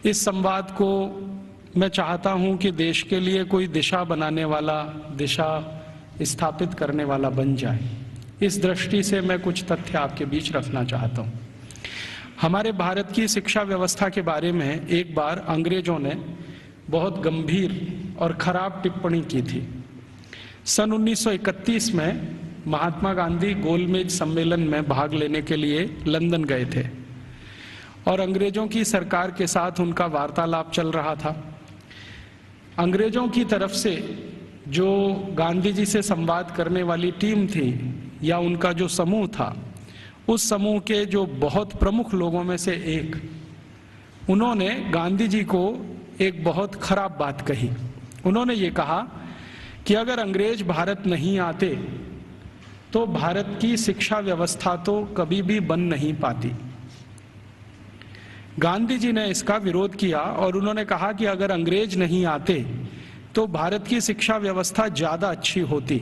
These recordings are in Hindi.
इस संवाद को मैं चाहता हूं कि देश के लिए कोई दिशा बनाने वाला, दिशा स्थापित करने वाला बन जाए। इस दृष्टि से मैं कुछ तथ्य आपके बीच रखना चाहता हूं। हमारे भारत की शिक्षा व्यवस्था के बारे में एक बार अंग्रेजों ने बहुत गंभीर और खराब टिप्पणी की थी। सन 1931 में महात्मा गांधी गोलमेज सम्मेलन में भाग लेने के लिए लंदन गए थे और अंग्रेजों की सरकार के साथ उनका वार्तालाप चल रहा था। अंग्रेजों की तरफ से जो गांधी जी से संवाद करने वाली टीम थी या उनका जो समूह था, उस समूह के जो बहुत प्रमुख लोगों में से एक, उन्होंने गांधी जी को एक बहुत खराब बात कही। उन्होंने ये कहा कि अगर अंग्रेज भारत नहीं आते तो भारत की शिक्षा व्यवस्था तो कभी भी बन नहीं पाती। गांधी जी ने इसका विरोध किया और उन्होंने कहा कि अगर अंग्रेज नहीं आते तो भारत की शिक्षा व्यवस्था ज्यादा अच्छी होती,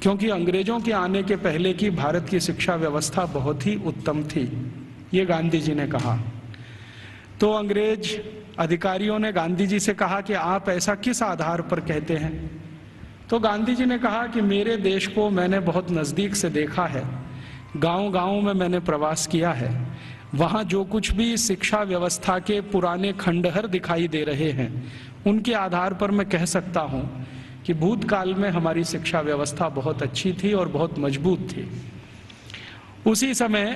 क्योंकि अंग्रेजों के आने के पहले की भारत की शिक्षा व्यवस्था बहुत ही उत्तम थी। ये गांधी जी ने कहा। तो अंग्रेज अधिकारियों ने गांधी जी से कहा कि आप ऐसा किस आधार पर कहते हैं? तो गांधी जी ने कहा कि मेरे देश को मैंने बहुत नज़दीक से देखा है, गांव-गांव में मैंने प्रवास किया है, वहाँ जो कुछ भी शिक्षा व्यवस्था के पुराने खंडहर दिखाई दे रहे हैं, उनके आधार पर मैं कह सकता हूँ कि भूतकाल में हमारी शिक्षा व्यवस्था बहुत अच्छी थी और बहुत मजबूत थी। उसी समय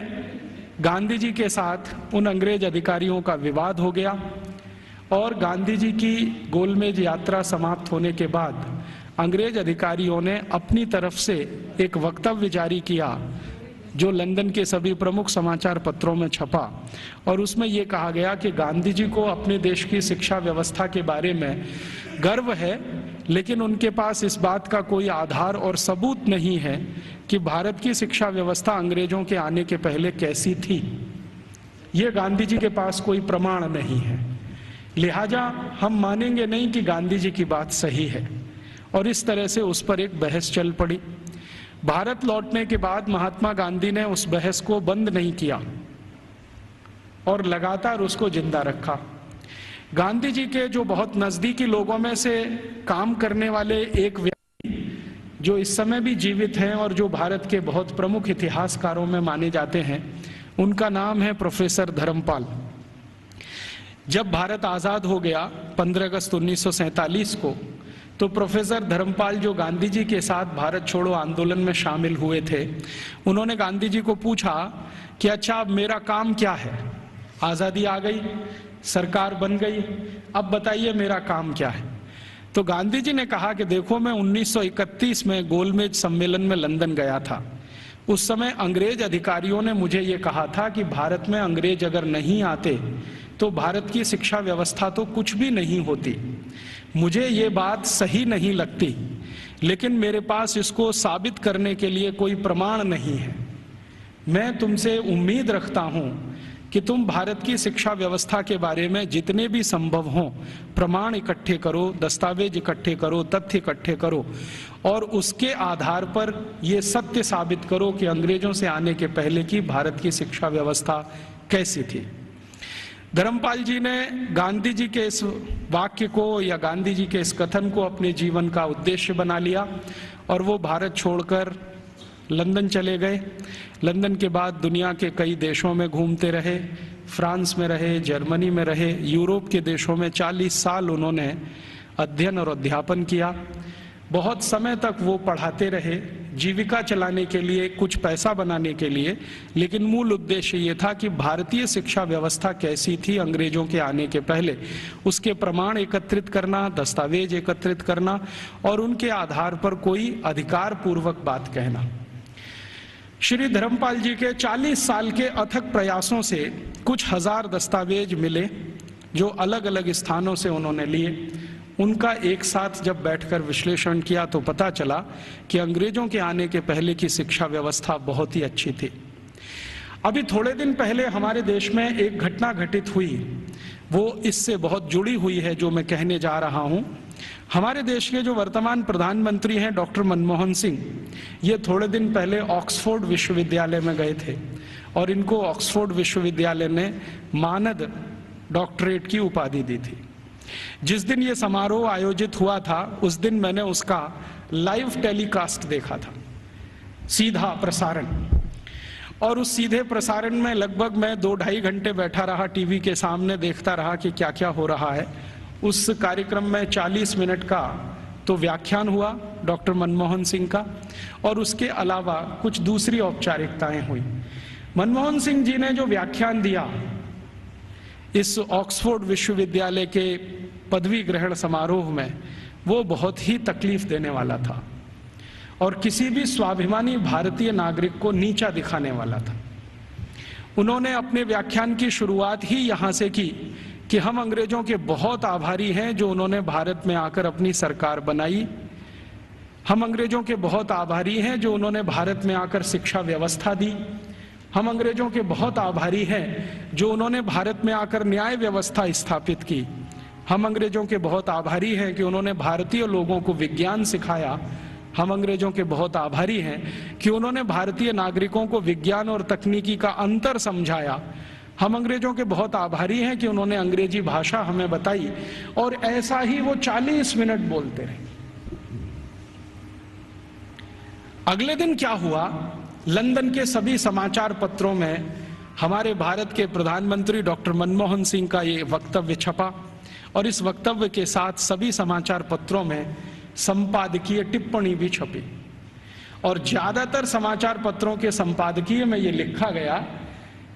गांधी जी के साथ उन अंग्रेज अधिकारियों का विवाद हो गया और गांधी जी की गोलमेज यात्रा समाप्त होने के बाद अंग्रेज अधिकारियों ने अपनी तरफ से एक वक्तव्य जारी किया जो लंदन के सभी प्रमुख समाचार पत्रों में छपा और उसमें यह कहा गया कि गांधी जी को अपने देश की शिक्षा व्यवस्था के बारे में गर्व है, लेकिन उनके पास इस बात का कोई आधार और सबूत नहीं है कि भारत की शिक्षा व्यवस्था अंग्रेजों के आने के पहले कैसी थी। ये गांधी जी के पास कोई प्रमाण नहीं है, लिहाजा हम मानेंगे नहीं कि गांधी जी की बात सही है। और इस तरह से उस पर एक बहस चल पड़ी। भारत लौटने के बाद महात्मा गांधी ने उस बहस को बंद नहीं किया और लगातार उसको जिंदा रखा। गांधी जी के जो बहुत नजदीकी लोगों में से काम करने वाले एक व्यक्ति जो इस समय भी जीवित हैं और जो भारत के बहुत प्रमुख इतिहासकारों में माने जाते हैं, उनका नाम है प्रोफेसर धर्मपाल। जब भारत आजाद हो गया 15 अगस्त 1947 को, तो प्रोफेसर धर्मपाल जो गांधी जी के साथ भारत छोड़ो आंदोलन में शामिल हुए थे, उन्होंने गांधी जी को पूछा कि अच्छा अब मेरा काम क्या है? आज़ादी आ गई, सरकार बन गई, अब बताइए मेरा काम क्या है? तो गांधी जी ने कहा कि देखो, मैं 1931 में गोलमेज सम्मेलन में लंदन गया था। उस समय अंग्रेज अधिकारियों ने मुझे ये कहा था कि भारत में अंग्रेज अगर नहीं आते तो भारत की शिक्षा व्यवस्था तो कुछ भी नहीं होती। मुझे ये बात सही नहीं लगती, लेकिन मेरे पास इसको साबित करने के लिए कोई प्रमाण नहीं है। मैं तुमसे उम्मीद रखता हूं कि तुम भारत की शिक्षा व्यवस्था के बारे में जितने भी संभव हों प्रमाण इकट्ठे करो, दस्तावेज इकट्ठे करो, तथ्य इकट्ठे करो और उसके आधार पर ये सत्य साबित करो कि अंग्रेजों से आने के पहले की भारत की शिक्षा व्यवस्था कैसी थी। धर्मपाल जी ने गांधी जी के इस वाक्य को या गांधी जी के इस कथन को अपने जीवन का उद्देश्य बना लिया और वो भारत छोड़कर लंदन चले गए। लंदन के बाद दुनिया के कई देशों में घूमते रहे, फ्रांस में रहे, जर्मनी में रहे, यूरोप के देशों में 40 साल उन्होंने अध्ययन और अध्यापन किया। बहुत समय तक वो पढ़ाते रहे, जीविका चलाने के लिए, कुछ पैसा बनाने के लिए, लेकिन मूल उद्देश्य ये था कि भारतीय शिक्षा व्यवस्था कैसी थी अंग्रेजों के आने के पहले, उसके प्रमाण एकत्रित करना, दस्तावेज एकत्रित करना और उनके आधार पर कोई अधिकार पूर्वक बात कहना। श्री धर्मपाल जी के 40 साल के अथक प्रयासों से कुछ हजार दस्तावेज मिले जो अलग अलग स्थानों से उन्होंने लिए। उनका एक साथ जब बैठकर विश्लेषण किया तो पता चला कि अंग्रेजों के आने के पहले की शिक्षा व्यवस्था बहुत ही अच्छी थी। अभी थोड़े दिन पहले हमारे देश में एक घटना घटित हुई, वो इससे बहुत जुड़ी हुई है जो मैं कहने जा रहा हूं। हमारे देश के जो वर्तमान प्रधानमंत्री हैं डॉक्टर मनमोहन सिंह, ये थोड़े दिन पहले ऑक्सफोर्ड विश्वविद्यालय में गए थे और इनको ऑक्सफोर्ड विश्वविद्यालय ने मानद डॉक्टरेट की उपाधि दी थी। जिस दिन ये समारोह आयोजित हुआ था उस दिन मैंने उसका लाइव टेलीकास्ट देखा था, सीधा प्रसारण। और उस सीधे प्रसारण में लगभग मैं 2-2.5 घंटे बैठा रहा टीवी के सामने, देखता रहा कि क्या क्या हो रहा है। उस कार्यक्रम में 40 मिनट का तो व्याख्यान हुआ डॉक्टर मनमोहन सिंह का, और उसके अलावा कुछ दूसरी औपचारिकताएं हुई। मनमोहन सिंह जी ने जो व्याख्यान दिया इस ऑक्सफोर्ड विश्वविद्यालय के पदवी ग्रहण समारोह में, वो बहुत ही तकलीफ देने वाला था और किसी भी स्वाभिमानी भारतीय नागरिक को नीचा दिखाने वाला था। उन्होंने अपने व्याख्यान की शुरुआत ही यहाँ से की कि हम अंग्रेजों के बहुत आभारी हैं जो उन्होंने भारत में आकर अपनी सरकार बनाई। हम अंग्रेजों के बहुत आभारी हैं जो उन्होंने भारत में आकर शिक्षा व्यवस्था दी। हम अंग्रेजों के बहुत आभारी हैं जो उन्होंने भारत में आकर न्याय व्यवस्था स्थापित की। हम अंग्रेजों के बहुत आभारी हैं कि उन्होंने भारतीय लोगों को विज्ञान सिखाया। हम अंग्रेजों के बहुत आभारी हैं कि उन्होंने भारतीय नागरिकों को विज्ञान और तकनीकी का अंतर समझाया। हम अंग्रेजों के बहुत आभारी हैं कि उन्होंने अंग्रेजी भाषा हमें बताई। और ऐसा ही वो 40 मिनट बोलते रहे। अगले दिन क्या हुआ, लंदन के सभी समाचार पत्रों में हमारे भारत के प्रधानमंत्री डॉक्टर मनमोहन सिंह का ये वक्तव्य छपा, और इस वक्तव्य के साथ सभी समाचार पत्रों में संपादकीय टिप्पणी भी छपी। और ज्यादातर समाचार पत्रों के संपादकीय में ये लिखा गया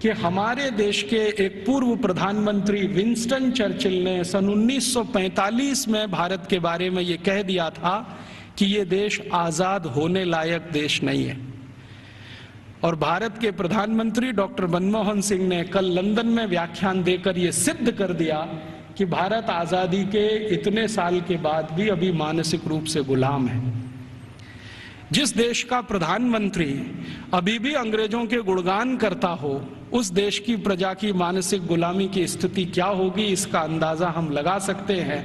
कि हमारे देश के एक पूर्व प्रधानमंत्री विंस्टन चर्चिल ने सन 1945 में भारत के बारे में ये कह दिया था कि ये देश आजाद होने लायक देश नहीं है। और भारत के प्रधानमंत्री डॉक्टर मनमोहन सिंह ने कल लंदन में व्याख्यान देकर ये सिद्ध कर दिया कि भारत आजादी के इतने साल के बाद भी अभी मानसिक रूप से गुलाम है। जिस देश का प्रधानमंत्री अभी भी अंग्रेजों के गुणगान करता हो, उस देश की प्रजा की मानसिक गुलामी की स्थिति क्या होगी इसका अंदाजा हम लगा सकते हैं,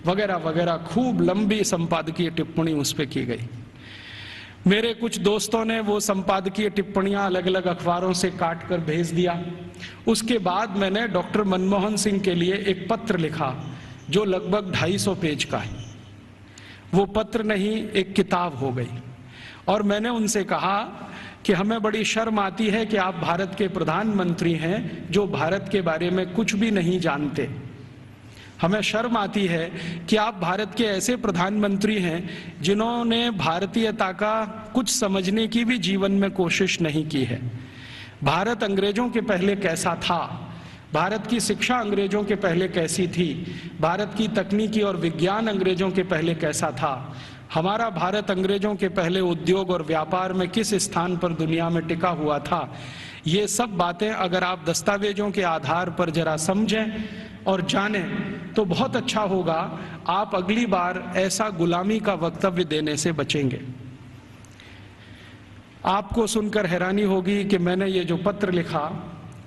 वगैरह वगैरह। खूब लंबी संपादकीय टिप्पणी उस पर की गई। मेरे कुछ दोस्तों ने वो संपादकीय टिप्पणियां अलग अलग अखबारों से काट कर भेज दिया। उसके बाद मैंने डॉक्टर मनमोहन सिंह के लिए एक पत्र लिखा जो लगभग 250 पेज का है। वो पत्र नहीं, एक किताब हो गई। और मैंने उनसे कहा कि हमें बड़ी शर्म आती है कि आप भारत के प्रधानमंत्री हैं जो भारत के बारे में कुछ भी नहीं जानते। हमें शर्म आती है कि आप भारत के ऐसे प्रधानमंत्री हैं जिन्होंने भारतीयता का कुछ समझने की भी जीवन में कोशिश नहीं की है। भारत अंग्रेजों के पहले कैसा था, भारत की शिक्षा अंग्रेजों के पहले कैसी थी, भारत की तकनीकी और विज्ञान अंग्रेजों के पहले कैसा था, हमारा भारत अंग्रेजों के पहले उद्योग और व्यापार में किस स्थान पर दुनिया में टिका हुआ था, ये सब बातें अगर आप दस्तावेजों के आधार पर जरा समझें और जानें तो बहुत अच्छा होगा। आप अगली बार ऐसा गुलामी का वक्तव्य देने से बचेंगे। आपको सुनकर हैरानी होगी कि मैंने ये जो पत्र लिखा,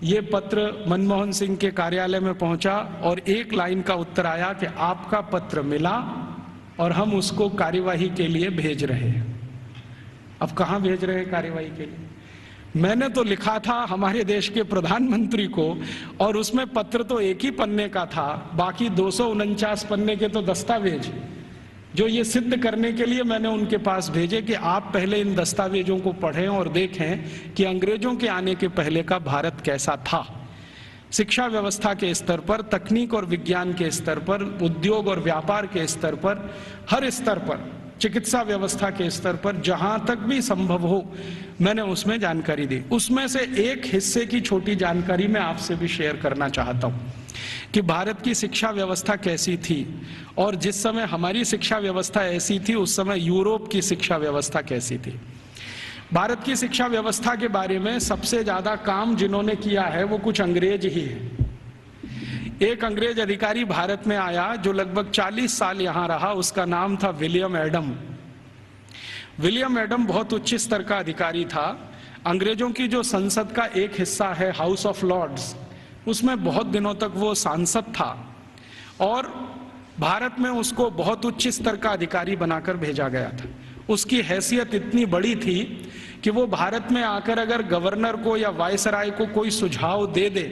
ये पत्र मनमोहन सिंह के कार्यालय में पहुंचा और एक लाइन का उत्तर आया कि आपका पत्र मिला और हम उसको कार्यवाही के लिए भेज रहे हैं। अब कहां भेज रहे हैं कार्यवाही के लिए? मैंने तो लिखा था हमारे देश के प्रधानमंत्री को, और उसमें पत्र तो एक ही पन्ने का था, बाकी 249 पन्ने के तो दस्तावेज जो ये सिद्ध करने के लिए मैंने उनके पास भेजे कि आप पहले इन दस्तावेजों को पढ़ें और देखें कि अंग्रेजों के आने के पहले का भारत कैसा था। शिक्षा व्यवस्था के स्तर पर, तकनीक और विज्ञान के स्तर पर, उद्योग और व्यापार के स्तर पर, हर स्तर पर, चिकित्सा व्यवस्था के स्तर पर, जहां तक भी संभव हो मैंने उसमें जानकारी दी। उसमें से एक हिस्से की छोटी जानकारी मैं आपसे भी शेयर करना चाहता हूं कि भारत की शिक्षा व्यवस्था कैसी थी, और जिस समय हमारी शिक्षा व्यवस्था ऐसी थी उस समय यूरोप की शिक्षा व्यवस्था कैसी थी। भारत की शिक्षा व्यवस्था के बारे में सबसे ज्यादा काम जिन्होंने किया है वो कुछ अंग्रेज ही है। एक अंग्रेज अधिकारी भारत में आया जो लगभग 40 साल यहां रहा, उसका नाम था विलियम एडम। विलियम एडम बहुत उच्च स्तर का अधिकारी था। अंग्रेजों की जो संसद का एक हिस्सा है हाउस ऑफ लॉर्ड्स, उसमें बहुत दिनों तक वो सांसद था, और भारत में उसको बहुत उच्च स्तर का अधिकारी बनाकर भेजा गया था। उसकी हैसियत इतनी बड़ी थी कि वो भारत में आकर अगर गवर्नर को या वायसराय को कोई सुझाव दे दे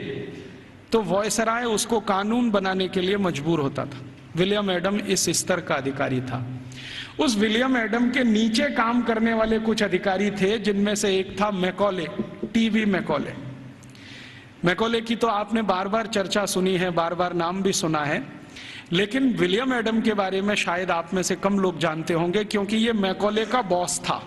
तो वॉयसराय उसको कानून बनाने के लिए मजबूर होता था। विलियम एडम इस स्तर का अधिकारी था। उस विलियम एडम के नीचे काम करने वाले कुछ अधिकारी थे, जिनमें से एक था मैकॉले, टीवी मैकॉले। मैकॉले की तो आपने बार बार चर्चा सुनी है, बार बार नाम भी सुना है, लेकिन विलियम एडम के बारे में शायद आप में से कम लोग जानते होंगे, क्योंकि ये मैकॉले का बॉस था।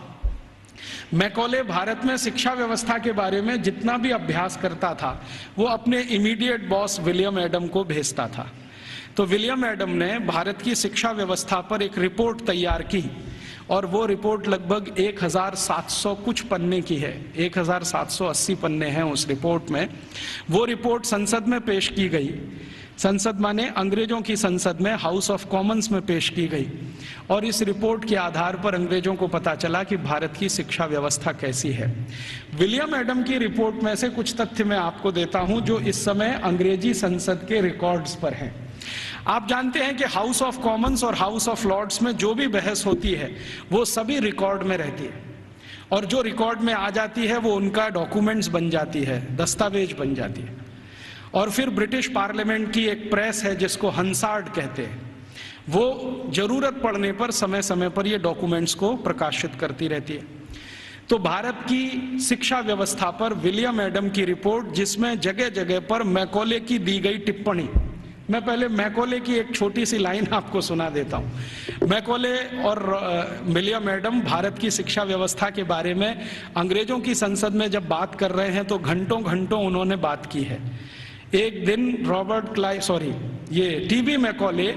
मैकॉले भारत में शिक्षा व्यवस्था के बारे में जितना भी अभ्यास करता था, वो अपने इमीडिएट बॉस विलियम एडम को भेजता था। तो विलियम एडम ने भारत की शिक्षा व्यवस्था पर एक रिपोर्ट तैयार की, और वो रिपोर्ट लगभग 1700 कुछ पन्ने की है, 1780 पन्ने हैं उस रिपोर्ट में। वो रिपोर्ट संसद में पेश की गई। संसद माने अंग्रेजों की संसद में, हाउस ऑफ कॉमन्स में पेश की गई, और इस रिपोर्ट के आधार पर अंग्रेजों को पता चला कि भारत की शिक्षा व्यवस्था कैसी है। विलियम एडम की रिपोर्ट में से कुछ तथ्य मैं आपको देता हूं, जो इस समय अंग्रेजी संसद के रिकॉर्ड्स पर हैं। आप जानते हैं कि हाउस ऑफ कॉमन्स और हाउस ऑफ लॉर्ड्स में जो भी बहस होती है, वो सभी रिकॉर्ड में रहती है, और जो रिकॉर्ड में आ जाती है वो उनका डॉक्यूमेंट्स बन जाती है, दस्तावेज बन जाती है। और फिर ब्रिटिश पार्लियामेंट की एक प्रेस है जिसको हंसार्ड कहते हैं, वो जरूरत पड़ने पर समय समय पर ये डॉक्यूमेंट्स को प्रकाशित करती रहती है। तो भारत की शिक्षा व्यवस्था पर विलियम एडम की रिपोर्ट, जिसमें जगह जगह पर मैकॉले की दी गई टिप्पणी, मैं पहले मैकॉले की एक छोटी सी लाइन आपको सुना देता हूं। मैकॉले और विलियम एडम भारत की शिक्षा व्यवस्था के बारे में अंग्रेजों की संसद में जब बात कर रहे हैं, तो घंटों घंटों उन्होंने बात की है। एक दिन ये टीवी मैकॉले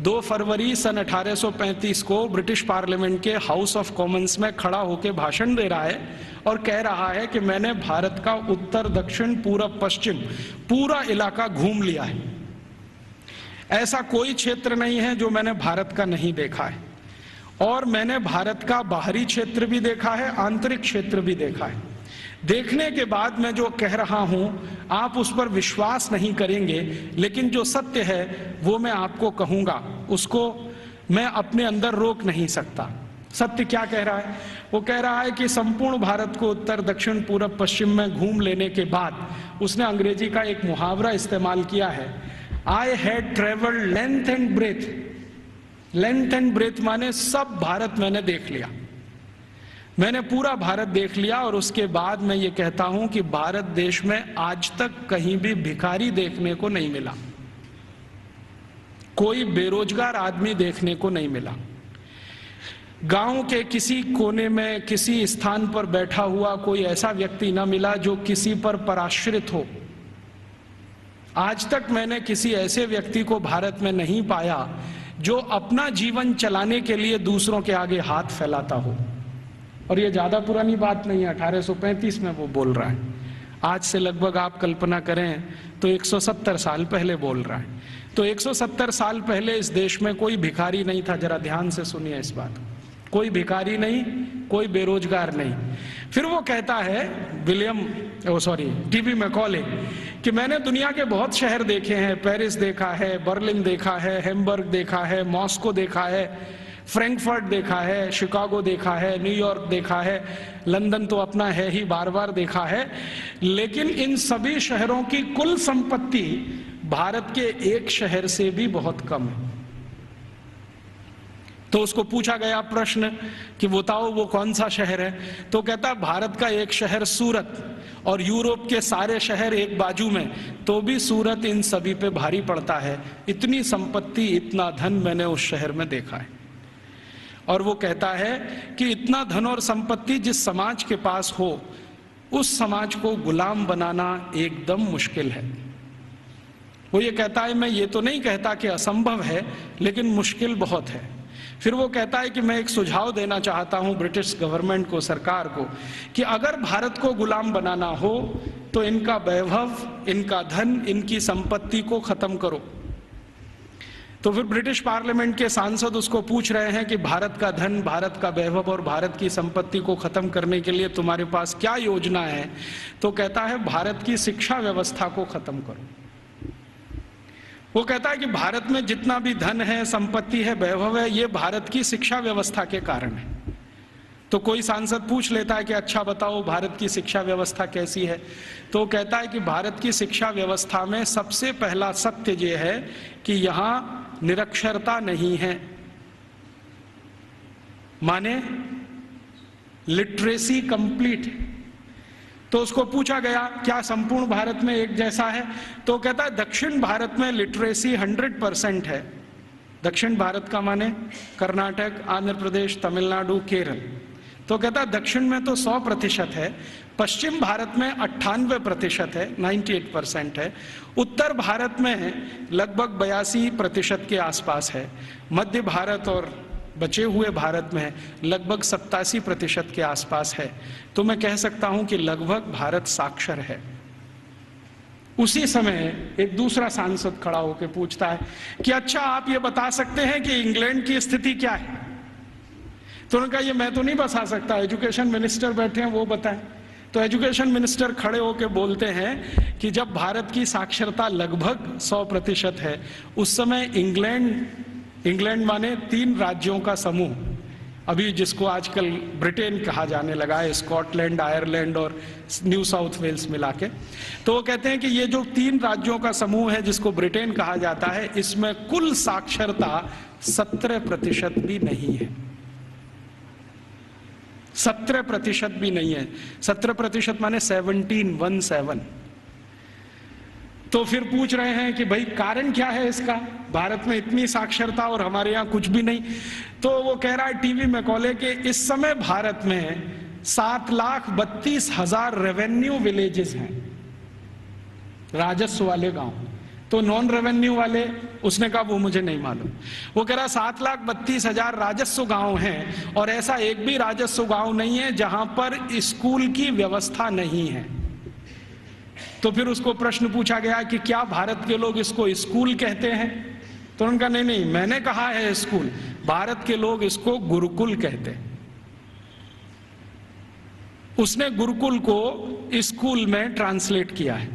2 फरवरी सन 1835 को ब्रिटिश पार्लियामेंट के हाउस ऑफ कॉमन्स में खड़ा होकर भाषण दे रहा है और कह रहा है कि मैंने भारत का उत्तर दक्षिण पूरब पश्चिम पूरा इलाका घूम लिया है। ऐसा कोई क्षेत्र नहीं है जो मैंने भारत का नहीं देखा है, और मैंने भारत का बाहरी क्षेत्र भी देखा है, आंतरिक क्षेत्र भी देखा है। देखने के बाद मैं जो कह रहा हूं, आप उस पर विश्वास नहीं करेंगे, लेकिन जो सत्य है वो मैं आपको कहूंगा, उसको मैं अपने अंदर रोक नहीं सकता। सत्य क्या कह रहा है? वो कह रहा है कि संपूर्ण भारत को उत्तर दक्षिण पूरब पश्चिम में घूम लेने के बाद उसने अंग्रेजी का एक मुहावरा इस्तेमाल किया है, I had travelled length and breadth. Length and breadth माने सब भारत मैंने देख लिया, मैंने पूरा भारत देख लिया। और उसके बाद मैं ये कहता हूं कि भारत देश में आज तक कहीं भी भिखारी देखने को नहीं मिला, कोई बेरोजगार आदमी देखने को नहीं मिला, गांव के किसी कोने में किसी स्थान पर बैठा हुआ कोई ऐसा व्यक्ति ना मिला जो किसी पर पराश्रित हो। आज तक मैंने किसी ऐसे व्यक्ति को भारत में नहीं पाया जो अपना जीवन चलाने के लिए दूसरों के आगे हाथ फैलाता हो। और ये ज्यादा पुरानी बात नहीं है, 1835 में वो बोल रहा है। आज से लगभग आप कल्पना करें तो 170 साल पहले बोल रहा है। तो 170 साल पहले इस देश में कोई भिखारी नहीं था। जरा ध्यान से सुनिए इस बात, कोई भिखारी नहीं, कोई बेरोजगार नहीं। फिर वो कहता है टीवी मैकॉले कि मैंने दुनिया के बहुत शहर देखे हैं, पेरिस देखा है, बर्लिन देखा है, हैम्बर्ग देखा है, मॉस्को देखा है, फ्रैंकफर्ट देखा है, शिकागो देखा है, न्यूयॉर्क देखा है, लंदन तो अपना है ही, बार बार देखा है, लेकिन इन सभी शहरों की कुल संपत्ति भारत के एक शहर से भी बहुत कम है। तो उसको पूछा गया प्रश्न कि बताओ वो कौन सा शहर है? तो कहता भारत का एक शहर सूरत, और यूरोप के सारे शहर एक बाजू में, तो भी सूरत इन सभी पे भारी पड़ता है। इतनी संपत्ति, इतना धन मैंने उस शहर में देखा है। और वो कहता है कि इतना धन और संपत्ति जिस समाज के पास हो, उस समाज को गुलाम बनाना एकदम मुश्किल है। वो ये कहता है, मैं ये तो नहीं कहता कि असंभव है, लेकिन मुश्किल बहुत है। फिर वो कहता है कि मैं एक सुझाव देना चाहता हूं ब्रिटिश गवर्नमेंट को, सरकार को, कि अगर भारत को गुलाम बनाना हो तो इनका वैभव, इनका धन, इनकी संपत्ति को खत्म करो। तो फिर ब्रिटिश पार्लियामेंट के सांसद उसको पूछ रहे हैं कि भारत का धन, भारत का वैभव और भारत की संपत्ति को खत्म करने के लिए तुम्हारे पास क्या योजना है? तो कहता है भारत की शिक्षा व्यवस्था को खत्म करो। वो कहता है कि भारत में जितना भी धन है, संपत्ति है, वैभव है, ये भारत की शिक्षा व्यवस्था के कारण है। तो कोई सांसद पूछ लेता है कि अच्छा बताओ भारत की शिक्षा व्यवस्था कैसी है, तो कहता है कि भारत की शिक्षा व्यवस्था में सबसे पहला सत्य ये है कि यहां निरक्षरता नहीं है, माने लिटरेसी कंप्लीट। तो उसको पूछा गया क्या संपूर्ण भारत में एक जैसा है, तो कहता है दक्षिण भारत में लिटरेसी 100% है। दक्षिण भारत का माने कर्नाटक, आंध्र प्रदेश, तमिलनाडु, केरल। तो कहता है दक्षिण में तो 100% है, पश्चिम भारत में 98% है, 98% है, उत्तर भारत में लगभग 82% के आसपास है, मध्य भारत और बचे हुए भारत में लगभग 87% के आसपास है। तो मैं कह सकता हूं कि लगभग भारत साक्षर है। उसी समय एक दूसरा सांसद खड़ा होकर पूछता है कि अच्छा आप ये बता सकते हैं कि इंग्लैंड की स्थिति क्या है। तो उन्होंने कहा ये मैं तो नहीं बता सकता, एजुकेशन मिनिस्टर बैठे हैं वो बताएं। तो एजुकेशन मिनिस्टर खड़े होकर बोलते हैं कि जब भारत की साक्षरता लगभग 100% है, उस समय इंग्लैंड माने 3 राज्यों का समूह, अभी जिसको आजकल ब्रिटेन कहा जाने लगा है, स्कॉटलैंड, आयरलैंड और न्यू साउथ वेल्स मिला के। तो वो कहते हैं कि ये जो 3 राज्यों का समूह है जिसको ब्रिटेन कहा जाता है, इसमें कुल साक्षरता 17% भी नहीं है। 17% भी नहीं है। 17% माने 17। तो फिर पूछ रहे हैं कि भाई कारण क्या है इसका, भारत में इतनी साक्षरता और हमारे यहाँ कुछ भी नहीं। तो वो कह रहा है टीवी मैकॉले के इस समय भारत में 7,32,000 रेवेन्यू विलेजेस हैं, राजस्व वाले गांव। तो नॉन रेवेन्यू वाले, उसने कहा वो मुझे नहीं मालूम। वो कह रहा 7,32,000 राजस्व गांव हैं और ऐसा एक भी राजस्व गांव नहीं है जहां पर स्कूल की व्यवस्था नहीं है। तो फिर उसको प्रश्न पूछा गया कि क्या भारत के लोग इसको स्कूल कहते हैं, तो उनका नहीं, मैंने कहा है स्कूल, भारत के लोग इसको गुरुकुल कहते हैं। उसने गुरुकुल को स्कूल में ट्रांसलेट किया है।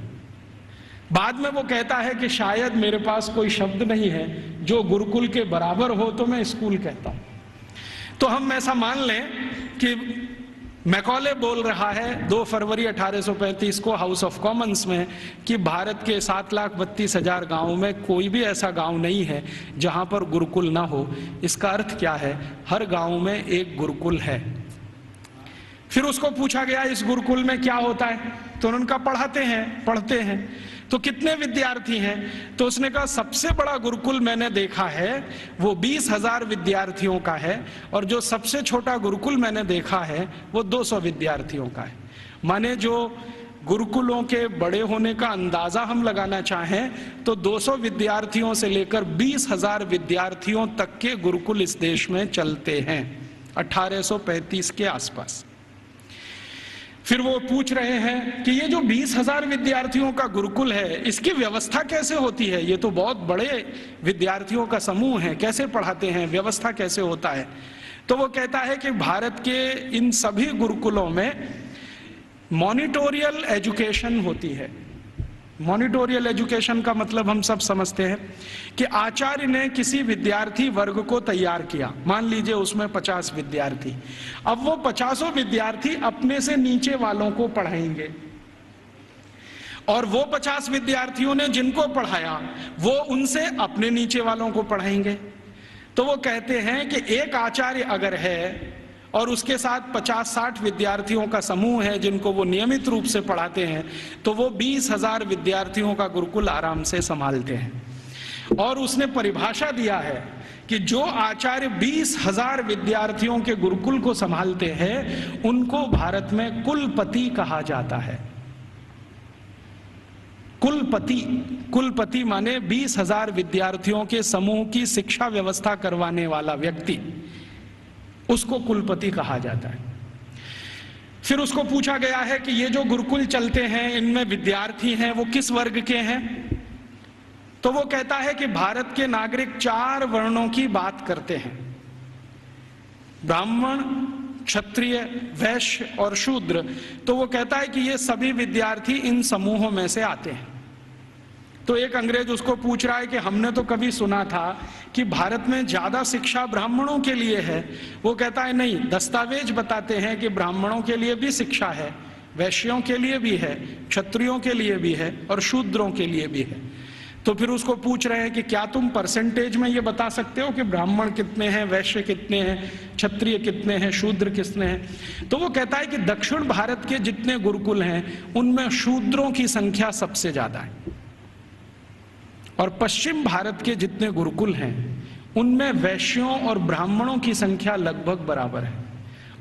बाद में वो कहता है कि शायद मेरे पास कोई शब्द नहीं है जो गुरुकुल के बराबर हो तो मैं स्कूल कहता हूं। तो हम ऐसा मान लें कि मैकॉले बोल रहा है 2 फरवरी 1835 को हाउस ऑफ कॉमन्स में कि भारत के 7,32,000 गांवों में कोई भी ऐसा गांव नहीं है जहां पर गुरुकुल ना हो। इसका अर्थ क्या है, हर गांव में एक गुरुकुल है। फिर उसको पूछा गया इस गुरुकुल में क्या होता है, तो उन्होंने कहा पढ़ते हैं। तो कितने विद्यार्थी हैं, तो उसने कहा सबसे बड़ा गुरुकुल मैंने देखा है वो 20,000 विद्यार्थियों का है, और जो सबसे छोटा गुरुकुल मैंने देखा है वो 200 विद्यार्थियों का है। माने जो गुरुकुलों के बड़े होने का अंदाजा हम लगाना चाहें तो 200 विद्यार्थियों से लेकर 20,000 विद्यार्थियों तक के गुरुकुल इस देश में चलते हैं 1835 के आसपास। फिर वो पूछ रहे हैं कि ये जो 20,000 विद्यार्थियों का गुरुकुल है इसकी व्यवस्था कैसे होती है, ये तो बहुत बड़े विद्यार्थियों का समूह है, कैसे पढ़ाते हैं, व्यवस्था कैसे होता है। तो वो कहता है कि भारत के इन सभी गुरुकुलों में मॉनिटोरियल एजुकेशन होती है। मॉनिटोरियल एजुकेशन का मतलब हम सब समझते हैं कि आचार्य ने किसी विद्यार्थी वर्ग को तैयार किया, मान लीजिए उसमें 50 विद्यार्थी, अब वो 50 विद्यार्थी अपने से नीचे वालों को पढ़ाएंगे और वो 50 विद्यार्थियों ने जिनको पढ़ाया वो उनसे अपने नीचे वालों को पढ़ाएंगे। तो वो कहते हैं कि एक आचार्य अगर है और उसके साथ 50-60 विद्यार्थियों का समूह है जिनको वो नियमित रूप से पढ़ाते हैं तो वो 20,000 विद्यार्थियों का गुरुकुल आराम से संभालते हैं। और उसने परिभाषा दिया है कि जो आचार्य 20,000 विद्यार्थियों के गुरुकुल को संभालते हैं उनको भारत में कुलपति कहा जाता है। कुलपति माने 20,000 विद्यार्थियों के समूह की शिक्षा व्यवस्था करवाने वाला व्यक्ति, उसको कुलपति कहा जाता है। फिर उसको पूछा गया है कि ये जो गुरुकुल चलते हैं इनमें विद्यार्थी हैं वो किस वर्ग के हैं, तो वो कहता है कि भारत के नागरिक 4 वर्णों की बात करते हैं, ब्राह्मण, क्षत्रिय, वैश्य और शूद्र। तो वो कहता है कि ये सभी विद्यार्थी इन समूहों में से आते हैं। तो एक अंग्रेज उसको पूछ रहा है कि हमने तो कभी सुना था कि भारत में ज्यादा शिक्षा ब्राह्मणों के लिए है। वो कहता है नहीं, दस्तावेज बताते हैं कि ब्राह्मणों के लिए भी शिक्षा है, वैश्यों के लिए भी है, क्षत्रियों के लिए भी है और शूद्रों के लिए भी है। तो फिर उसको पूछ रहे हैं कि क्या तुम परसेंटेज में ये बता सकते हो कि ब्राह्मण कितने हैं, वैश्य कितने हैं, क्षत्रिय कितने हैं, शूद्र कितने हैं। तो वो कहता है कि दक्षिण भारत के जितने गुरुकुल हैं उनमें शूद्रों की संख्या सबसे ज्यादा है, और पश्चिम भारत के जितने गुरुकुल हैं उनमें वैश्यों और ब्राह्मणों की संख्या लगभग बराबर है,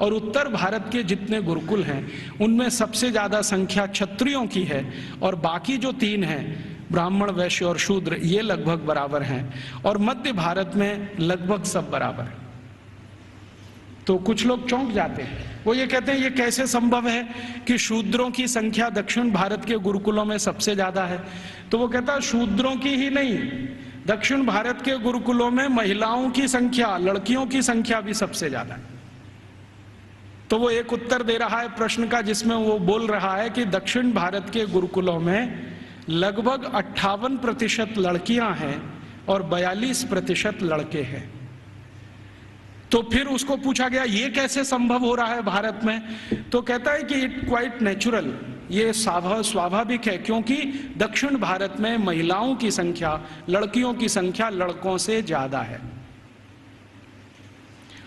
और उत्तर भारत के जितने गुरुकुल हैं उनमें सबसे ज्यादा संख्या क्षत्रियों की है, और बाकी जो 3 हैं ब्राह्मण, वैश्य और शूद्र, ये लगभग बराबर हैं, और मध्य भारत में लगभग सब बराबर है। तो कुछ लोग चौंक जाते हैं, वो ये कहते हैं ये कैसे संभव है कि शूद्रों की संख्या दक्षिण भारत के गुरुकुलों में सबसे ज्यादा है। तो वो कहता है शूद्रों की ही नहीं, दक्षिण भारत के गुरुकुलों में महिलाओं की संख्या, लड़कियों की संख्या भी सबसे ज्यादा है। तो वो एक उत्तर दे रहा है प्रश्न का जिसमें वो बोल रहा है कि दक्षिण भारत के गुरुकुलों में लगभग 58% लड़कियां हैं और 42% लड़के हैं। तो फिर उसको पूछा गया ये कैसे संभव हो रहा है भारत में। तो कहता है कि इट क्वाइट नेचुरल, ये स्वाभाविक है, क्योंकि दक्षिण भारत में महिलाओं की संख्या, लड़कियों की संख्या लड़कों से ज्यादा है।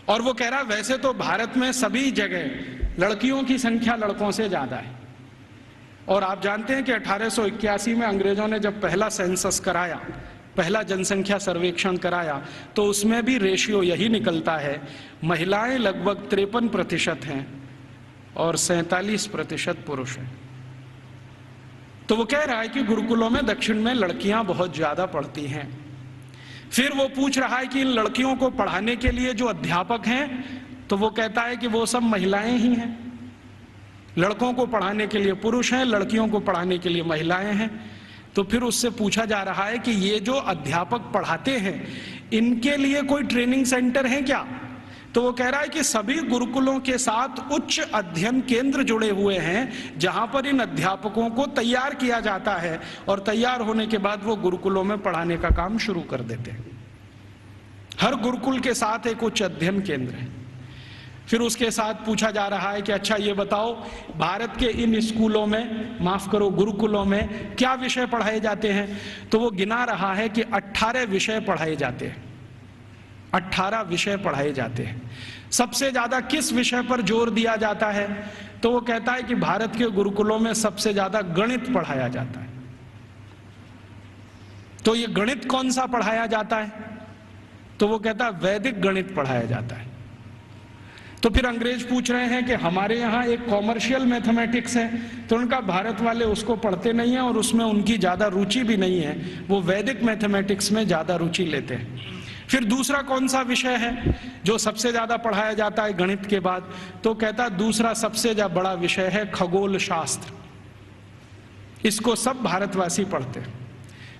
और वो कह रहा है वैसे तो भारत में सभी जगह लड़कियों की संख्या लड़कों से ज्यादा है, और आप जानते हैं कि 1881 में अंग्रेजों ने जब पहला सेंसस कराया, पहला जनसंख्या सर्वेक्षण कराया, तो उसमें भी रेशियो यही निकलता है, महिलाएं लगभग 53% हैं और 47% पुरुष हैं। तो वो कह रहा है कि गुरुकुलों में दक्षिण में लड़कियां बहुत ज्यादा पढ़ती हैं। फिर वो पूछ रहा है कि इन लड़कियों को पढ़ाने के लिए जो अध्यापक हैं, तो वो कहता है कि वो सब महिलाएं ही हैं। लड़कों को पढ़ाने के लिए पुरुष हैं, लड़कियों को पढ़ाने के लिए महिलाएं हैं। तो फिर उससे पूछा जा रहा है कि ये जो अध्यापक पढ़ाते हैं इनके लिए कोई ट्रेनिंग सेंटर है क्या। तो वो कह रहा है कि सभी गुरुकुलों के साथ उच्च अध्ययन केंद्र जुड़े हुए हैं जहां पर इन अध्यापकों को तैयार किया जाता है, और तैयार होने के बाद वो गुरुकुलों में पढ़ाने का काम शुरू कर देते हैं। हर गुरुकुल के साथ एक उच्च अध्ययन केंद्र है। फिर उसके साथ पूछा जा रहा है कि अच्छा ये बताओ भारत के इन स्कूलों में, माफ करो गुरुकुलों में क्या विषय पढ़ाए जाते हैं। तो वो गिना रहा है कि 18 विषय पढ़ाए जाते हैं, 18 विषय पढ़ाए जाते हैं। सबसे ज्यादा किस विषय पर जोर दिया जाता है। तो वो कहता है कि भारत के गुरुकुलों में सबसे ज्यादा गणित पढ़ाया जाता है। तो ये गणित कौन सा पढ़ाया जाता है। तो वो कहता है वैदिक गणित पढ़ाया जाता है। तो फिर अंग्रेज पूछ रहे हैं कि हमारे यहाँ एक कॉमर्शियल मैथमेटिक्स है, तो उनका भारत वाले उसको पढ़ते नहीं है और उसमें उनकी ज्यादा रुचि भी नहीं है, वो वैदिक मैथमेटिक्स में ज्यादा रुचि लेते हैं। फिर दूसरा कौन सा विषय है जो सबसे ज्यादा पढ़ाया जाता है गणित के बाद। तो कहता है दूसरा सबसे बड़ा विषय है खगोल शास्त्र, इसको सब भारतवासी पढ़ते हैं।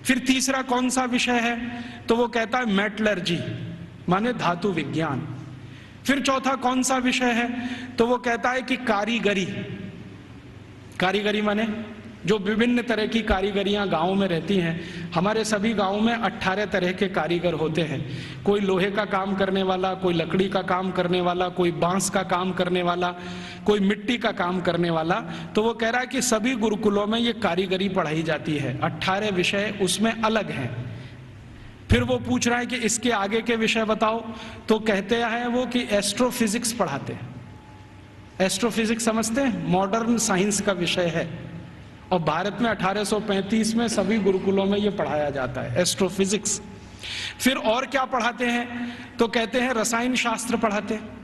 फिर तीसरा कौन सा विषय है। तो वो कहता है मेटलर्जी, माने धातु विज्ञान। फिर चौथा कौन सा विषय है। तो वो कहता है कि कारीगरी, कारीगरी माने जो विभिन्न तरह की कारीगरियां गांवों में रहती हैं। हमारे सभी गांवों में 18 तरह के कारीगर होते हैं। कोई लोहे का काम करने वाला, कोई लकड़ी का काम करने वाला, कोई बांस का काम करने वाला, कोई मिट्टी का काम करने वाला। तो वो कह रहा है कि सभी गुरुकुलों में ये कारीगरी पढ़ाई जाती है, 18 विषय उसमें अलग हैं। फिर वो पूछ रहा है कि इसके आगे के विषय बताओ। तो कहते हैं वो कि एस्ट्रोफिजिक्स पढ़ाते हैं। एस्ट्रोफिजिक्स समझते हैं, मॉडर्न साइंस का विषय है, और भारत में 1835 में सभी गुरुकुलों में ये पढ़ाया जाता है, एस्ट्रोफिजिक्स। फिर और क्या पढ़ाते हैं। तो कहते हैं रसायन शास्त्र पढ़ाते हैं।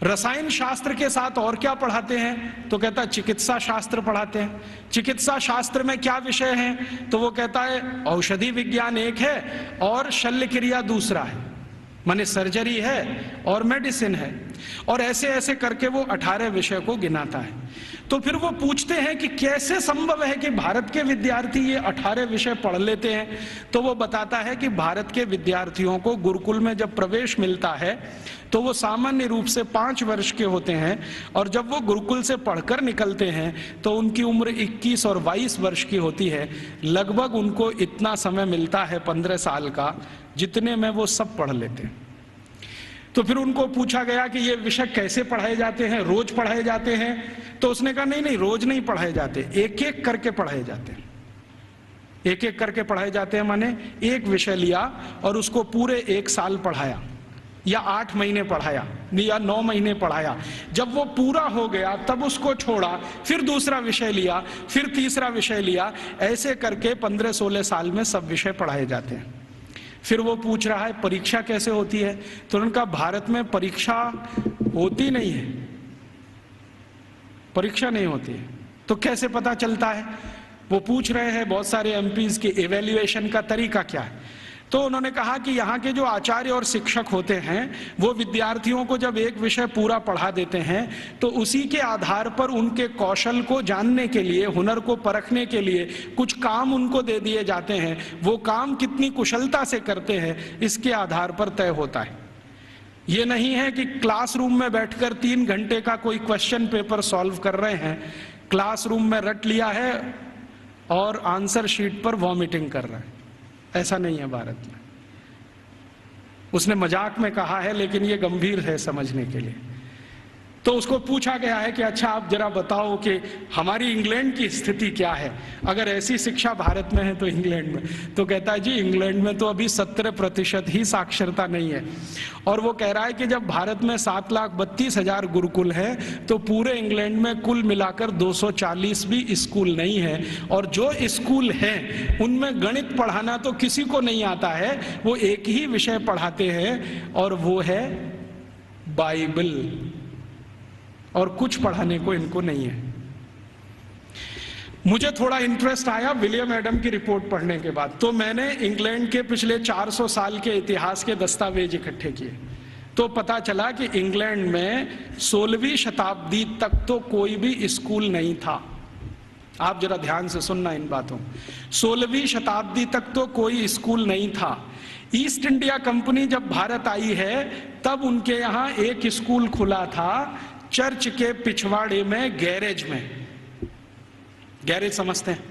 रसायन शास्त्र के साथ और क्या पढ़ाते हैं। तो कहता है चिकित्सा शास्त्र पढ़ाते हैं। चिकित्सा शास्त्र में क्या विषय हैं। तो वो कहता है औषधि विज्ञान एक है और शल्य क्रिया दूसरा है, माने सर्जरी है और मेडिसिन है। और ऐसे ऐसे करके वो 18 विषय को गिनाता है। तो फिर वो पूछते हैं कि कैसे संभव है कि भारत के विद्यार्थी ये 18 विषय पढ़ लेते हैं। तो वो बताता है कि भारत के विद्यार्थियों को गुरुकुल में जब प्रवेश मिलता है तो वो सामान्य रूप से 5 वर्ष के होते हैं, और जब वो गुरुकुल से पढ़कर निकलते हैं तो उनकी उम्र 21 और 22 वर्ष की होती है। लगभग उनको इतना समय मिलता है 15 साल का, जितने में वो सब पढ़ लेते हैं। तो फिर उनको पूछा गया कि ये विषय कैसे पढ़ाए जाते हैं, रोज पढ़ाए जाते हैं? तो उसने कहा नहीं नहीं, रोज नहीं पढ़ाए जाते, एक एक करके पढ़ाए जाते हैं। एक एक करके पढ़ाए जाते हैं माने एक विषय लिया और उसको पूरे 1 साल पढ़ाया, या 8 महीने पढ़ाया, या 9 महीने पढ़ाया। जब वो पूरा हो गया तब उसको छोड़ा, फिर दूसरा विषय लिया, फिर तीसरा विषय लिया। ऐसे करके 15-16 साल में सब विषय पढ़ाए जाते हैं। फिर वो पूछ रहा है परीक्षा कैसे होती है? तो उनका भारत में परीक्षा होती नहीं है, परीक्षा नहीं होती है। तो कैसे पता चलता है? वो पूछ रहे हैं बहुत सारे एमपीज के एवेल्युएशन का तरीका क्या है। तो उन्होंने कहा कि यहाँ के जो आचार्य और शिक्षक होते हैं वो विद्यार्थियों को जब एक विषय पूरा पढ़ा देते हैं तो उसी के आधार पर उनके कौशल को जानने के लिए, हुनर को परखने के लिए कुछ काम उनको दे दिए जाते हैं। वो काम कितनी कुशलता से करते हैं इसके आधार पर तय होता है। ये नहीं है कि क्लासरूम में बैठकर 3 घंटे का कोई क्वेश्चन पेपर सॉल्व कर रहे हैं, क्लासरूम में रट लिया है और आंसर शीट पर वॉमिटिंग कर रहे हैं। ऐसा नहीं है भारत में। उसने मजाक में कहा है लेकिन ये गंभीर है समझने के लिए। तो उसको पूछा गया है कि अच्छा आप जरा बताओ कि हमारी इंग्लैंड की स्थिति क्या है, अगर ऐसी शिक्षा भारत में है तो इंग्लैंड में। तो कहता है जी इंग्लैंड में तो अभी 17% ही साक्षरता नहीं है। और वो कह रहा है कि जब भारत में 7,32,000 गुरुकुल है तो पूरे इंग्लैंड में कुल मिलाकर 240 भी स्कूल नहीं है, और जो स्कूल हैं उनमें गणित पढ़ाना तो किसी को नहीं आता है। वो एक ही विषय पढ़ाते हैं और वो है बाइबल, और कुछ पढ़ाने को इनको नहीं है। मुझे थोड़ा इंटरेस्ट आया विलियम एडम की रिपोर्ट पढ़ने के बाद, तो मैंने इंग्लैंड के पिछले 400 साल के इतिहास के दस्तावेज इकट्ठे किए। तो पता चला कि इंग्लैंड में 16वीं शताब्दी तक तो कोई भी स्कूल नहीं था। आप जरा ध्यान से सुनना इन बातों। 16वीं शताब्दी तक तो कोई स्कूल नहीं था। ईस्ट इंडिया कंपनी जब भारत आई है तब उनके यहाँ एक स्कूल खुला था, चर्च के पिछवाड़े में, गैरेज में। गैरेज समझते हैं,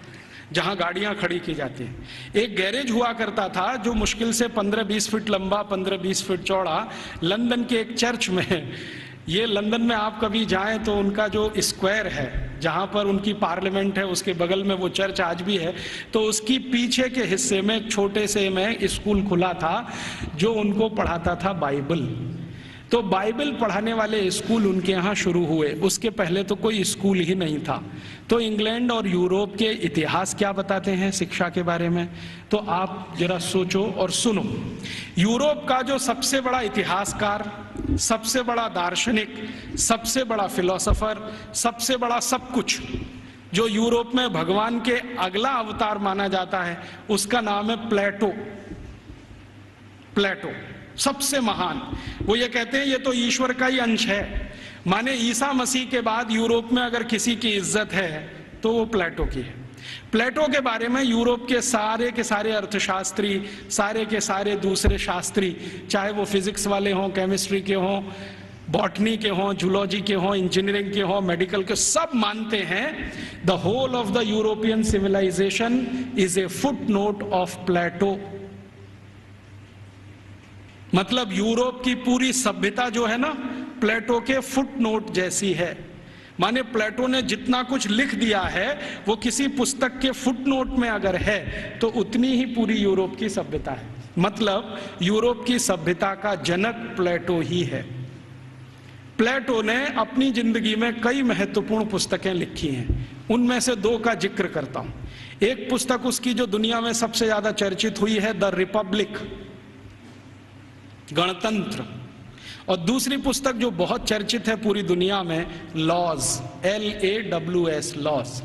जहां गाड़ियां खड़ी की जाती हैं। एक गैरेज हुआ करता था जो मुश्किल से 15-20 फीट लंबा, 15-20 फीट चौड़ा, लंदन के एक चर्च में। ये लंदन में आप कभी जाएं तो उनका जो स्क्वायर है जहां पर उनकी पार्लियामेंट है उसके बगल में वो चर्च आज भी है। तो उसकी पीछे के हिस्से में एक छोटे से में स्कूल खुला था जो उनको पढ़ाता था बाइबल। तो बाइबल पढ़ाने वाले स्कूल उनके यहाँ शुरू हुए, उसके पहले तो कोई स्कूल ही नहीं था। तो इंग्लैंड और यूरोप के इतिहास क्या बताते हैं शिक्षा के बारे में, तो आप जरा सोचो और सुनो। यूरोप का जो सबसे बड़ा इतिहासकार, सबसे बड़ा दार्शनिक, सबसे बड़ा फिलोसोफर, सबसे बड़ा सब कुछ, जो यूरोप में भगवान के अगला अवतार माना जाता है, उसका नाम है प्लेटो। प्लेटो सबसे महान। वो ये कहते हैं ये तो ईश्वर का ही अंश है, माने ईसा मसीह के बाद यूरोप में अगर किसी की इज्जत है तो वो प्लेटो की है। प्लेटो के बारे में यूरोप के सारे अर्थशास्त्री, सारे के सारे दूसरे शास्त्री, चाहे वो फिजिक्स वाले हों, केमिस्ट्री के हों, बॉटनी के हों, जूलॉजी के हों, इंजीनियरिंग के हों, मेडिकल के, सब मानते हैं the whole of the European civilization is a footnote of Plato. मतलब यूरोप की पूरी सभ्यता जो है ना प्लेटो के फुट नोट जैसी है। माने प्लेटो ने जितना कुछ लिख दिया है वो किसी पुस्तक के फुट नोट में अगर है तो उतनी ही पूरी यूरोप की सभ्यता है। मतलब यूरोप की सभ्यता का जनक प्लेटो ही है। प्लेटो ने अपनी जिंदगी में कई महत्वपूर्ण पुस्तकें लिखी हैं, उनमें से 2 का जिक्र करता हूं। एक पुस्तक उसकी जो दुनिया में सबसे ज्यादा चर्चित हुई है, द रिपब्लिक, गणतंत्र, और दूसरी पुस्तक जो बहुत चर्चित है पूरी दुनिया में, लॉज, LAWS, लॉज।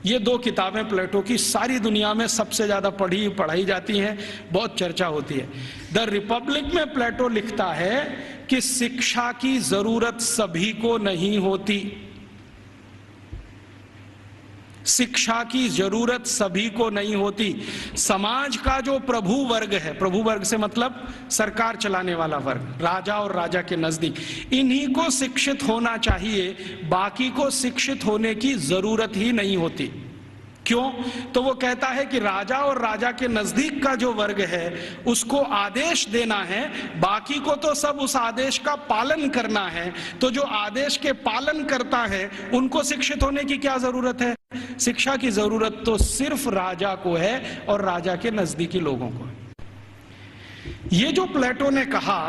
ये 2 किताबें प्लेटो की सारी दुनिया में सबसे ज्यादा पढ़ाई जाती हैं, बहुत चर्चा होती है। द रिपब्लिक में प्लेटो लिखता है कि शिक्षा की जरूरत सभी को नहीं होती। शिक्षा की जरूरत सभी को नहीं होती। समाज का जो प्रभु वर्ग है, प्रभु वर्ग से मतलब सरकार चलाने वाला वर्ग, राजा और राजा के नजदीक, इन्हीं को शिक्षित होना चाहिए, बाकी को शिक्षित होने की जरूरत ही नहीं होती। क्यों? तो वो कहता है कि राजा और राजा के नजदीक का जो वर्ग है उसको आदेश देना है, बाकी को तो सब उस आदेश का पालन करना है। तो जो आदेश के पालन करता है उनको शिक्षित होने की क्या जरूरत है? शिक्षा की जरूरत तो सिर्फ राजा को है और राजा के नजदीकी लोगों को है। ये जो प्लेटो ने कहा,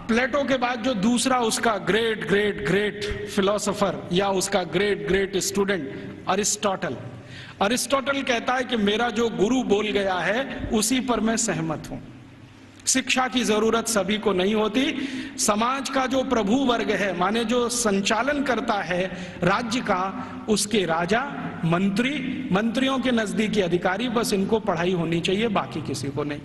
प्लेटो के बाद जो दूसरा उसका ग्रेट ग्रेट ग्रेट फिलोसोफर या उसका great great student Aristotle, Aristotle कहता है कि मेरा जो गुरु बोल गया है उसी पर मैं सहमत हूं। शिक्षा की जरूरत सभी को नहीं होती। समाज का जो प्रभु वर्ग है, माने जो संचालन करता है राज्य का, उसके राजा, मंत्री, मंत्रियों के नजदीकी अधिकारी, बस इनको पढ़ाई होनी चाहिए, बाकी किसी को नहीं।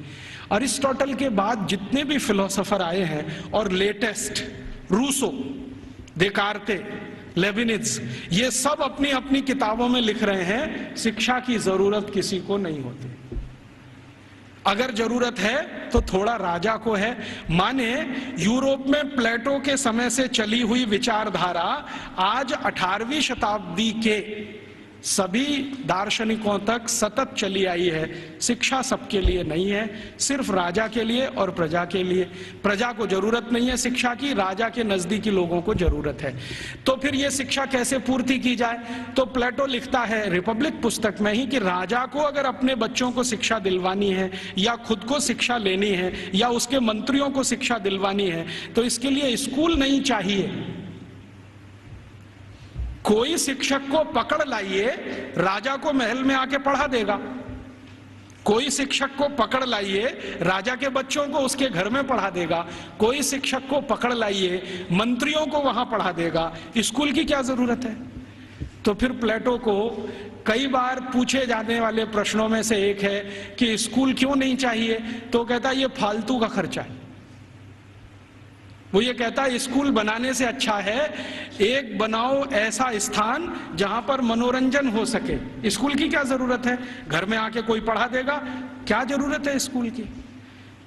अरिस्टोटल के बाद जितने भी फिलोसोफर आए हैं और लेटेस्ट रूसो, देकार्ते, लेविनिज, ये सब अपनी अपनी किताबों में लिख रहे हैं शिक्षा की जरूरत किसी को नहीं होती। अगर जरूरत है तो थोड़ा राजा को है। माने यूरोप में प्लेटो के समय से चली हुई विचारधारा आज 18वीं शताब्दी के सभी दार्शनिकों तक सतत चली आई है। शिक्षा सबके लिए नहीं है, सिर्फ राजा के लिए और प्रजा के लिए। प्रजा को जरूरत नहीं है शिक्षा की, राजा के नजदीकी लोगों को जरूरत है। तो फिर यह शिक्षा कैसे पूर्ति की जाए? तो प्लेटो लिखता है रिपब्लिक पुस्तक में ही कि राजा को अगर अपने बच्चों को शिक्षा दिलवानी है या खुद को शिक्षा लेनी है या उसके मंत्रियों को शिक्षा दिलवानी है तो इसके लिए स्कूल नहीं चाहिए। कोई शिक्षक को पकड़ लाइए, राजा को महल में आके पढ़ा देगा। कोई शिक्षक को पकड़ लाइए, राजा के बच्चों को उसके घर में पढ़ा देगा। कोई शिक्षक को पकड़ लाइए, मंत्रियों को वहां पढ़ा देगा। स्कूल की क्या जरूरत है? तो फिर प्लेटो को कई बार पूछे जाने वाले प्रश्नों में से एक है कि स्कूल क्यों नहीं चाहिए? तो कहता है ये फालतू का खर्चा है। वो ये कहता है स्कूल बनाने से अच्छा है एक बनाओ ऐसा स्थान जहां पर मनोरंजन हो सके। स्कूल की क्या जरूरत है? घर में आके कोई पढ़ा देगा, क्या जरूरत है स्कूल की?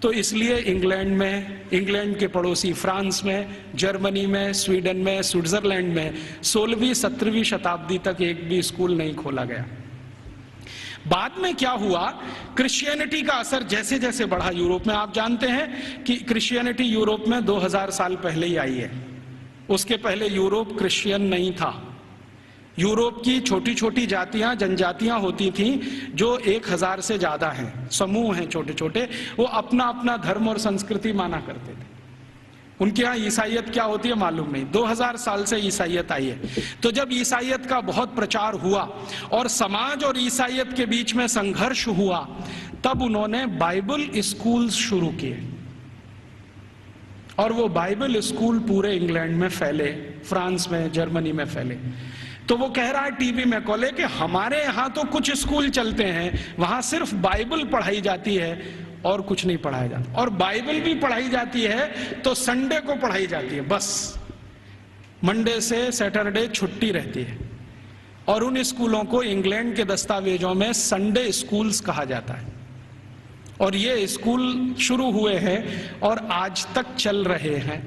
तो इसलिए इंग्लैंड में, इंग्लैंड के पड़ोसी फ्रांस में, जर्मनी में, स्वीडन में, स्विट्जरलैंड में 16वीं 17वीं शताब्दी तक एक भी स्कूल नहीं खोला गया। बाद में क्या हुआ, क्रिश्चियनिटी का असर जैसे जैसे बढ़ा यूरोप में, आप जानते हैं कि क्रिश्चियनिटी यूरोप में 2000 साल पहले ही आई है। उसके पहले यूरोप क्रिश्चियन नहीं था। यूरोप की छोटी छोटी जातियां, जनजातियां होती थीं जो 1000 से ज्यादा हैं, समूह हैं छोटे छोटे, वो अपना अपना धर्म और संस्कृति माना करते थे। उनके यहाँ ईसाइयत क्या होती है मालूम नहीं। 2000 साल से ईसाइयत आई है। तो जब ईसाइयत का बहुत प्रचार हुआ और समाज और ईसाइयत के बीच में संघर्ष हुआ, तब उन्होंने बाइबल स्कूल शुरू किए और वो बाइबल स्कूल पूरे इंग्लैंड में फैले, फ्रांस में, जर्मनी में फैले। तो वो कह रहा है टीवी में कोले कि हमारे यहाँ तो कुछ स्कूल चलते हैं, वहां सिर्फ बाइबल पढ़ाई जाती है और कुछ नहीं पढ़ाया जाता, और बाइबल भी पढ़ाई जाती है तो संडे को पढ़ाई जाती है, बस मंडे से सैटरडे छुट्टी रहती है। और उन स्कूलों को इंग्लैंड के दस्तावेजों में संडे स्कूल्स कहा जाता है। और ये स्कूल शुरू हुए हैं और आज तक चल रहे हैं।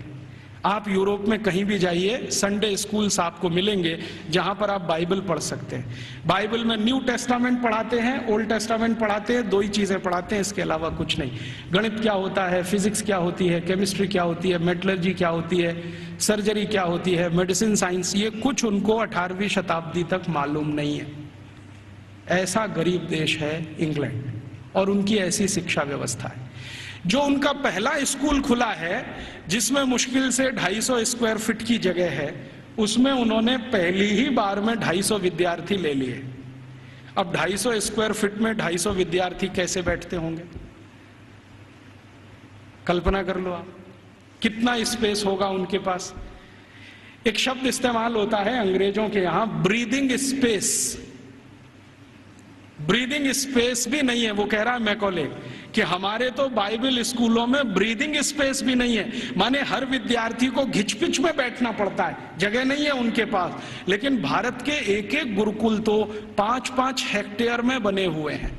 आप यूरोप में कहीं भी जाइए, संडे स्कूल्स आपको मिलेंगे जहां पर आप बाइबल पढ़ सकते हैं। बाइबल में न्यू टेस्टामेंट पढ़ाते हैं, ओल्ड टेस्टामेंट पढ़ाते हैं, दो ही चीजें पढ़ाते हैं, इसके अलावा कुछ नहीं। गणित क्या होता है, फिजिक्स क्या होती है, केमिस्ट्री क्या होती है, मेटलर्जी क्या होती है, सर्जरी क्या होती है, मेडिसिन साइंस, ये कुछ उनको 18वीं शताब्दी तक मालूम नहीं है। ऐसा गरीब देश है इंग्लैंड और उनकी ऐसी शिक्षा व्यवस्था है। जो उनका पहला स्कूल खुला है जिसमें मुश्किल से 250 स्क्वायर फीट की जगह है, उसमें उन्होंने पहली ही बार में 250 विद्यार्थी ले लिए। अब 250 स्क्वायर फीट में 250 विद्यार्थी कैसे बैठते होंगे, कल्पना कर लो आप, कितना स्पेस होगा उनके पास। एक शब्द इस्तेमाल होता है अंग्रेजों के यहां, ब्रीदिंग स्पेस। ब्रीदिंग स्पेस भी नहीं है। वो कह रहा है मैकॉले कि हमारे तो बाइबल स्कूलों में ब्रीदिंग स्पेस भी नहीं है, माने हर विद्यार्थी को घिचपिच में बैठना पड़ता है, जगह नहीं है उनके पास। लेकिन भारत के एक एक गुरुकुल तो 5-5 हेक्टेयर में बने हुए हैं।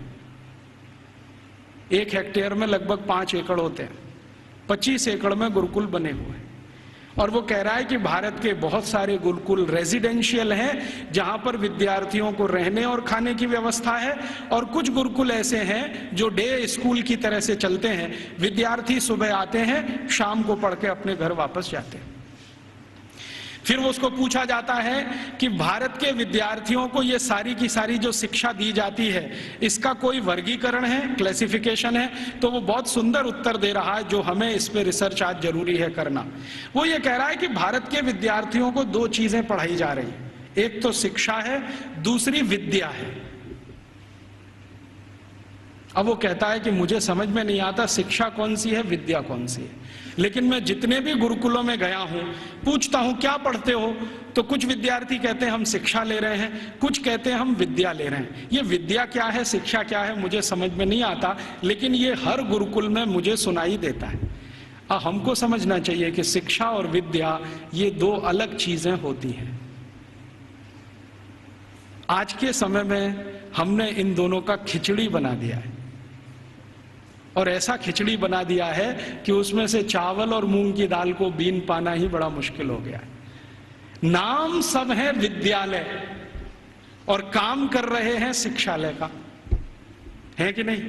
1 हेक्टेयर में लगभग 5 एकड़ होते हैं, 25 एकड़ में गुरुकुल बने हुए हैं। और वो कह रहा है कि भारत के बहुत सारे गुरुकुल रेजिडेंशियल हैं, जहां पर विद्यार्थियों को रहने और खाने की व्यवस्था है, और कुछ गुरुकुल ऐसे हैं जो डे स्कूल की तरह से चलते हैं। विद्यार्थी सुबह आते हैं, शाम को पढ़ के अपने घर वापस जाते हैं। फिर उसको पूछा जाता है कि भारत के विद्यार्थियों को ये सारी की सारी जो शिक्षा दी जाती है, इसका कोई वर्गीकरण है, क्लासिफिकेशन है? तो वो बहुत सुंदर उत्तर दे रहा है, जो हमें इस पे रिसर्च आज जरूरी है करना। वो ये कह रहा है कि भारत के विद्यार्थियों को 2 चीजें पढ़ाई जा रही है, एक तो शिक्षा है, दूसरी विद्या है। अब वो कहता है कि मुझे समझ में नहीं आता शिक्षा कौन सी है, विद्या कौन सी है। लेकिन मैं जितने भी गुरुकुलों में गया हूं, पूछता हूं क्या पढ़ते हो, तो कुछ विद्यार्थी कहते हैं हम शिक्षा ले रहे हैं, कुछ कहते हैं हम विद्या ले रहे हैं। ये विद्या क्या है, शिक्षा क्या है, मुझे समझ में नहीं आता, लेकिन ये हर गुरुकुल में मुझे सुनाई देता है। हमको समझना चाहिए कि शिक्षा और विद्या ये 2 अलग चीजें होती हैं। आज के समय में हमने इन दोनों का खिचड़ी बना दिया है, और ऐसा खिचड़ी बना दिया है कि उसमें से चावल और मूंग की दाल को बीन पाना ही बड़ा मुश्किल हो गया है। नाम सब है विद्यालय और काम कर रहे हैं शिक्षालय का, है कि नहीं?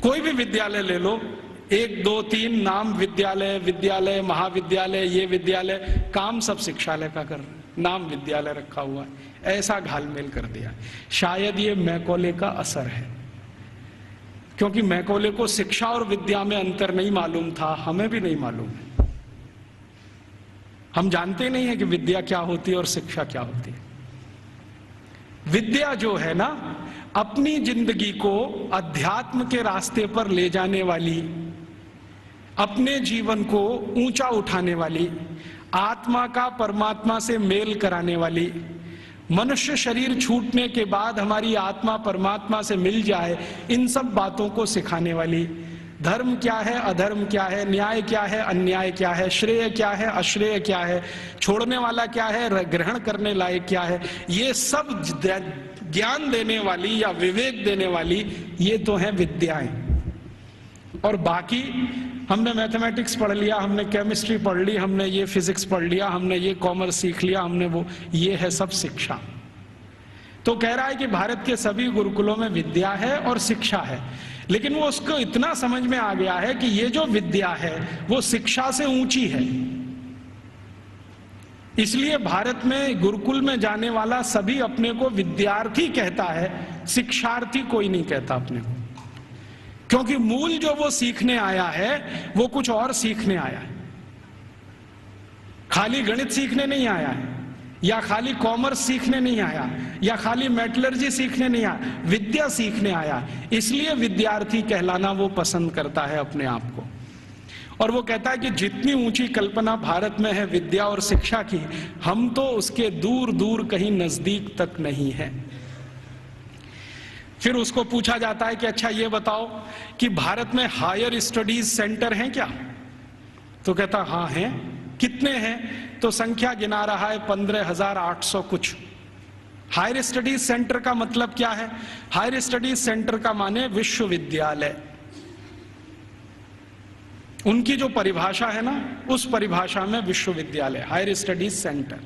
कोई भी विद्यालय ले लो, 1 2 3 नाम विद्यालय, विद्यालय, महाविद्यालय, ये विद्यालय, काम सब शिक्षालय का कर रहे हैं, नाम विद्यालय रखा हुआ है। ऐसा घालमेल कर दिया। शायद ये मैकॉले का असर है, क्योंकि मैकॉले को शिक्षा और विद्या में अंतर नहीं मालूम था, हमें भी नहीं मालूम है। हम जानते नहीं है कि विद्या क्या होती है और शिक्षा क्या होती है। विद्या जो है ना, अपनी जिंदगी को अध्यात्म के रास्ते पर ले जाने वाली, अपने जीवन को ऊंचा उठाने वाली, आत्मा का परमात्मा से मेल कराने वाली, मनुष्य शरीर छूटने के बाद हमारी आत्मा परमात्मा से मिल जाए, इन सब बातों को सिखाने वाली, धर्म क्या है, अधर्म क्या है, न्याय क्या है, अन्याय क्या है, श्रेय क्या है, अश्रेय क्या है, छोड़ने वाला क्या है, ग्रहण करने लायक क्या है, ये सब ज्ञान देने वाली या विवेक देने वाली ये तो है विद्याएं। और बाकी हमने मैथमेटिक्स पढ़ लिया, हमने केमिस्ट्री पढ़ ली, हमने ये फिजिक्स पढ़ लिया, हमने ये कॉमर्स सीख लिया, हमने वो, ये है सब शिक्षा। तो कह रहा है कि भारत के सभी गुरुकुलों में विद्या है और शिक्षा है, लेकिन वो उसको इतना समझ में आ गया है कि ये जो विद्या है वो शिक्षा से ऊंची है। इसलिए भारत में गुरुकुल में जाने वाला सभी अपने को विद्यार्थी कहता है, शिक्षार्थी कोई नहीं कहता अपने को, क्योंकि मूल जो वो सीखने आया है वो कुछ और सीखने आया है। खाली गणित सीखने नहीं आया है, या खाली कॉमर्स सीखने नहीं आया, या खाली मेटलर्जी सीखने नहीं आया, विद्या सीखने आया। इसलिए विद्यार्थी कहलाना वो पसंद करता है अपने आप को। और वो कहता है कि जितनी ऊंची कल्पना भारत में है विद्या और शिक्षा की, हम तो उसके दूर दूर कहीं नजदीक तक नहीं है। फिर उसको पूछा जाता है कि अच्छा ये बताओ कि भारत में हायर स्टडीज सेंटर हैं क्या? तो कहता हाँ हैं। कितने हैं? तो संख्या गिना रहा है 15,800 कुछ। हायर स्टडीज सेंटर का मतलब क्या है? हायर स्टडीज सेंटर का माने विश्वविद्यालय। उनकी जो परिभाषा है ना, उस परिभाषा में विश्वविद्यालय, हायर स्टडीज सेंटर।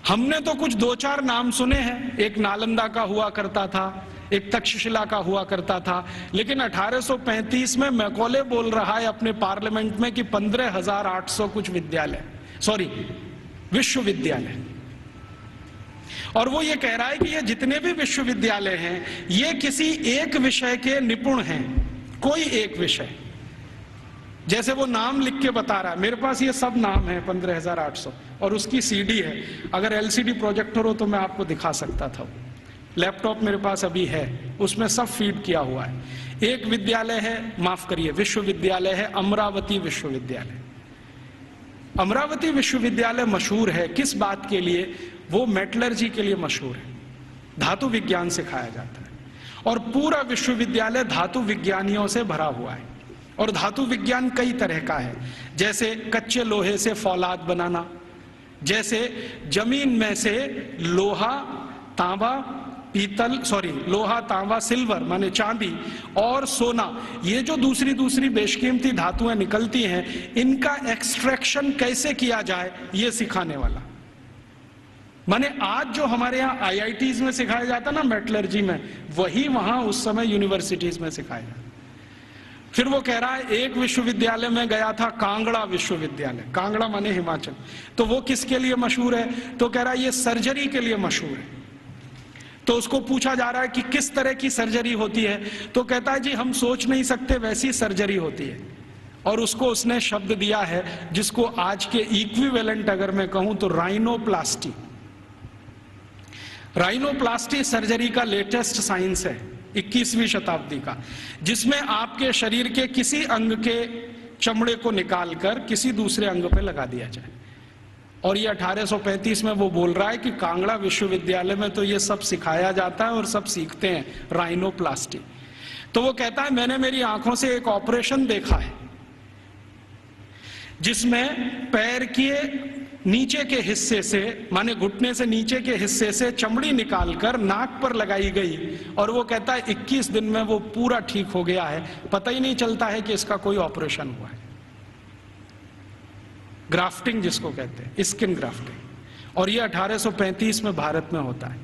हमने तो कुछ 2-4 नाम सुने हैं, एक नालंदा का हुआ करता था, एक तक्षशिला का हुआ करता था, लेकिन 1835 में मैकॉले बोल रहा है अपने पार्लियामेंट में कि 15,800 कुछ विद्यालय, सॉरी विश्वविद्यालय। और वो ये कह रहा है कि ये जितने भी विश्वविद्यालय हैं ये किसी एक विषय के निपुण हैं, कोई एक विषय। जैसे वो नाम लिख के बता रहा है, मेरे पास ये सब नाम है 15,800 और उसकी सीडी है। अगर एलसीडी प्रोजेक्टर हो तो मैं आपको दिखा सकता था। लैपटॉप मेरे पास अभी है, उसमें सब फीड किया हुआ है। एक विद्यालय है, माफ करिए विश्वविद्यालय है, अमरावती विश्वविद्यालय। अमरावती विश्वविद्यालय मशहूर है किस बात के लिए? वो मेटलर्जी के लिए मशहूर है, धातु विज्ञान सिखाया जाता है। और पूरा विश्वविद्यालय धातु विज्ञानियों से भरा हुआ है। और धातु विज्ञान कई तरह का है, जैसे कच्चे लोहे से फौलाद बनाना, जैसे जमीन में से लोहा तांबा लोहा तांबा सिल्वर माने चांदी और सोना, ये जो दूसरी दूसरी बेशकीमती धातुएं निकलती हैं, इनका एक्सट्रैक्शन कैसे किया जाए ये सिखाने वाला। माने आज जो हमारे यहाँ आईआईटीज में सिखाया जाता ना मेटलर्जी में, वही वहां उस समय यूनिवर्सिटीज में सिखाया जाता। फिर वो कह रहा है एक विश्वविद्यालय में गया था, कांगड़ा विश्वविद्यालय, कांगड़ा माने हिमाचल, तो वो किसके लिए मशहूर है? तो कह रहा है ये सर्जरी के लिए मशहूर है। तो उसको पूछा जा रहा है कि किस तरह की सर्जरी होती है, तो कहता है जी हम सोच नहीं सकते वैसी सर्जरी होती है। और उसको उसने शब्द दिया है जिसको आज के इक्विवेलेंट अगर मैं कहूं तो राइनोप्लास्टी। राइनोप्लास्टी सर्जरी का लेटेस्ट साइंस है 21वीं शताब्दी का, जिसमें आपके शरीर के किसी अंग के चमड़े को निकालकर किसी दूसरे अंग पे लगा दिया जाए। और ये 1835 में वो बोल रहा है कि कांगड़ा विश्वविद्यालय में तो ये सब सिखाया जाता है और सब सीखते हैं राइनोप्लास्टी। तो वो कहता है मैंने मेरी आंखों से एक ऑपरेशन देखा है जिसमें पैर के नीचे के हिस्से से माने घुटने से नीचे के हिस्से से चमड़ी निकालकर नाक पर लगाई गई, और वो कहता है 21 दिन में वो पूरा ठीक हो गया है, पता ही नहीं चलता है कि इसका कोई ऑपरेशन हुआ है। ग्राफ्टिंग जिसको कहते हैं, स्किन ग्राफ्टिंग। और ये 1835 में भारत में होता है।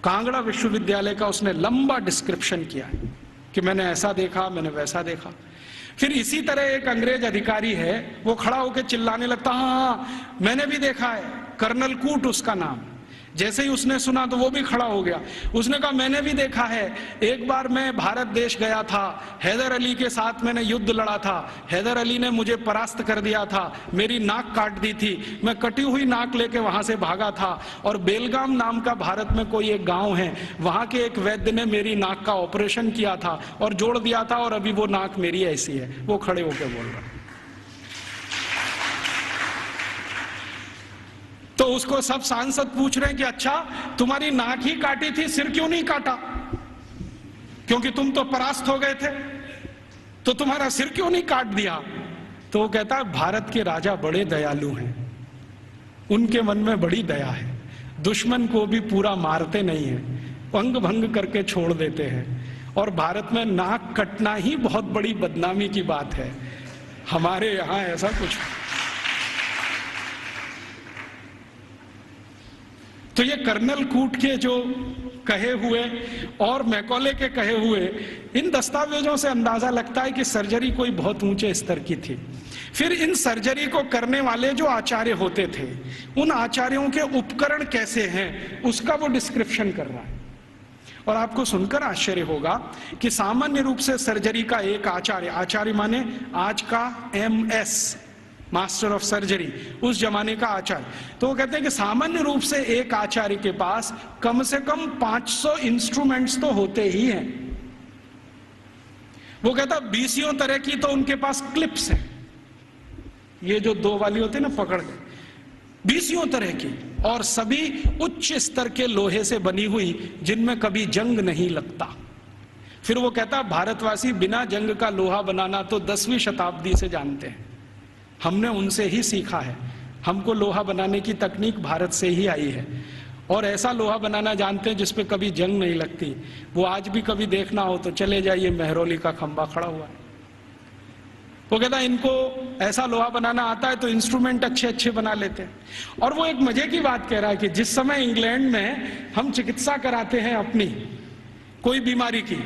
कांगड़ा विश्वविद्यालय का उसने लंबा डिस्क्रिप्शन किया है कि मैंने ऐसा देखा, मैंने वैसा देखा। फिर इसी तरह एक अंग्रेज अधिकारी है, वो खड़ा होकर चिल्लाने लगता, हाँ मैंने भी देखा है, कर्नल कूट उसका नाम। जैसे ही उसने सुना तो वो भी खड़ा हो गया, उसने कहा मैंने भी देखा है, एक बार मैं भारत देश गया था, हैदर अली के साथ मैंने युद्ध लड़ा था, हैदर अली ने मुझे परास्त कर दिया था, मेरी नाक काट दी थी, मैं कटी हुई नाक लेके वहां से भागा था, और बेलगाम नाम का भारत में कोई एक गांव है, वहां के एक वैद्य ने मेरी नाक का ऑपरेशन किया था और जोड़ दिया था, और अभी वो नाक मेरी ऐसी है। वो खड़े होकर बोल रहा। तो उसको सब सांसद पूछ रहे हैं कि अच्छा तुम्हारी नाक ही काटी थी, सिर क्यों नहीं काटा? क्योंकि तुम तो परास्त हो गए थे, तो तुम्हारा सिर क्यों नहीं काट दिया? तो वो कहता है भारत के राजा बड़े दयालु हैं, उनके मन में बड़ी दया है, दुश्मन को भी पूरा मारते नहीं है, अंग भंग करके छोड़ देते हैं, और भारत में नाक कटना ही बहुत बड़ी बदनामी की बात है, हमारे यहां ऐसा कुछ। तो ये कर्नल कूट के जो कहे हुए और मैकॉले के कहे हुए इन दस्तावेजों से अंदाजा लगता है कि सर्जरी कोई बहुत ऊंचे स्तर की थी। फिर इन सर्जरी को करने वाले जो आचार्य होते थे, उन आचार्यों के उपकरण कैसे हैं उसका वो डिस्क्रिप्शन कर रहा है। और आपको सुनकर आश्चर्य होगा कि सामान्य रूप से सर्जरी का एक आचार्य माने आज का MS मास्टर ऑफ सर्जरी, उस जमाने का आचार्य, तो वो कहते हैं कि सामान्य रूप से एक आचार्य के पास कम से कम 500 इंस्ट्रूमेंट्स तो होते ही हैं। वो कहता 20 तरह की तो उनके पास क्लिप्स हैं, ये जो 2 वाली होती है ना पकड़ के, 20 तरह की, और सभी उच्च स्तर के लोहे से बनी हुई, जिनमें कभी जंग नहीं लगता। फिर वो कहता भारतवासी बिना जंग का लोहा बनाना तो 10वीं शताब्दी से जानते हैं, हमने उनसे ही सीखा है, हमको लोहा बनाने की तकनीक भारत से ही आई है, और ऐसा लोहा बनाना जानते हैं जिसपे कभी जंग नहीं लगती। वो आज भी कभी देखना हो तो चले जाइए, मेहरौली का खंबा खड़ा हुआ है। वो कहता इनको ऐसा लोहा बनाना आता है तो इंस्ट्रूमेंट अच्छे अच्छे बना लेते हैं। और वो एक मजे की बात कह रहा है कि जिस समय इंग्लैंड में हम चिकित्सा कराते हैं अपनी कोई बीमारी की,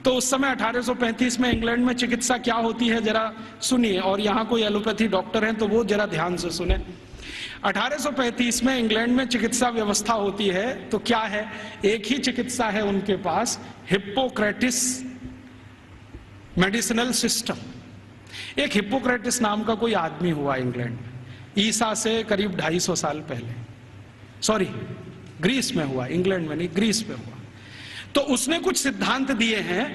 तो उस समय 1835 में इंग्लैंड में चिकित्सा क्या होती है जरा सुनिए, और यहाँ कोई एलोपैथी डॉक्टर हैं तो वो जरा ध्यान से सुने। 1835 में इंग्लैंड में चिकित्सा व्यवस्था होती है तो क्या है, एक ही चिकित्सा है उनके पास, हिप्पोक्रेटिस मेडिसिनल सिस्टम। एक हिप्पोक्रेटिस नाम का कोई आदमी हुआ इंग्लैंड में, ईसा से करीब 250 साल पहले, सॉरी ग्रीस में हुआ, इंग्लैंड में नहीं, ग्रीस में हुआ। तो उसने कुछ सिद्धांत दिए हैं,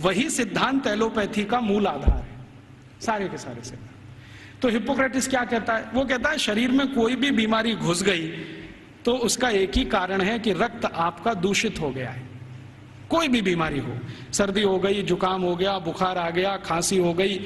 वही सिद्धांत एलोपैथी का मूल आधार है, सारे के सारे सिद्धांत। तो हिप्पोक्रेटिस क्या कहता है, वो कहता है शरीर में कोई भी बीमारी घुस गई तो उसका एक ही कारण है कि रक्त आपका दूषित हो गया है, कोई भी बीमारी हो, सर्दी हो गई, जुकाम हो गया, बुखार आ गया, खांसी हो गई,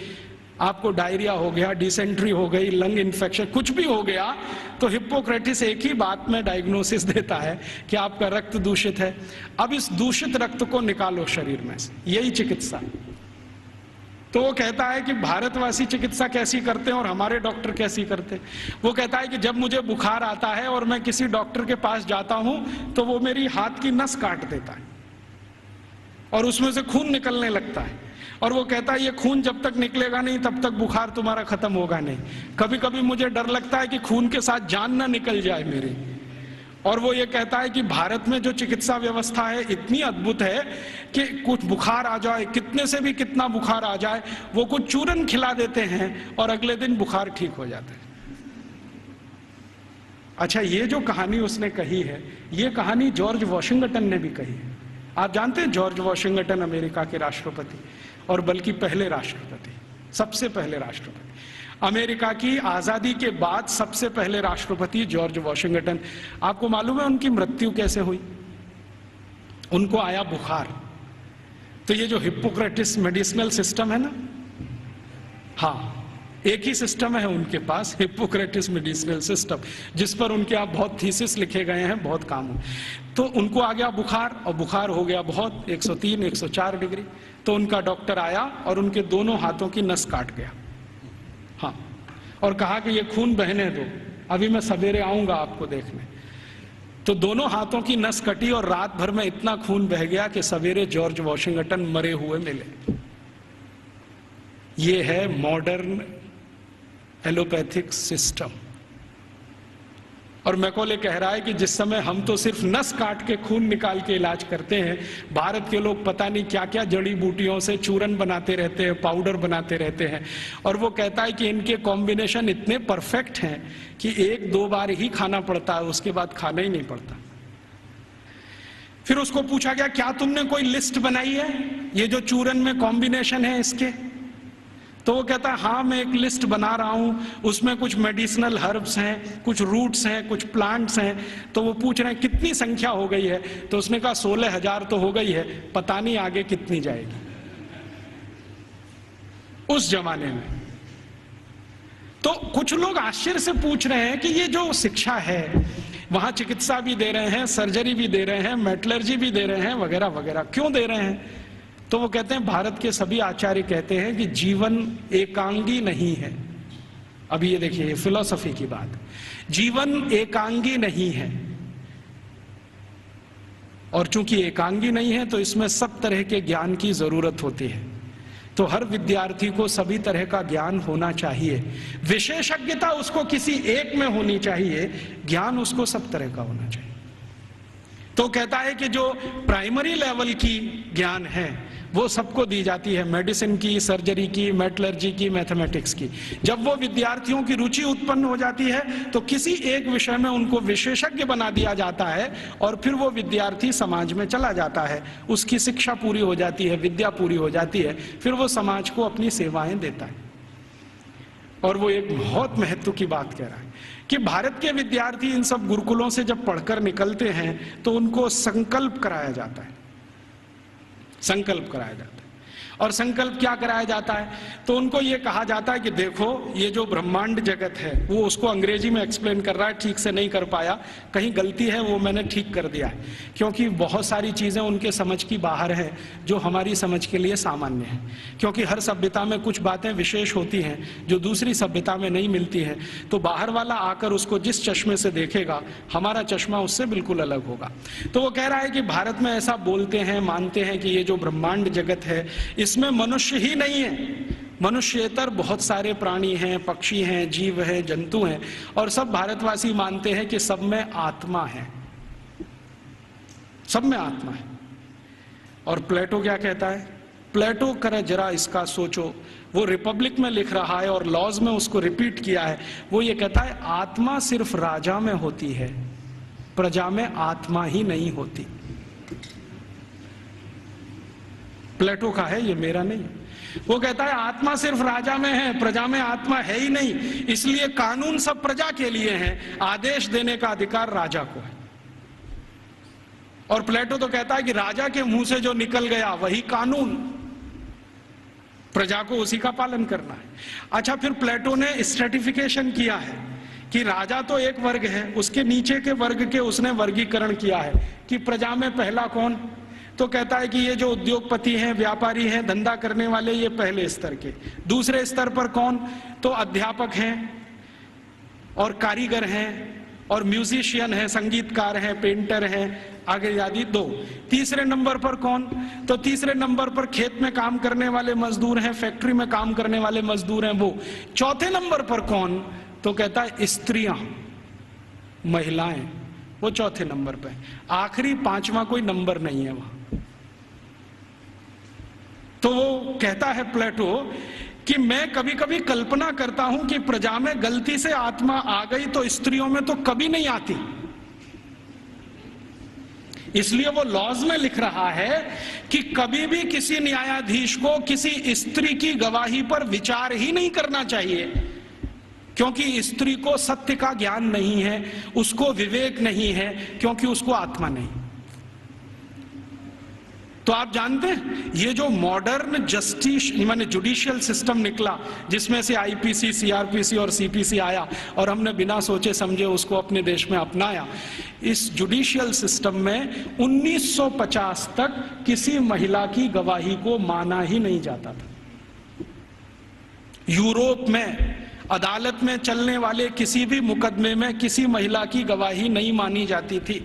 आपको डायरिया हो गया, डिसेंट्री हो गई, लंग इन्फेक्शन, कुछ भी हो गया, तो हिप्पोक्रेटिस एक ही बात में डायग्नोसिस देता है कि आपका रक्त दूषित है। अब इस दूषित रक्त को निकालो शरीर में से, यही चिकित्सा। तो वो कहता है कि भारतवासी चिकित्सा कैसी करते हैं और हमारे डॉक्टर कैसी करते हैं। वो कहता है कि जब मुझे बुखार आता है और मैं किसी डॉक्टर के पास जाता हूं तो वो मेरी हाथ की नस काट देता है और उसमें से खून निकलने लगता है, और वो कहता है ये खून जब तक निकलेगा नहीं तब तक बुखार तुम्हारा खत्म होगा नहीं। कभी कभी मुझे डर लगता है कि खून के साथ जान ना निकल जाए मेरी। और वो ये कहता है कि भारत में जो चिकित्सा व्यवस्था है इतनी अद्भुत है कि कुछ बुखार आ जाए, कितने से भी कितना बुखार आ जाए, वो कुछ चूरन खिला देते हैं और अगले दिन बुखार ठीक हो जाता है। अच्छा, ये जो कहानी उसने कही है, ये कहानी जॉर्ज वॉशिंगटन ने भी कही है। आप जानते हैं जॉर्ज वॉशिंगटन अमेरिका के राष्ट्रपति, और बल्कि पहले राष्ट्रपति, सबसे पहले राष्ट्रपति, अमेरिका की आजादी के बाद सबसे पहले राष्ट्रपति जॉर्ज वॉशिंगटन। आपको मालूम है उनकी मृत्यु कैसे हुई? उनको आया बुखार। तो ये जो हिप्पोक्रेटिस मेडिसिनल सिस्टम है ना, हाँ, एक ही सिस्टम है उनके पास, हिप्पोक्रेटिस मेडिसिनल सिस्टम, जिस पर उनके आप बहुत थीसिस लिखे गए हैं, बहुत काम हो। तो उनको आ गया बुखार, और बुखार हो गया बहुत, 103 104 डिग्री। तो उनका डॉक्टर आया और उनके दोनों हाथों की नस काट गया, हाँ, और कहा कि ये खून बहने दो, अभी मैं सवेरे आऊंगा आपको देखने। तो दोनों हाथों की नस कटी और रात भर में इतना खून बह गया कि सवेरे जॉर्ज वॉशिंगटन मरे हुए मिले। ये है मॉडर्न एलोपैथिक सिस्टम। और मैकॉले कह रहा है कि जिस समय हम तो सिर्फ नस काट के खून निकाल के इलाज करते हैं, भारत के लोग पता नहीं क्या क्या जड़ी बूटियों से चूरन बनाते रहते हैं, पाउडर बनाते रहते हैं। और वो कहता है कि इनके कॉम्बिनेशन इतने परफेक्ट हैं कि 1-2 बार ही खाना पड़ता है, उसके बाद खाना ही नहीं पड़ता। फिर उसको पूछा गया, क्या तुमने कोई लिस्ट बनाई है ये जो चूरन में कॉम्बिनेशन है इसके? तो वो कहता है हाँ, मैं एक लिस्ट बना रहा हूं, उसमें कुछ मेडिसिनल हर्ब्स हैं, कुछ रूट्स हैं, कुछ प्लांट्स हैं। तो वो पूछ रहे हैं कितनी संख्या हो गई है? तो उसने कहा 16,000 तो हो गई है, पता नहीं आगे कितनी जाएगी। उस जमाने में तो कुछ लोग आश्चर्य से पूछ रहे हैं कि ये जो शिक्षा है, वहां चिकित्सा भी दे रहे हैं, सर्जरी भी दे रहे हैं, मेटलर्जी भी दे रहे हैं, वगैरह वगैरह, क्यों दे रहे हैं? तो वो कहते हैं, भारत के सभी आचार्य कहते हैं कि जीवन एकांगी नहीं है। अभी ये देखिए, फिलॉसफी की बात, जीवन एकांगी नहीं है, और चूंकि एकांगी नहीं है तो इसमें सब तरह के ज्ञान की जरूरत होती है। तो हर विद्यार्थी को सभी तरह का ज्ञान होना चाहिए, विशेषज्ञता उसको किसी एक में होनी चाहिए, ज्ञान उसको सब तरह का होना चाहिए। तो कहता है कि जो प्राइमरी लेवल की ज्ञान है वो सबको दी जाती है, मेडिसिन की, सर्जरी की, मेटलर्जी की, मैथमेटिक्स की। जब वो विद्यार्थियों की रुचि उत्पन्न हो जाती है तो किसी एक विषय में उनको विशेषज्ञ बना दिया जाता है, और फिर वो विद्यार्थी समाज में चला जाता है, उसकी शिक्षा पूरी हो जाती है, विद्या पूरी हो जाती है, फिर वो समाज को अपनी सेवाएं देता है। और वो एक बहुत महत्व की बात कह रहा है कि भारत के विद्यार्थी इन सब गुरुकुलों से जब पढ़कर निकलते हैं तो उनको संकल्प कराया जाता है, संकल्प कराया जाता है। और संकल्प क्या कराया जाता है? तो उनको ये कहा जाता है कि देखो, ये जो ब्रह्मांड जगत है, वो उसको अंग्रेजी में एक्सप्लेन कर रहा है, ठीक से नहीं कर पाया, कहीं गलती है वो मैंने ठीक कर दिया है, क्योंकि बहुत सारी चीजें उनके समझ की बाहर है जो हमारी समझ के लिए सामान्य है। क्योंकि हर सभ्यता में कुछ बातें विशेष होती हैं जो दूसरी सभ्यता में नहीं मिलती है, तो बाहर वाला आकर उसको जिस चश्मे से देखेगा, हमारा चश्मा उससे बिल्कुल अलग होगा। तो वो कह रहा है कि भारत में ऐसा बोलते हैं, मानते हैं कि ये जो ब्रह्मांड जगत है इसमें मनुष्य ही नहीं है, मनुष्येतर बहुत सारे प्राणी हैं, पक्षी हैं, जीव हैं, जंतु हैं, और सब भारतवासी मानते हैं कि सब में आत्मा है, सब में आत्मा है। और प्लेटो क्या कहता है? प्लेटो करे जरा इसका सोचो, वो रिपब्लिक में लिख रहा है और लॉज में उसको रिपीट किया है। वो ये कहता है आत्मा सिर्फ राजा में होती है, प्रजा में आत्मा ही नहीं होती। प्लेटो का है, ये मेरा नहीं। वो कहता है आत्मा सिर्फ राजा में है, प्रजा में आत्मा है ही नहीं, इसलिए कानून सब प्रजा के लिए हैं, आदेश देने का अधिकार राजा को है। और प्लेटो तो कहता है कि राजा के मुंह से जो निकल गया वही कानून, प्रजा को उसी का पालन करना है। अच्छा, फिर प्लेटो ने स्ट्रेटिफिकेशन किया है कि राजा तो एक वर्ग है, उसके नीचे के वर्ग के उसने वर्गीकरण किया है कि प्रजा में पहला कौन, तो कहता है कि ये जो उद्योगपति हैं, व्यापारी हैं, धंधा करने वाले, ये पहले स्तर के। दूसरे स्तर पर कौन, तो अध्यापक हैं और कारीगर हैं और म्यूजिशियन हैं, संगीतकार हैं, पेंटर हैं, आगे आदि दो। तीसरे नंबर पर कौन, तो तीसरे नंबर पर खेत में काम करने वाले मजदूर हैं, फैक्ट्री में काम करने वाले मजदूर हैं वो। चौथे नंबर पर कौन, तो कहता है स्त्रियां, महिलाएं, वो चौथे नंबर पे। आखिरी पांचवा कोई नंबर नहीं है वहां। तो वो कहता है प्लेटो कि मैं कभी कभी कल्पना करता हूं कि प्रजा में गलती से आत्मा आ गई तो स्त्रियों में तो कभी नहीं आती। इसलिए वो लॉज में लिख रहा है कि कभी भी किसी न्यायाधीश को किसी स्त्री की गवाही पर विचार ही नहीं करना चाहिए, क्योंकि स्त्री को सत्य का ज्ञान नहीं है, उसको विवेक नहीं है, क्योंकि उसको आत्मा नहीं। तो आप जानते हैं ये जो मॉडर्न जस्टिस माने जुडिशियल सिस्टम निकला, जिसमें से आईपीसी, सीआरपीसी और सीपीसी आया और हमने बिना सोचे समझे उसको अपने देश में अपनाया, इस जुडिशियल सिस्टम में 1950 तक किसी महिला की गवाही को माना ही नहीं जाता था। यूरोप में अदालत में चलने वाले किसी भी मुकदमे में किसी महिला की गवाही नहीं मानी जाती थी।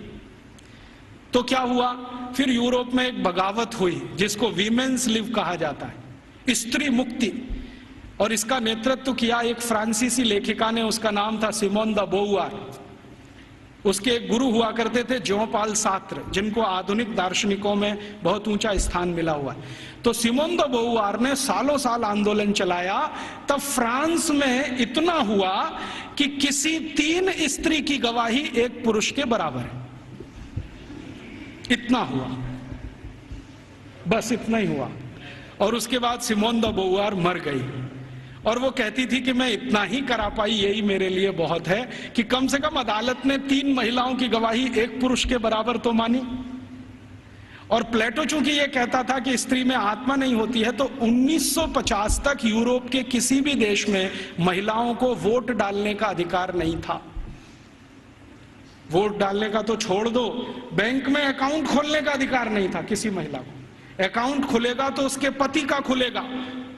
तो क्या हुआ, फिर यूरोप में एक बगावत हुई जिसको वीमेन्स लिव कहा जाता है, स्त्री मुक्ति, और इसका नेतृत्व किया एक फ्रांसीसी लेखिका ने, उसका नाम था सिमोन द बोउआर। उसके एक गुरु हुआ करते थे जॉन पॉल सार्त्र, जिनको आधुनिक दार्शनिकों में बहुत ऊंचा स्थान मिला हुआ है। तो सिमोन द बोउआर ने सालों साल आंदोलन चलाया, तब फ्रांस में इतना हुआ कि किसी 3 स्त्री की गवाही एक पुरुष के बराबर है। इतना हुआ, बस इतना ही हुआ। और उसके बाद सिमोन द बोउआर मर गई और वो कहती थी कि मैं इतना ही करा पाई, यही मेरे लिए बहुत है कि कम से कम अदालत ने 3 महिलाओं की गवाही एक पुरुष के बराबर तो मानी। और प्लेटो चूंकि ये कहता था कि स्त्री में आत्मा नहीं होती है, तो 1950 तक यूरोप के किसी भी देश में महिलाओं को वोट डालने का अधिकार नहीं था। वोट डालने का तो छोड़ दो, बैंक में अकाउंट खोलने का अधिकार नहीं था किसी महिला को। अकाउंट खुलेगा तो उसके पति का खुलेगा,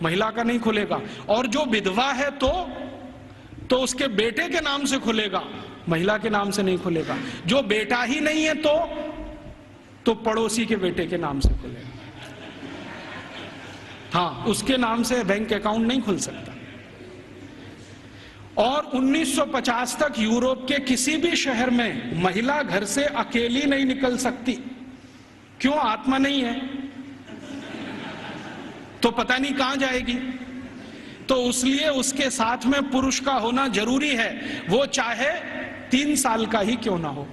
महिला का नहीं खुलेगा। और जो विधवा है तो उसके बेटे के नाम से खुलेगा, महिला के नाम से नहीं खुलेगा। जो बेटा ही नहीं है तो पड़ोसी के बेटे के नाम से खुलेगा। हाँ, उसके नाम से बैंक अकाउंट नहीं खुल सकता। और 1950 तक यूरोप के किसी भी शहर में महिला घर से अकेली नहीं निकल सकती। क्यों? आत्मा नहीं है तो पता नहीं कहां जाएगी। तो इसलिए उसके साथ में पुरुष का होना जरूरी है, वो चाहे 3 साल का ही क्यों ना हो।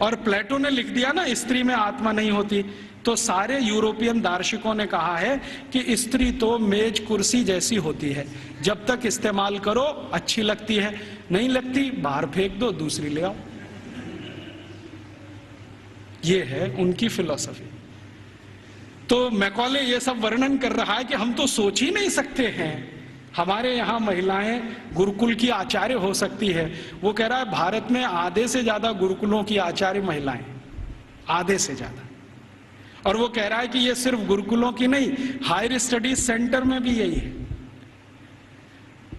और प्लेटो ने लिख दिया ना स्त्री में आत्मा नहीं होती, तो सारे यूरोपियन दार्शनिकों ने कहा है कि स्त्री तो मेज कुर्सी जैसी होती है, जब तक इस्तेमाल करो अच्छी लगती है, नहीं लगती बाहर फेंक दो, दूसरी ले आओ। ये है उनकी फिलॉसफी। तो मैकॉले ये सब वर्णन कर रहा है कि हम तो सोच ही नहीं सकते हैं हमारे यहाँ महिलाएं गुरुकुल की आचार्य हो सकती है। वो कह रहा है भारत में आधे से ज्यादा गुरुकुलों की आचार्य महिलाएं, आधे से ज्यादा। और वो कह रहा है कि ये सिर्फ गुरुकुलों की नहीं, हायर स्टडीज सेंटर में भी यही है।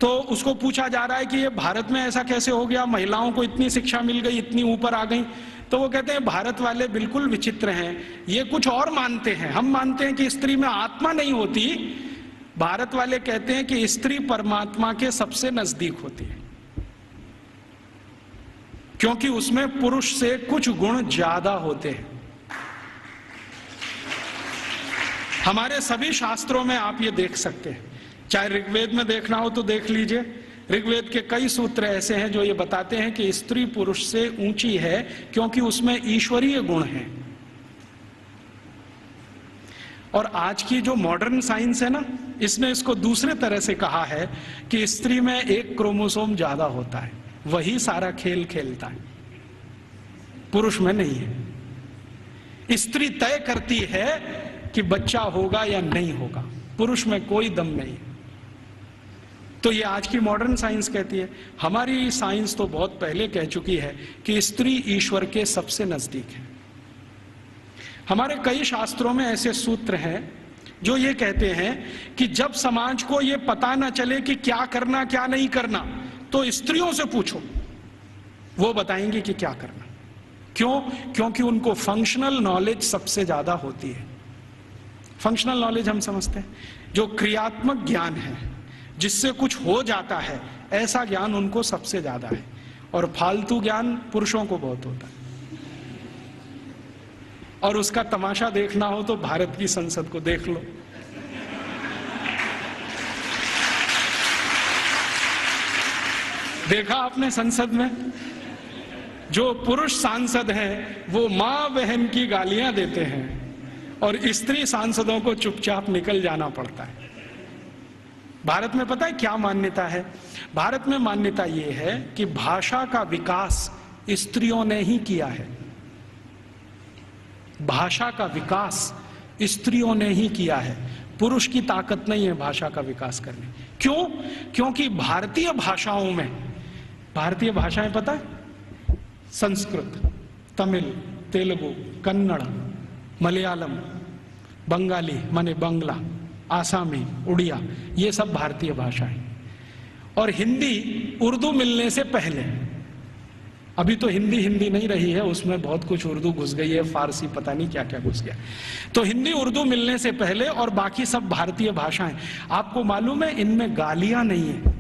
तो उसको पूछा जा रहा है कि ये भारत में ऐसा कैसे हो गया, महिलाओं को इतनी शिक्षा मिल गई, इतनी ऊपर आ गई। तो वो कहते हैं भारत वाले बिल्कुल विचित्र हैं, ये कुछ और मानते हैं। हम मानते हैं कि स्त्री में आत्मा नहीं होती, भारत वाले कहते हैं कि स्त्री परमात्मा के सबसे नजदीक होती है, क्योंकि उसमें पुरुष से कुछ गुण ज्यादा होते हैं। हमारे सभी शास्त्रों में आप ये देख सकते हैं, चाहे ऋग्वेद में देखना हो तो देख लीजिए। ऋग्वेद के कई सूत्र ऐसे हैं जो ये बताते हैं कि स्त्री पुरुष से ऊंची है, क्योंकि उसमें ईश्वरीय गुण हैं। और आज की जो मॉडर्न साइंस है ना, इसने इसको दूसरे तरह से कहा है कि स्त्री में एक क्रोमोसोम ज्यादा होता है, वही सारा खेल खेलता है। पुरुष में नहीं है। स्त्री तय करती है कि बच्चा होगा या नहीं होगा, पुरुष में कोई दम नहीं है। तो ये आज की मॉडर्न साइंस कहती है। हमारी साइंस तो बहुत पहले कह चुकी है कि स्त्री ईश्वर के सबसे नजदीक है। हमारे कई शास्त्रों में ऐसे सूत्र हैं जो ये कहते हैं कि जब समाज को ये पता ना चले कि क्या करना क्या नहीं करना, तो स्त्रियों से पूछो, वो बताएंगी कि क्या करना। क्यों? क्योंकि उनको फंक्शनल नॉलेज सबसे ज्यादा होती है। फंक्शनल नॉलेज हम समझते हैं, जो क्रियात्मक ज्ञान है, जिससे कुछ हो जाता है, ऐसा ज्ञान उनको सबसे ज्यादा है। और फालतू ज्ञान पुरुषों को बहुत होता है। और उसका तमाशा देखना हो तो भारत की संसद को देख लो। देखा आपने संसद में जो पुरुष सांसद हैं वो मां बहन की गालियां देते हैं और स्त्री सांसदों को चुपचाप निकल जाना पड़ता है। भारत में पता है क्या मान्यता है? भारत में मान्यता यह है कि भाषा का विकास स्त्रियों ने ही किया है। भाषा का विकास स्त्रियों ने ही किया है, पुरुष की ताकत नहीं है भाषा का विकास करने। क्यों? क्योंकि भारतीय भाषाओं में, भारतीय भाषाएं पता है, संस्कृत, तमिल, तेलुगु, कन्नड़, मलयालम, बंगाली माने बंगला, आसामी, उड़िया, ये सब भारतीय भाषाएं। और हिंदी उर्दू मिलने से पहले, अभी तो हिंदी नहीं रही है, उसमें बहुत कुछ उर्दू घुस गई है, फारसी पता नहीं क्या क्या घुस गया। तो हिंदी उर्दू मिलने से पहले और बाकी सब भारतीय भाषाएं। आपको मालूम है इनमें गालियां नहीं है,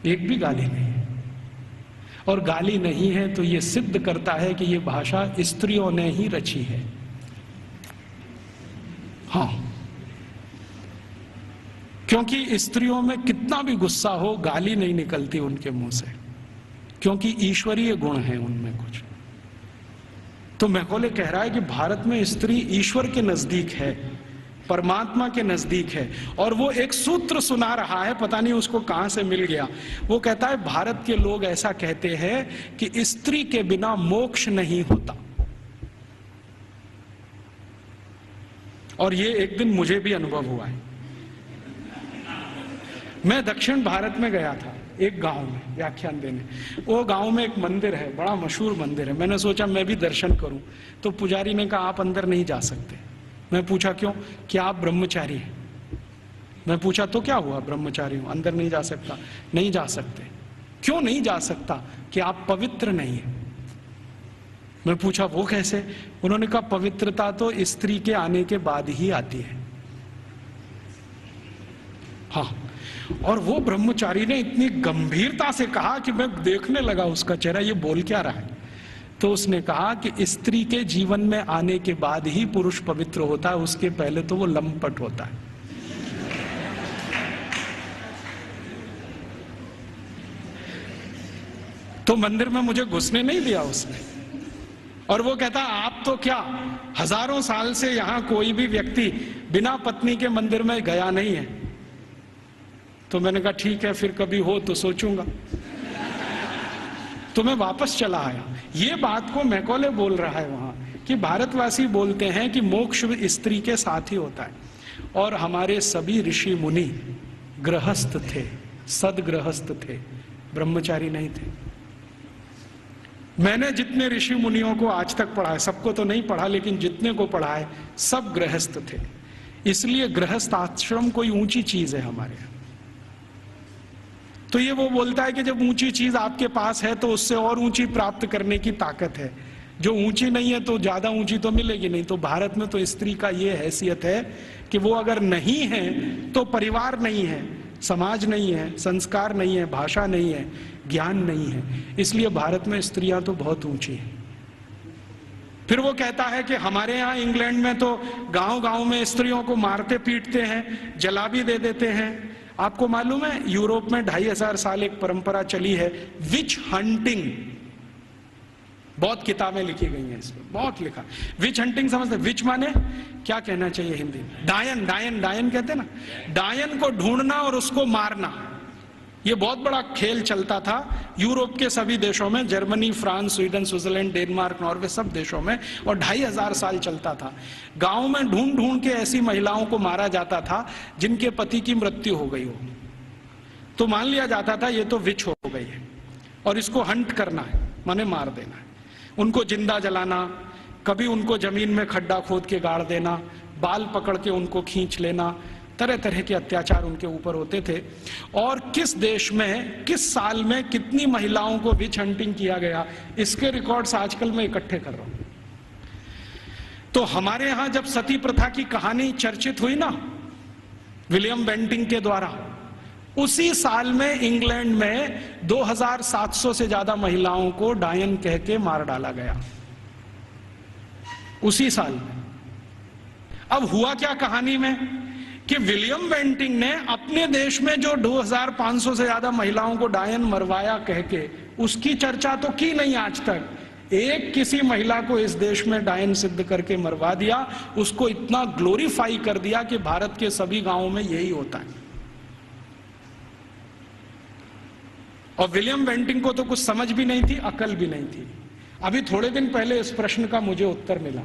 एक भी गाली नहीं है। और गाली नहीं है तो यह सिद्ध करता है कि यह भाषा स्त्रियों ने ही रची है। हाँ, क्योंकि स्त्रियों में कितना भी गुस्सा हो, गाली नहीं निकलती उनके मुंह से, क्योंकि ईश्वरीय गुण है उनमें कुछ। तो मैकॉले कह रहा है कि भारत में स्त्री ईश्वर के नजदीक है, परमात्मा के नजदीक है। और वो एक सूत्र सुना रहा है, पता नहीं उसको कहां से मिल गया। वो कहता है भारत के लोग ऐसा कहते हैं कि स्त्री के बिना मोक्ष नहीं होता। और ये एक दिन मुझे भी अनुभव हुआ है। मैं दक्षिण भारत में गया था, एक गांव में व्याख्यान देने। वो गांव में एक मंदिर है, बड़ा मशहूर मंदिर है। मैंने सोचा मैं भी दर्शन करूं, तो पुजारी ने कहा आप अंदर नहीं जा सकते। मैं पूछा क्यों? कि आप ब्रह्मचारी हैं। मैं पूछा तो क्या हुआ, ब्रह्मचारी हूं, अंदर नहीं जा सकता। नहीं जा सकते। क्यों नहीं जा सकता? कि आप पवित्र नहीं है। मैं पूछा वो कैसे? उन्होंने कहा पवित्रता तो स्त्री के आने के बाद ही आती है। हाँ, और वो ब्रह्मचारी ने इतनी गंभीरता से कहा कि मैं देखने लगा उसका चेहरा, ये बोल क्या रहा है। तो उसने कहा कि स्त्री के जीवन में आने के बाद ही पुरुष पवित्र होता है, उसके पहले तो वो लंपट होता है। तो मंदिर में मुझे घुसने नहीं दिया उसने। और वो कहता आप तो क्या, हजारों साल से यहां कोई भी व्यक्ति बिना पत्नी के मंदिर में गया नहीं है। तो मैंने कहा ठीक है, फिर कभी हो तो सोचूंगा। तो मैं वापस चला आया। ये बात को मैकॉले बोल रहा है वहां कि भारतवासी बोलते हैं कि मोक्ष स्त्री के साथ ही होता है। और हमारे सभी ऋषि मुनि गृहस्थ थे, सदगृहस्थ थे, ब्रह्मचारी नहीं थे। मैंने जितने ऋषि मुनियों को आज तक पढ़ा है, सबको तो नहीं पढ़ा, लेकिन जितने को पढ़ा है सब गृहस्थ थे। इसलिए गृहस्थ आश्रम कोई ऊंची चीज है हमारे यहाँ। तो ये वो बोलता है कि जब ऊंची चीज आपके पास है तो उससे और ऊंची प्राप्त करने की ताकत है। जो ऊंची नहीं है तो ज्यादा ऊंची तो मिलेगी नहीं। तो भारत में तो स्त्री का ये हैसियत है कि वो अगर नहीं है तो परिवार नहीं है, समाज नहीं है, संस्कार नहीं है, भाषा नहीं है, ज्ञान नहीं है। इसलिए भारत में स्त्रियां तो बहुत ऊंची हैं। फिर वो कहता है कि हमारे यहाँ इंग्लैंड में तो गांव-गांव में स्त्रियों को मारते पीटते हैं, जला भी दे देते हैं। आपको मालूम है यूरोप में 2500 साल एक परंपरा चली है, विच हंटिंग। बहुत किताबें लिखी गई हैं इस पर, बहुत लिखा। विच हंटिंग समझते? विच माने क्या कहना चाहिए हिंदी में? डायन। डायन कहते हैं ना, डायन को ढूंढना और उसको मारना। ये बहुत बड़ा खेल चलता था यूरोप के सभी देशों में, Germany, France, Sweden, Switzerland, Denmark, Norway, सब देशों में, और 2500 साल चलता था। गांव में ढूंढ ढूंढ के ऐसी महिलाओं को मारा जाता था जिनके पति की मृत्यु हो गई हो, तो मान लिया जाता था ये तो विच हो गई है और इसको हंट करना है, माने मार देना है। उनको जिंदा जलाना, कभी उनको जमीन में खड्डा खोद के गाड़ देना, बाल पकड़ के उनको खींच लेना, तरह तरह के अत्याचार उनके ऊपर होते थे। और किस देश में किस साल में कितनी महिलाओं को विच हंटिंग किया गया, इसके रिकॉर्ड्स आजकल मैं इकट्ठे कर रहा हूं। तो हमारे यहां जब सती प्रथा की कहानी चर्चित हुई ना विलियम बेंटिंक के द्वारा, उसी साल में इंग्लैंड में 2700 से ज्यादा महिलाओं को डायन कह के मार डाला गया, उसी साल में। अब हुआ क्या कहानी में कि विलियम बेंटिंक ने अपने देश में जो 2500 से ज्यादा महिलाओं को डायन मरवाया कह के, उसकी चर्चा तो की नहीं आज तक। एक किसी महिला को इस देश में डायन सिद्ध करके मरवा दिया, उसको इतना ग्लोरीफाई कर दिया कि भारत के सभी गांवों में यही होता है। और विलियम बेंटिंक को तो कुछ समझ भी नहीं थी, अकल भी नहीं थी। अभी थोड़े दिन पहले इस प्रश्न का मुझे उत्तर मिला।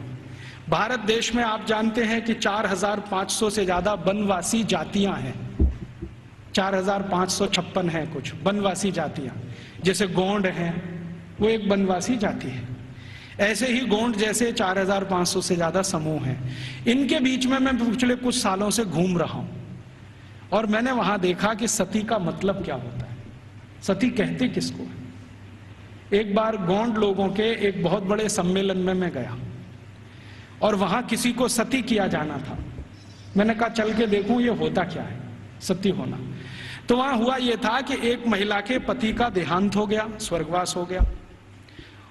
भारत देश में आप जानते हैं कि 4500 से ज्यादा वनवासी जातियां हैं, 4556 हैं कुछ वनवासी जातियां। जैसे गोंड हैं, वो एक वनवासी जाति है। ऐसे ही गोंड जैसे 4500 से ज्यादा समूह हैं। इनके बीच में मैं पिछले कुछ सालों से घूम रहा हूं और मैंने वहां देखा कि सती का मतलब क्या होता है, सती कहते किसको है। एक बार गोंड लोगों के एक बहुत बड़े सम्मेलन में मैं गया और वहां किसी को सती किया जाना था। मैंने कहा चल के देखूं ये होता क्या है सती होना। तो वहां हुआ ये था कि एक महिला के पति का देहांत हो गया, स्वर्गवास हो गया,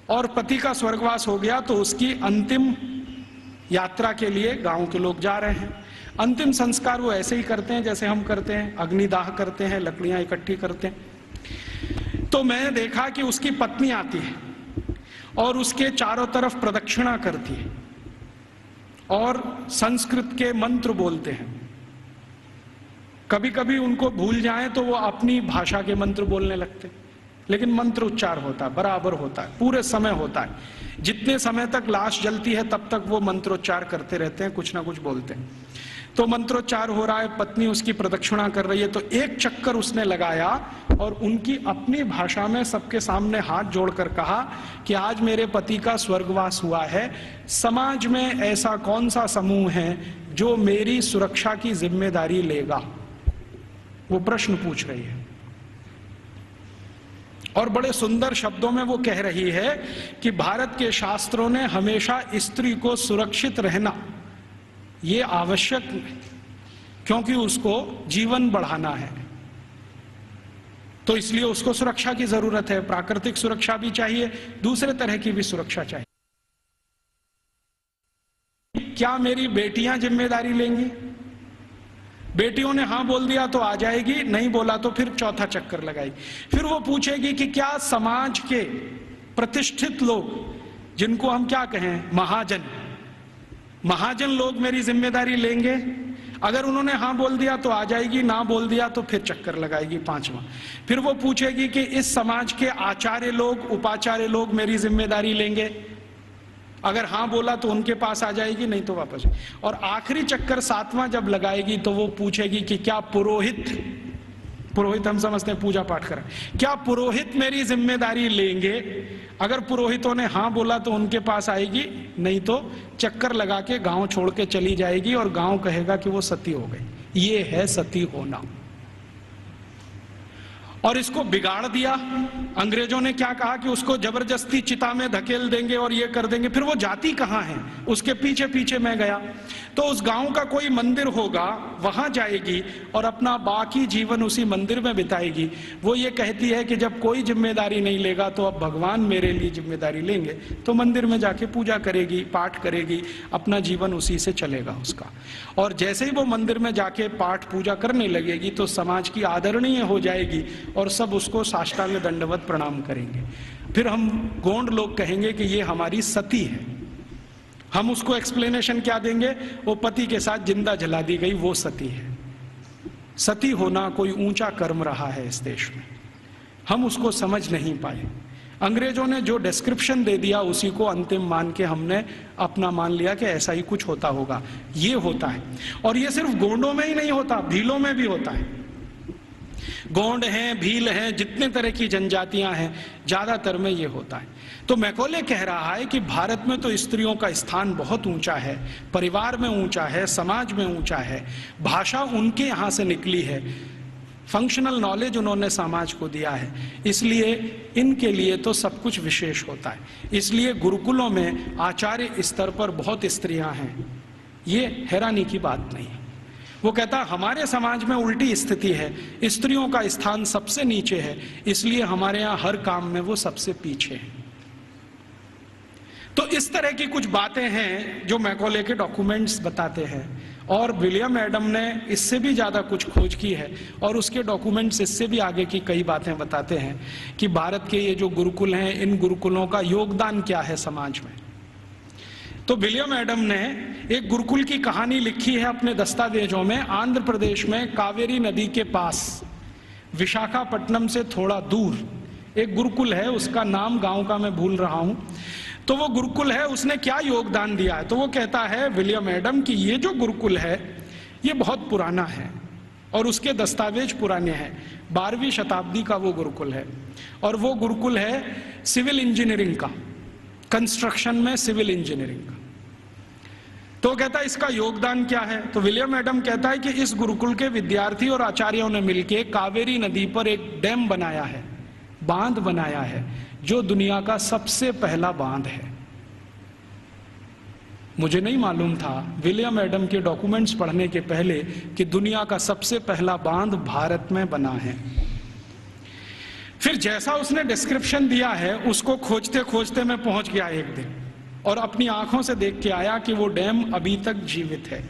और पति का स्वर्गवास हो गया तो उसकी अंतिम यात्रा के लिए गांव के लोग जा रहे हैं। अंतिम संस्कार वो ऐसे ही करते हैं जैसे हम करते हैं, अग्निदाह करते हैं, लकड़ियां इकट्ठी करते हैं। तो मैंने देखा कि उसकी पत्नी आती है और उसके चारों तरफ प्रदक्षिणा करती है और संस्कृत के मंत्र बोलते हैं। कभी कभी उनको भूल जाएं तो वो अपनी भाषा के मंत्र बोलने लगते, लेकिन मंत्र उच्चार होता है, बराबर होता है, पूरे समय होता है। जितने समय तक लाश जलती है तब तक वो मंत्रोच्चार करते रहते हैं, कुछ ना कुछ बोलते हैं। तो मंत्रोच्चार हो रहा है, पत्नी उसकी प्रदक्षिणा कर रही है, तो एक चक्कर उसने लगाया और उनकी अपनी भाषा में सबके सामने हाथ जोड़कर कहा कि आज मेरे पति का स्वर्गवास हुआ है, समाज में ऐसा कौन सा समूह है जो मेरी सुरक्षा की जिम्मेदारी लेगा। वो प्रश्न पूछ रही है और बड़े सुंदर शब्दों में वो कह रही है कि भारत के शास्त्रों ने हमेशा स्त्री को सुरक्षित रहना ये आवश्यक, क्योंकि उसको जीवन बढ़ाना है, तो इसलिए उसको सुरक्षा की जरूरत है। प्राकृतिक सुरक्षा भी चाहिए, दूसरे तरह की भी सुरक्षा चाहिए। क्या मेरी बेटियां जिम्मेदारी लेंगी? बेटियों ने हां बोल दिया तो आ जाएगी, नहीं बोला तो फिर चौथा चक्कर लगाएगी। फिर वो पूछेगी कि क्या समाज के प्रतिष्ठित लोग, जिनको हम क्या कहें महाजन लोग मेरी जिम्मेदारी लेंगे? अगर उन्होंने हाँ बोल दिया तो आ जाएगी, ना बोल दिया तो फिर चक्कर लगाएगी पांचवा। फिर वो पूछेगी कि इस समाज के आचार्य लोग, उपाचार्य लोग मेरी जिम्मेदारी लेंगे? अगर हाँ बोला तो उनके पास आ जाएगी, नहीं तो वापस। और आखिरी चक्कर सातवां जब लगाएगी तो वो पूछेगी कि क्या पुरोहित हम समझते हैं पूजा पाठ करें, क्या पुरोहित मेरी जिम्मेदारी लेंगे? अगर पुरोहितों ने हाँ बोला तो उनके पास आएगी, नहीं तो चक्कर लगा के गांव छोड़ के चली जाएगी और गांव कहेगा कि वो सती हो गई। ये है सती होना। और इसको बिगाड़ दिया अंग्रेजों ने। क्या कहा कि उसको जबरदस्ती चिता में धकेल देंगे और ये कर देंगे। फिर वो जाती कहाँ है, उसके पीछे पीछे मैं गया तो उस गांव का कोई मंदिर होगा, वहां जाएगी और अपना बाकी जीवन उसी मंदिर में बिताएगी। वो ये कहती है कि जब कोई जिम्मेदारी नहीं लेगा तो अब भगवान मेरे लिए जिम्मेदारी लेंगे, तो मंदिर में जाके पूजा करेगी, पाठ करेगी, अपना जीवन उसी से चलेगा उसका। और जैसे ही वो मंदिर में जाके पाठ पूजा करने लगेगी तो समाज की आदरणीय हो जाएगी और सब उसको साष्टांग दंडवत प्रणाम करेंगे। फिर हम गोंड लोग कहेंगे कि ये हमारी सती है। हम उसको एक्सप्लेनेशन क्या देंगे? वो पति के साथ जिंदा जला दी गई, वो सती है। सती होना कोई ऊंचा कर्म रहा है इस देश में, हम उसको समझ नहीं पाए। अंग्रेजों ने जो डिस्क्रिप्शन दे दिया उसी को अंतिम मान के हमने अपना मान लिया कि ऐसा ही कुछ होता होगा। ये होता है, और ये सिर्फ गोंडों में ही नहीं होता, भीलों में भी होता है। गोंड हैं, भील हैं, जितने तरह की जनजातियां हैं, ज्यादातर में ये होता है। तो मैकॉले कह रहा है कि भारत में तो स्त्रियों का स्थान बहुत ऊंचा है, परिवार में ऊंचा है, समाज में ऊंचा है, भाषा उनके यहां से निकली है, फंक्शनल नॉलेज उन्होंने समाज को दिया है, इसलिए इनके लिए तो सब कुछ विशेष होता है। इसलिए गुरुकुलों में आचार्य स्तर पर बहुत स्त्रियां हैं, ये हैरानी की बात नहीं है। वो कहता हमारे समाज में उल्टी स्थिति है, स्त्रियों का स्थान सबसे नीचे है, इसलिए हमारे यहाँ हर काम में वो सबसे पीछे है। तो इस तरह की कुछ बातें हैं जो मैकॉले के डॉक्यूमेंट्स बताते हैं, और विलियम एडम ने इससे भी ज्यादा कुछ खोज की है, और उसके डॉक्यूमेंट्स इससे भी आगे की कई बातें बताते हैं कि भारत के ये जो गुरुकुल हैं, इन गुरुकुलों का योगदान क्या है समाज में। तो विलियम एडम ने एक गुरुकुल की कहानी लिखी है अपने दस्तावेजों में। आंध्र प्रदेश में कावेरी नदी के पास विशाखापट्टनम से थोड़ा दूर एक गुरुकुल है, उसका नाम गांव का मैं भूल रहा हूं। तो वो गुरुकुल है, उसने क्या योगदान दिया है, तो वो कहता है विलियम एडम कि ये जो गुरुकुल है ये बहुत पुराना है और उसके दस्तावेज पुराने हैं। 12वीं शताब्दी का वो गुरुकुल है, और वो गुरुकुल है सिविल इंजीनियरिंग का, कंस्ट्रक्शन में सिविल इंजीनियरिंग का। तो कहता है इसका योगदान क्या है, तो विलियम एडम कहता है कि इस गुरुकुल के विद्यार्थी और आचार्यों ने मिलकर कावेरी नदी पर एक डैम बनाया है, बांध बनाया है, जो दुनिया का सबसे पहला बांध है। मुझे नहीं मालूम था विलियम एडम के डॉक्यूमेंट्स पढ़ने के पहले कि दुनिया का सबसे पहला बांध भारत में बना है। फिर जैसा उसने डिस्क्रिप्शन दिया है उसको खोजते खोजते मैं पहुंच गया एक दिन, और अपनी आंखों से देख के आया कि वो डैम अभी तक जीवित है।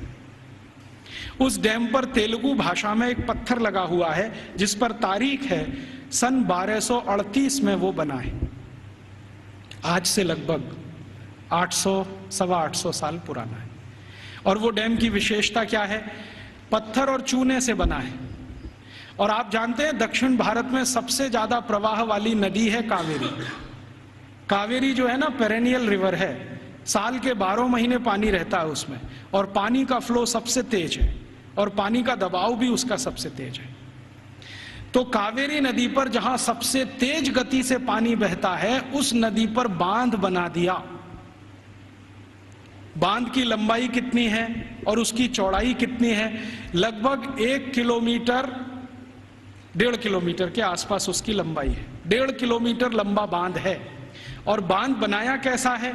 उस डैम पर तेलुगु भाषा में एक पत्थर लगा हुआ है जिस पर तारीख है सन 1238 में वो बना है। आज से लगभग 800-825 साल पुराना है। और वो डैम की विशेषता क्या है, पत्थर और चूने से बना है। और आप जानते हैं दक्षिण भारत में सबसे ज्यादा प्रवाह वाली नदी है कावेरी। कावेरी जो है ना पेरेनियल रिवर है, साल के 12 महीने पानी रहता है उसमें, और पानी का फ्लो सबसे तेज है और पानी का दबाव भी उसका सबसे तेज है। तो कावेरी नदी पर जहां सबसे तेज गति से पानी बहता है उस नदी पर बांध बना दिया। बांध की लंबाई कितनी है और उसकी चौड़ाई कितनी है, लगभग 1 किलोमीटर 1.5 किलोमीटर के आसपास उसकी लंबाई है। 1.5 किलोमीटर लंबा बांध है। और बांध बनाया कैसा है,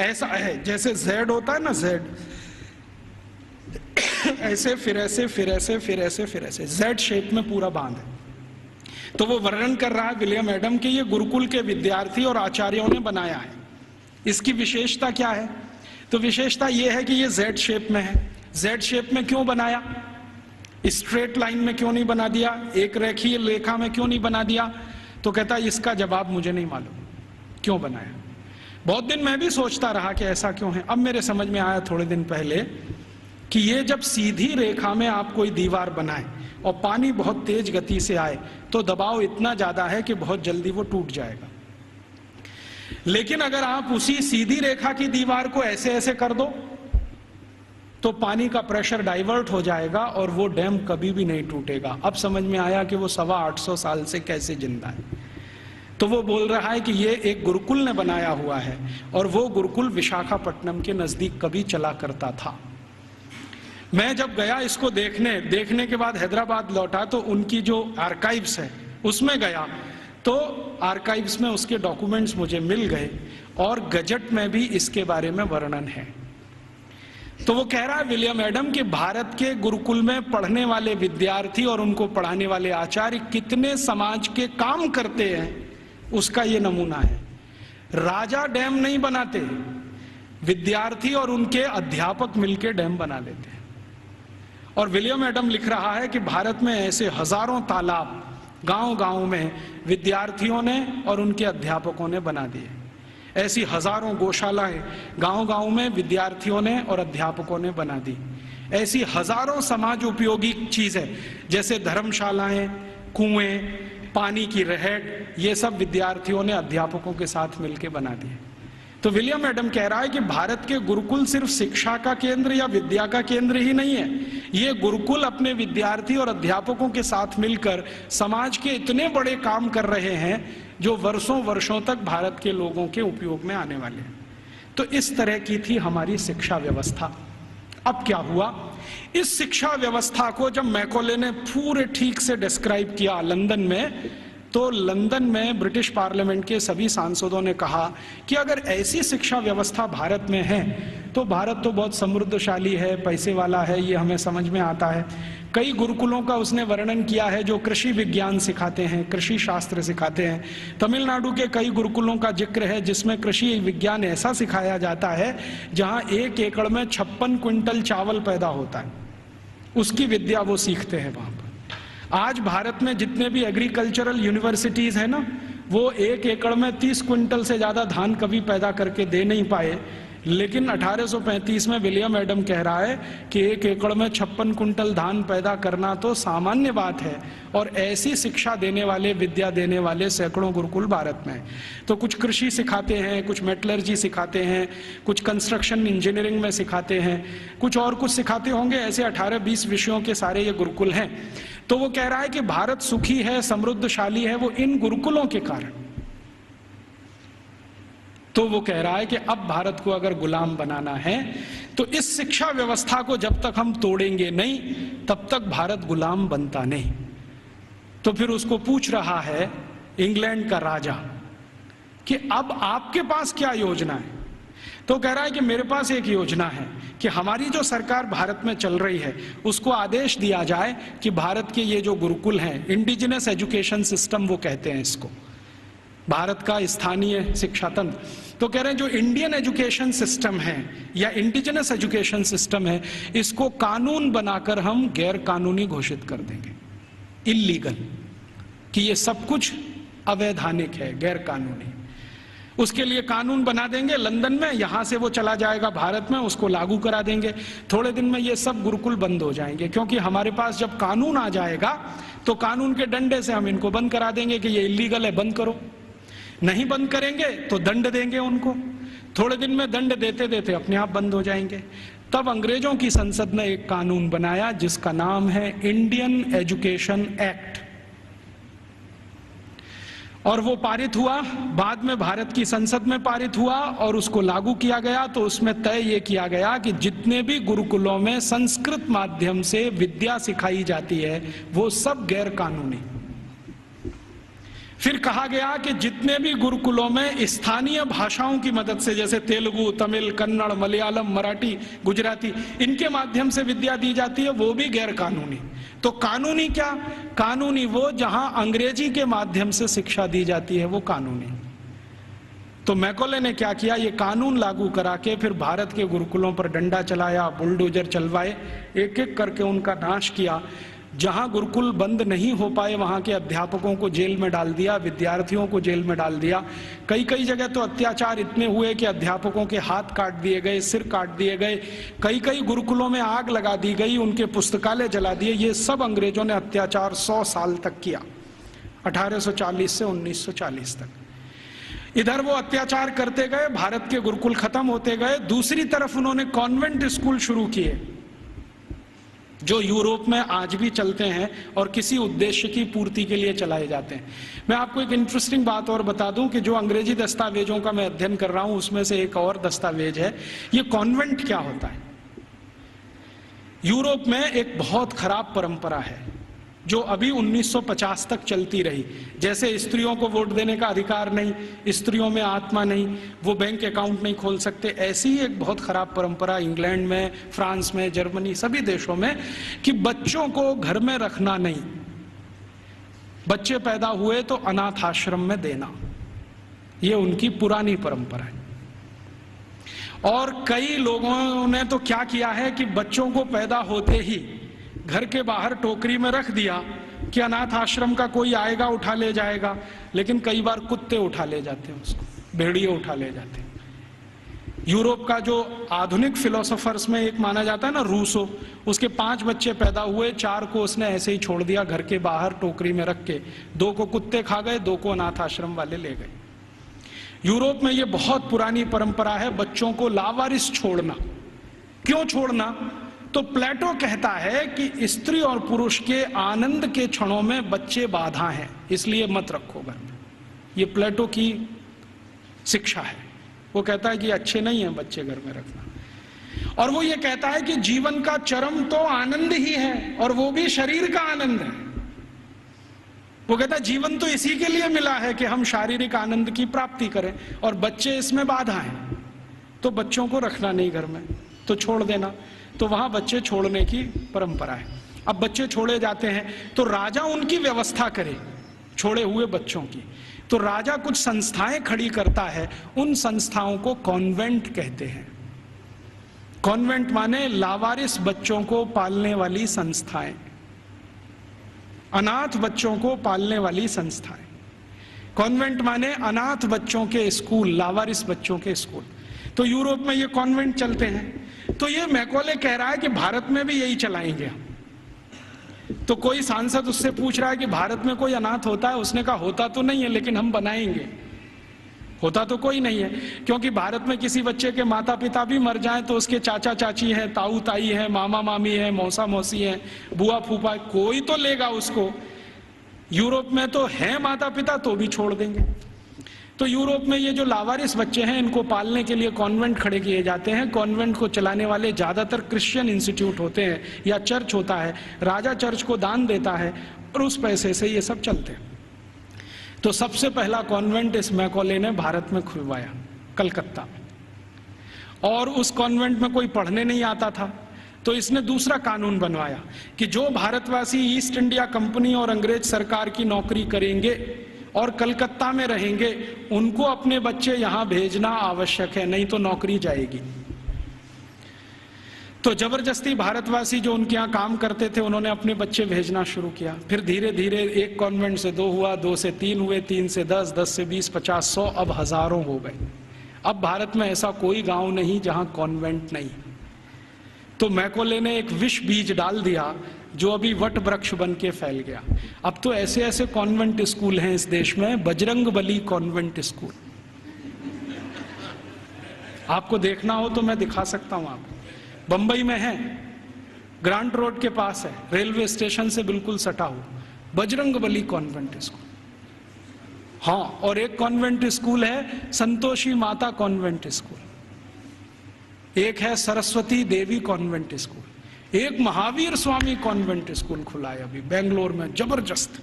ऐसा है जैसे जेड होता है ना, जेड ऐसे फिर ऐसे फिर ऐसे फिर ऐसे फिर ऐसे जेड शेप में पूरा बांध है। तो वो वर्णन कर रहा है विलियम एडम कि ये गुरुकुल के विद्यार्थी और आचार्यों ने बनाया है। इसकी विशेषता क्या है, तो विशेषता ये है कि ये जेड शेप में है। जेड शेप में क्यों बनाया, स्ट्रेट लाइन में क्यों नहीं बना दिया, एक रेखीय रेखा में क्यों नहीं बना दिया, तो कहता है इसका जवाब मुझे नहीं मालूम क्यों बनाया। बहुत दिन मैं भी सोचता रहा कि ऐसा क्यों है। अब मेरे समझ में आया थोड़े दिन पहले कि ये जब सीधी रेखा में आप कोई दीवार बनाए और पानी बहुत तेज गति से आए तो दबाव इतना ज्यादा है कि बहुत जल्दी वो टूट जाएगा। लेकिन अगर आप उसी सीधी रेखा की दीवार को ऐसे ऐसे कर दो तो पानी का प्रेशर डाइवर्ट हो जाएगा और वो डैम कभी भी नहीं टूटेगा। अब समझ में आया कि वो 825 साल से कैसे जिंदा है। तो वो बोल रहा है कि ये एक गुरुकुल ने बनाया हुआ है, और वो गुरुकुल विशाखापट्टनम के नजदीक कभी चला करता था। मैं जब गया इसको देखने के बाद हैदराबाद लौटा तो उनकी जो आर्काइव्स है उसमें गया, तो आर्काइव्स में उसके डॉक्यूमेंट्स मुझे मिल गए और गजट में भी इसके बारे में वर्णन है। तो वो कह रहा है विलियम एडम कि भारत के गुरुकुल में पढ़ने वाले विद्यार्थी और उनको पढ़ाने वाले आचार्य कितने समाज के काम करते हैं उसका ये नमूना है। राजा डैम नहीं बनाते, विद्यार्थी और उनके अध्यापक मिलकर डैम बना देते हैं। और विलियम एडम लिख रहा है कि भारत में ऐसे हजारों तालाब गांव-गांव में विद्यार्थियों ने और उनके अध्यापकों ने बना दिए। ऐसी हजारों गौशालाएं गांव-गांव में विद्यार्थियों ने और अध्यापकों ने बना दी। ऐसी हजारों समाज उपयोगी चीजें जैसे धर्मशालाएं, कुएं, पानी की रहट, ये सब विद्यार्थियों ने अध्यापकों के साथ मिलकर बना दिए। तो विलियम एडम कह रहा है कि भारत के गुरुकुल सिर्फ शिक्षा का केंद्र या विद्या का केंद्र ही नहीं है, ये गुरुकुल अपने विद्यार्थी और अध्यापकों के साथ मिलकर समाज के इतने बड़े काम कर रहे हैं जो वर्षों वर्षों तक भारत के लोगों के उपयोग में आने वाले हैं। तो इस तरह की थी हमारी शिक्षा व्यवस्था। अब क्या हुआ, इस शिक्षा व्यवस्था को जब मैकॉले ने पूरे ठीक से डिस्क्राइब किया लंदन में, तो लंदन में ब्रिटिश पार्लियामेंट के सभी सांसदों ने कहा कि अगर ऐसी शिक्षा व्यवस्था भारत में है तो भारत तो बहुत समृद्धशाली है, पैसे वाला है, ये हमें समझ में आता है। कई गुरुकुलों का उसने वर्णन किया है जो कृषि विज्ञान सिखाते हैं, कृषि शास्त्र सिखाते हैं। तमिलनाडु के कई गुरुकुलों का जिक्र है जिसमें कृषि विज्ञान ऐसा सिखाया जाता है जहां 1 एकड़ में 56 क्विंटल चावल पैदा होता है, उसकी विद्या वो सीखते हैं वहां पर। आज भारत में जितने भी एग्रीकल्चरल यूनिवर्सिटीज है ना, वो 1 एकड़ में 30 क्विंटल से ज्यादा धान कभी पैदा करके दे नहीं पाए, लेकिन 1835 में विलियम एडम कह रहा है कि 1 एकड़ में 56 कुंटल धान पैदा करना तो सामान्य बात है। और ऐसी शिक्षा देने वाले, विद्या देने वाले सैकड़ों गुरुकुल भारत में हैं। तो कुछ कृषि सिखाते हैं, कुछ मेटलर्जी सिखाते हैं, कुछ कंस्ट्रक्शन इंजीनियरिंग में सिखाते हैं, कुछ और कुछ सिखाते होंगे, ऐसे 18-20 विषयों के सारे ये गुरुकुल हैं। तो वो कह रहा है कि भारत सुखी है, समृद्धशाली है, वो इन गुरुकुलों के कारण। तो वो कह रहा है कि अब भारत को अगर गुलाम बनाना है तो इस शिक्षा व्यवस्था को जब तक हम तोड़ेंगे नहीं तब तक भारत गुलाम बनता नहीं। तो फिर उसको पूछ रहा है इंग्लैंड का राजा कि अब आपके पास क्या योजना है। तो कह रहा है कि मेरे पास एक योजना है कि हमारी जो सरकार भारत में चल रही है उसको आदेश दिया जाए कि भारत के ये जो गुरुकुल हैं, इंडिजिनस एजुकेशन सिस्टम वो कहते हैं इसको, भारत का स्थानीय शिक्षा तंत्र, तो कह रहे हैं जो इंडियन एजुकेशन सिस्टम है या इंडिजिनस एजुकेशन सिस्टम है, इसको कानून बनाकर हम गैर कानूनी घोषित कर देंगे, इल्लीगल, कि ये सब कुछ अवैधानिक है, गैर कानूनी। उसके लिए कानून बना देंगे लंदन में, यहां से वो चला जाएगा भारत में, उसको लागू करा देंगे। थोड़े दिन में ये सब गुरुकुल बंद हो जाएंगे, क्योंकि हमारे पास जब कानून आ जाएगा तो कानून के डंडे से हम इनको बंद करा देंगे कि ये इल्लीगल है, बंद करो। नहीं बंद करेंगे तो दंड देंगे उनको, थोड़े दिन में दंड देते देते अपने आप बंद हो जाएंगे। तब अंग्रेजों की संसद ने एक कानून बनाया जिसका नाम है इंडियन एजुकेशन एक्ट, और वो पारित हुआ, बाद में भारत की संसद में पारित हुआ और उसको लागू किया गया। तो उसमें तय ये किया गया कि जितने भी गुरुकुलों में संस्कृत माध्यम से विद्या सिखाई जाती है वो सब गैर कानूनी। फिर कहा गया कि जितने भी गुरुकुलों में स्थानीय भाषाओं की मदद से, जैसे तेलुगु, तमिल, कन्नड़, मलयालम, मराठी, गुजराती, इनके माध्यम से विद्या दी जाती है, वो भी गैर कानूनी। तो कानूनी क्या? कानूनी वो जहां अंग्रेजी के माध्यम से शिक्षा दी जाती है, वो कानूनी। तो मैकॉले ने क्या किया, ये कानून लागू करा के फिर भारत के गुरुकुलों पर डंडा चलाया, बुलडोजर चलवाए, एक एक करके उनका नाश किया। जहां गुरुकुल बंद नहीं हो पाए वहां के अध्यापकों को जेल में डाल दिया, विद्यार्थियों को जेल में डाल दिया। कई कई जगह तो अत्याचार इतने हुए कि अध्यापकों के हाथ काट दिए गए, सिर काट दिए गए, कई कई गुरुकुलों में आग लगा दी गई, उनके पुस्तकालय जला दिए। ये सब अंग्रेजों ने अत्याचार 100 साल तक किया, 1840 से 1940 तक। इधर वो अत्याचार करते गए, भारत के गुरुकुल खत्म होते गए। दूसरी तरफ उन्होंने कॉन्वेंट स्कूल शुरू किए जो यूरोप में आज भी चलते हैं और किसी उद्देश्य की पूर्ति के लिए चलाए जाते हैं। मैं आपको एक इंटरेस्टिंग बात और बता दूं कि जो अंग्रेजी दस्तावेजों का मैं अध्ययन कर रहा हूं उसमें से एक और दस्तावेज है, ये कॉन्वेंट क्या होता है। यूरोप में एक बहुत खराब परंपरा है जो अभी 1950 तक चलती रही। जैसे स्त्रियों को वोट देने का अधिकार नहीं, स्त्रियों में आत्मा नहीं, वो बैंक अकाउंट नहीं खोल सकते, ऐसी ही एक बहुत खराब परंपरा इंग्लैंड में, फ्रांस में, जर्मनी, सभी देशों में, कि बच्चों को घर में रखना नहीं, बच्चे पैदा हुए तो अनाथ आश्रम में देना, ये उनकी पुरानी परंपरा है। और कई लोगों ने तो क्या किया है कि बच्चों को पैदा होते ही घर के बाहर टोकरी में रख दिया कि अनाथ आश्रम का कोई आएगा उठा ले जाएगा, लेकिन कई बार कुत्ते उठा ले जाते हैं उसको, भेड़िए उठा ले जाते हैं। यूरोप का जो आधुनिक फिलोसोफर्स में एक माना जाता है ना, रूसो, उसके 5 बच्चे पैदा हुए, 4 को उसने ऐसे ही छोड़ दिया घर के बाहर टोकरी में रख के, 2 को कुत्ते खा गए, 2 को अनाथ आश्रम वाले ले गए। यूरोप में ये बहुत पुरानी परंपरा है बच्चों को लावारिस छोड़ना। क्यों छोड़ना? तो प्लेटो कहता है कि स्त्री और पुरुष के आनंद के क्षणों में बच्चे बाधा हैं, इसलिए मत रखो घर में। ये प्लेटो की शिक्षा है। वो कहता है कि अच्छे नहीं है बच्चे घर में रखना। और वो ये कहता है कि जीवन का चरम तो आनंद ही है, और वो भी शरीर का आनंद है। वो कहता है जीवन तो इसी के लिए मिला है कि हम शारीरिक आनंद की प्राप्ति करें, और बच्चे इसमें बाधा हैं, तो बच्चों को रखना नहीं घर में, तो छोड़ देना। तो वहां बच्चे छोड़ने की परंपरा है। अब बच्चे छोड़े जाते हैं तो राजा उनकी व्यवस्था करे छोड़े हुए बच्चों की। तो राजा कुछ संस्थाएं खड़ी करता है, उन संस्थाओं को कॉन्वेंट कहते हैं। कॉन्वेंट माने लावारिस बच्चों को पालने वाली संस्थाएं, अनाथ बच्चों को पालने वाली संस्थाएं। कॉन्वेंट माने अनाथ बच्चों के स्कूल, लावारिस बच्चों के स्कूल। तो यूरोप में ये कॉन्वेंट चलते हैं। तो ये मैकॉले कह रहा है कि भारत में भी यही चलाएंगे। तो कोई सांसद उससे पूछ रहा है कि भारत में कोई अनाथ होता है? उसने कहा होता तो नहीं है, लेकिन हम बनाएंगे। होता तो कोई नहीं है, क्योंकि भारत में किसी बच्चे के माता पिता भी मर जाएं तो उसके चाचा चाची हैं, ताऊ ताई हैं, मामा मामी हैं, मौसा मौसी हैं, बुआ फूफा, कोई तो लेगा उसको। यूरोप में तो है माता पिता, तो भी छोड़ देंगे। तो यूरोप में ये जो लावारिस बच्चे हैं, इनको पालने के लिए कॉन्वेंट खड़े किए जाते हैं। कॉन्वेंट को चलाने वाले ज्यादातर क्रिश्चियन इंस्टीट्यूट होते हैं या चर्च होता है। राजा चर्च को दान देता है और उस पैसे से ये सब चलते हैं। तो सबसे पहला कॉन्वेंट इस मैकॉले ने भारत में खुलवाया, कलकत्ता में। और उस कॉन्वेंट में कोई पढ़ने नहीं आता था, तो इसने दूसरा कानून बनवाया कि जो भारतवासी ईस्ट इंडिया कंपनी और अंग्रेज सरकार की नौकरी करेंगे और कलकत्ता में रहेंगे, उनको अपने बच्चे यहां भेजना आवश्यक है, नहीं तो नौकरी जाएगी। तो जबरदस्ती भारतवासी जो उनके यहाँ काम करते थे, उन्होंने अपने बच्चे भेजना शुरू किया। फिर धीरे धीरे एक कॉन्वेंट से 2 हुआ, 2 से 3 हुए, 3 से 10, 10 से 20, 50, 100, अब हजारों हो गए। अब भारत में ऐसा कोई गांव नहीं जहां कॉन्वेंट नहीं। तो मैकॉले ने एक विष बीज डाल दिया जो अभी वट वृक्ष बन के फैल गया। अब तो ऐसे ऐसे कॉन्वेंट स्कूल हैं इस देश में, बजरंगबली कॉन्वेंट स्कूल। आपको देखना हो तो मैं दिखा सकता हूं आपको। बंबई में है, ग्रांट रोड के पास है, रेलवे स्टेशन से बिल्कुल सटा हुआ, बजरंगबली कॉन्वेंट स्कूल। हाँ, और एक कॉन्वेंट स्कूल है संतोषी माता कॉन्वेंट स्कूल, एक है सरस्वती देवी कॉन्वेंट स्कूल, एक महावीर स्वामी कॉन्वेंट स्कूल खुला है अभी बेंगलोर में, जबरदस्त।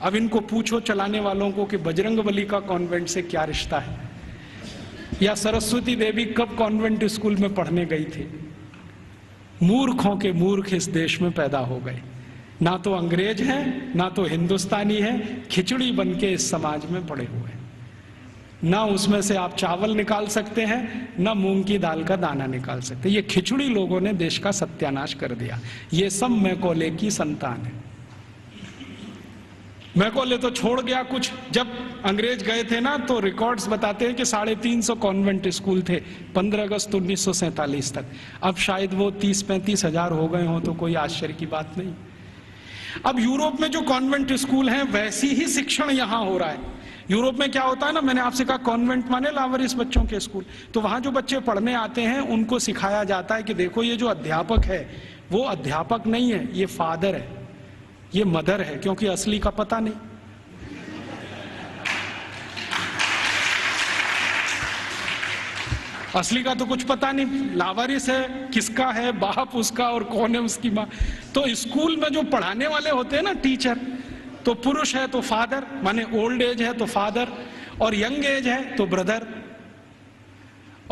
अब इनको पूछो चलाने वालों को कि बजरंगबली का कॉन्वेंट से क्या रिश्ता है, या सरस्वती देवी कब कॉन्वेंट स्कूल में पढ़ने गई थी। मूर्खों के मूर्ख इस देश में पैदा हो गए, ना तो अंग्रेज हैं ना तो हिंदुस्तानी हैं, खिचड़ी बन के इस समाज में पड़े हुए हैं। ना उसमें से आप चावल निकाल सकते हैं, ना मूंग की दाल का दाना निकाल सकते। ये खिचड़ी लोगों ने देश का सत्यानाश कर दिया। ये सब मैकॉले की संतान है। मैकॉले तो छोड़ गया कुछ। जब अंग्रेज गए थे ना, तो रिकॉर्ड्स बताते हैं कि 350 कॉन्वेंट स्कूल थे 15 अगस्त 1947 तक। अब शायद वो 30-35 हजार हो गए हों, तो कोई आश्चर्य की बात नहीं। अब यूरोप में जो कॉन्वेंट स्कूल हैं, वैसी ही शिक्षण यहां हो रहा है। यूरोप में क्या होता है ना, मैंने आपसे कहा कॉन्वेंट माने लावारिस बच्चों के स्कूल। तो वहां जो बच्चे पढ़ने आते हैं, उनको सिखाया जाता है कि देखो ये जो अध्यापक है वो अध्यापक नहीं है, ये फादर है, ये मदर है, क्योंकि असली का पता नहीं। असली का तो कुछ पता नहीं, लावारिस है, किसका है बाप उसका और कौन है उसकी माँ। तो स्कूल में जो पढ़ाने वाले होते हैं ना, टीचर, तो पुरुष है तो फादर, माने ओल्ड एज है तो फादर, और यंग एज है तो ब्रदर,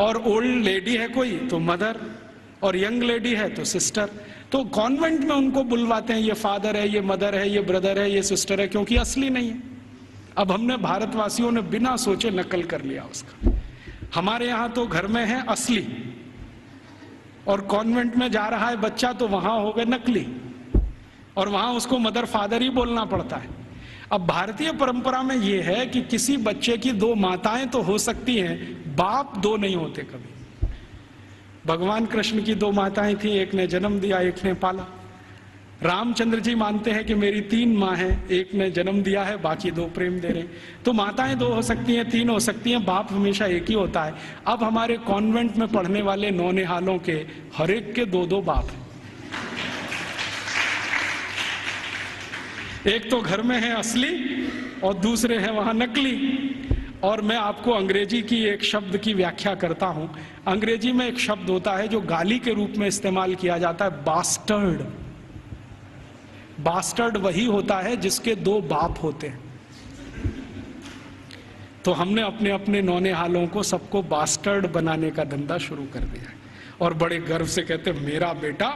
और ओल्ड लेडी है कोई तो मदर, और यंग लेडी है तो सिस्टर। तो कॉन्वेंट में उनको बुलवाते हैं, ये फादर है, ये मदर है, ये ब्रदर है, ये सिस्टर है, क्योंकि असली नहीं है। अब हमने भारतवासियों ने बिना सोचे नकल कर लिया उसका। हमारे यहां तो घर में है असली, और कॉन्वेंट में जा रहा है बच्चा तो वहां हो गए नकली, और वहां उसको मदर फादर ही बोलना पड़ता है। अब भारतीय परंपरा में यह है कि किसी बच्चे की 2 माताएं तो हो सकती हैं, बाप दो नहीं होते कभी। भगवान कृष्ण की दो माताएं थी, एक ने जन्म दिया, एक ने पाला। रामचंद्र जी मानते हैं कि मेरी 3 माँ हैं, एक ने जन्म दिया है, बाकी 2 प्रेम दे रहे हैं। तो माताएं 2 हो सकती हैं, 3 हो सकती हैं, बाप हमेशा एक ही होता है। अब हमारे कॉन्वेंट में पढ़ने वाले नौनिहालों के हर एक के 2-2 बाप हैं। एक तो घर में है असली और दूसरे हैं वहां नकली। और मैं आपको अंग्रेजी की एक शब्द की व्याख्या करता हूं। अंग्रेजी में एक शब्द होता है जो गाली के रूप में इस्तेमाल किया जाता है, बास्टर्ड। बास्टर्ड वही होता है जिसके 2 बाप होते हैं। तो हमने अपने अपने नौनिहालों को सबको बास्टर्ड बनाने का धंधा शुरू कर दिया है और बड़े गर्व से कहते हैं मेरा बेटा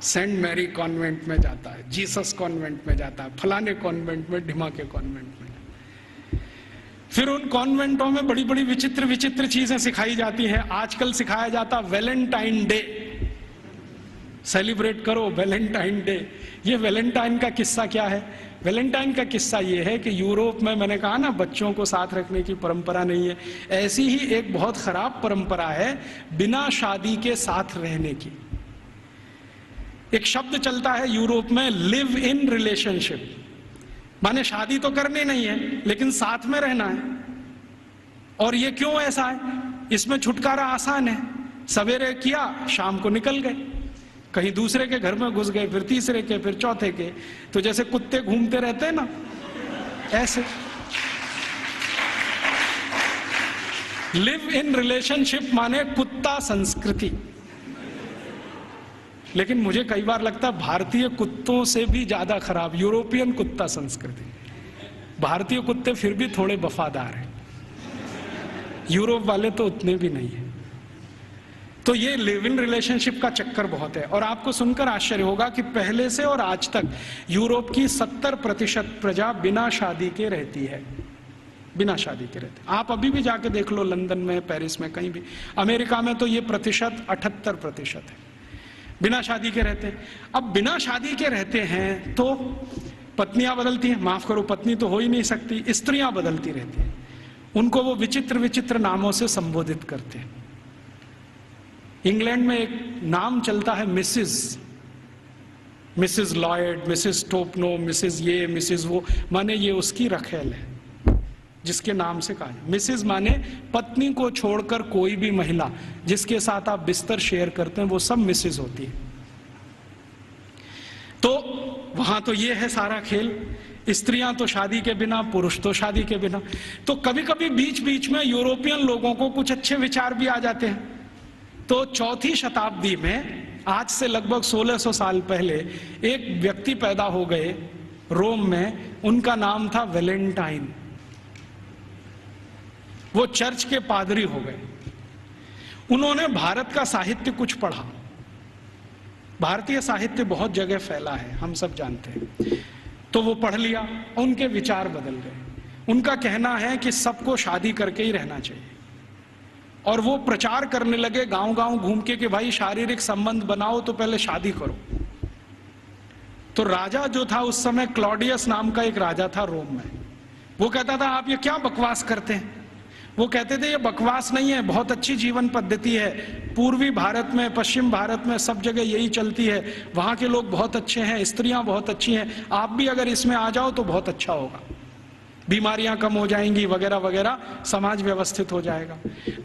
सेंट मैरी कॉन्वेंट में जाता है, जीसस कॉन्वेंट में जाता है, फलाने कॉन्वेंट में, ढिमा के कॉन्वेंट में। फिर उन कॉन्वेंटों में बड़ी बड़ी विचित्र विचित्र चीजें सिखाई जाती हैं। आजकल सिखाया जाता वैलेंटाइन डे, सेलिब्रेट करो वैलेंटाइन डे। ये वैलेंटाइन का किस्सा क्या है? वैलेंटाइन का किस्सा ये है कि यूरोप में, मैंने कहा ना बच्चों को साथ रखने की परंपरा नहीं है, ऐसी ही एक बहुत खराब परंपरा है बिना शादी के साथ रहने की। एक शब्द चलता है यूरोप में, लिव इन रिलेशनशिप, माने शादी तो करनी नहीं है लेकिन साथ में रहना है। और ये क्यों ऐसा है? इसमें छुटकारा आसान है, सवेरे किया शाम को निकल गए, कहीं दूसरे के घर में घुस गए, फिर तीसरे के, फिर चौथे के। तो जैसे कुत्ते घूमते रहते हैं ना, ऐसे। लिव इन रिलेशनशिप माने कुत्ता संस्कृति। लेकिन मुझे कई बार लगता है भारतीय कुत्तों से भी ज्यादा खराब यूरोपियन कुत्ता संस्कृति। भारतीय कुत्ते फिर भी थोड़े वफादार हैं, यूरोप वाले तो उतने भी नहीं है। तो ये लिव इन रिलेशनशिप का चक्कर बहुत है। और आपको सुनकर आश्चर्य होगा कि पहले से और आज तक यूरोप की 70% प्रजा बिना शादी के रहती है, बिना शादी के रहते। आप अभी भी जाके देख लो, लंदन में, पेरिस में, कहीं भी। अमेरिका में तो ये प्रतिशत 78% है, बिना शादी के रहते हैं। अब बिना शादी के रहते हैं तो पत्नियां बदलती हैं, माफ करो पत्नी तो हो ही नहीं सकती, स्त्रियां बदलती रहती हैं। उनको वो विचित्र विचित्र नामों से संबोधित करते हैं। इंग्लैंड में एक नाम चलता है Mrs Lloyd, Mrs Topno, Mrs ये, मिसिस वो, माने ये उसकी रखेल है जिसके नाम से कहा जाए। मिसिस माने पत्नी को छोड़कर कोई भी महिला जिसके साथ आप बिस्तर शेयर करते हैं वो सब मिसिस होती है। तो वहां तो ये है सारा खेल, स्त्रियां तो शादी के बिना, पुरुष तो शादी के बिना। तो कभी कभी बीच बीच में यूरोपियन लोगों को कुछ अच्छे विचार भी आ जाते हैं। तो 4वीं शताब्दी में, आज से लगभग 1600 साल पहले, एक व्यक्ति पैदा हो गए रोम में, उनका नाम था वैलेंटाइन। वो चर्च के पादरी हो गए। उन्होंने भारत का साहित्य कुछ पढ़ा। भारतीय साहित्य बहुत जगह फैला है, हम सब जानते हैं। तो वो पढ़ लिया, उनके विचार बदल गए। उनका कहना है कि सबको शादी करके ही रहना चाहिए। और वो प्रचार करने लगे गांव गांव घूम के कि भाई शारीरिक संबंध बनाओ तो पहले शादी करो। तो राजा जो था उस समय, क्लॉडियस नाम का एक राजा था रोम में, वो कहता था आप ये क्या बकवास करते हैं। वो कहते थे ये बकवास नहीं है, बहुत अच्छी जीवन पद्धति है, पूर्वी भारत में, पश्चिम भारत में सब जगह यही चलती है, वहां के लोग बहुत अच्छे हैं, स्त्रियां बहुत अच्छी हैं, आप भी अगर इसमें आ जाओ तो बहुत अच्छा होगा, बीमारियां कम हो जाएंगी वगैरह वगैरह, समाज व्यवस्थित हो जाएगा।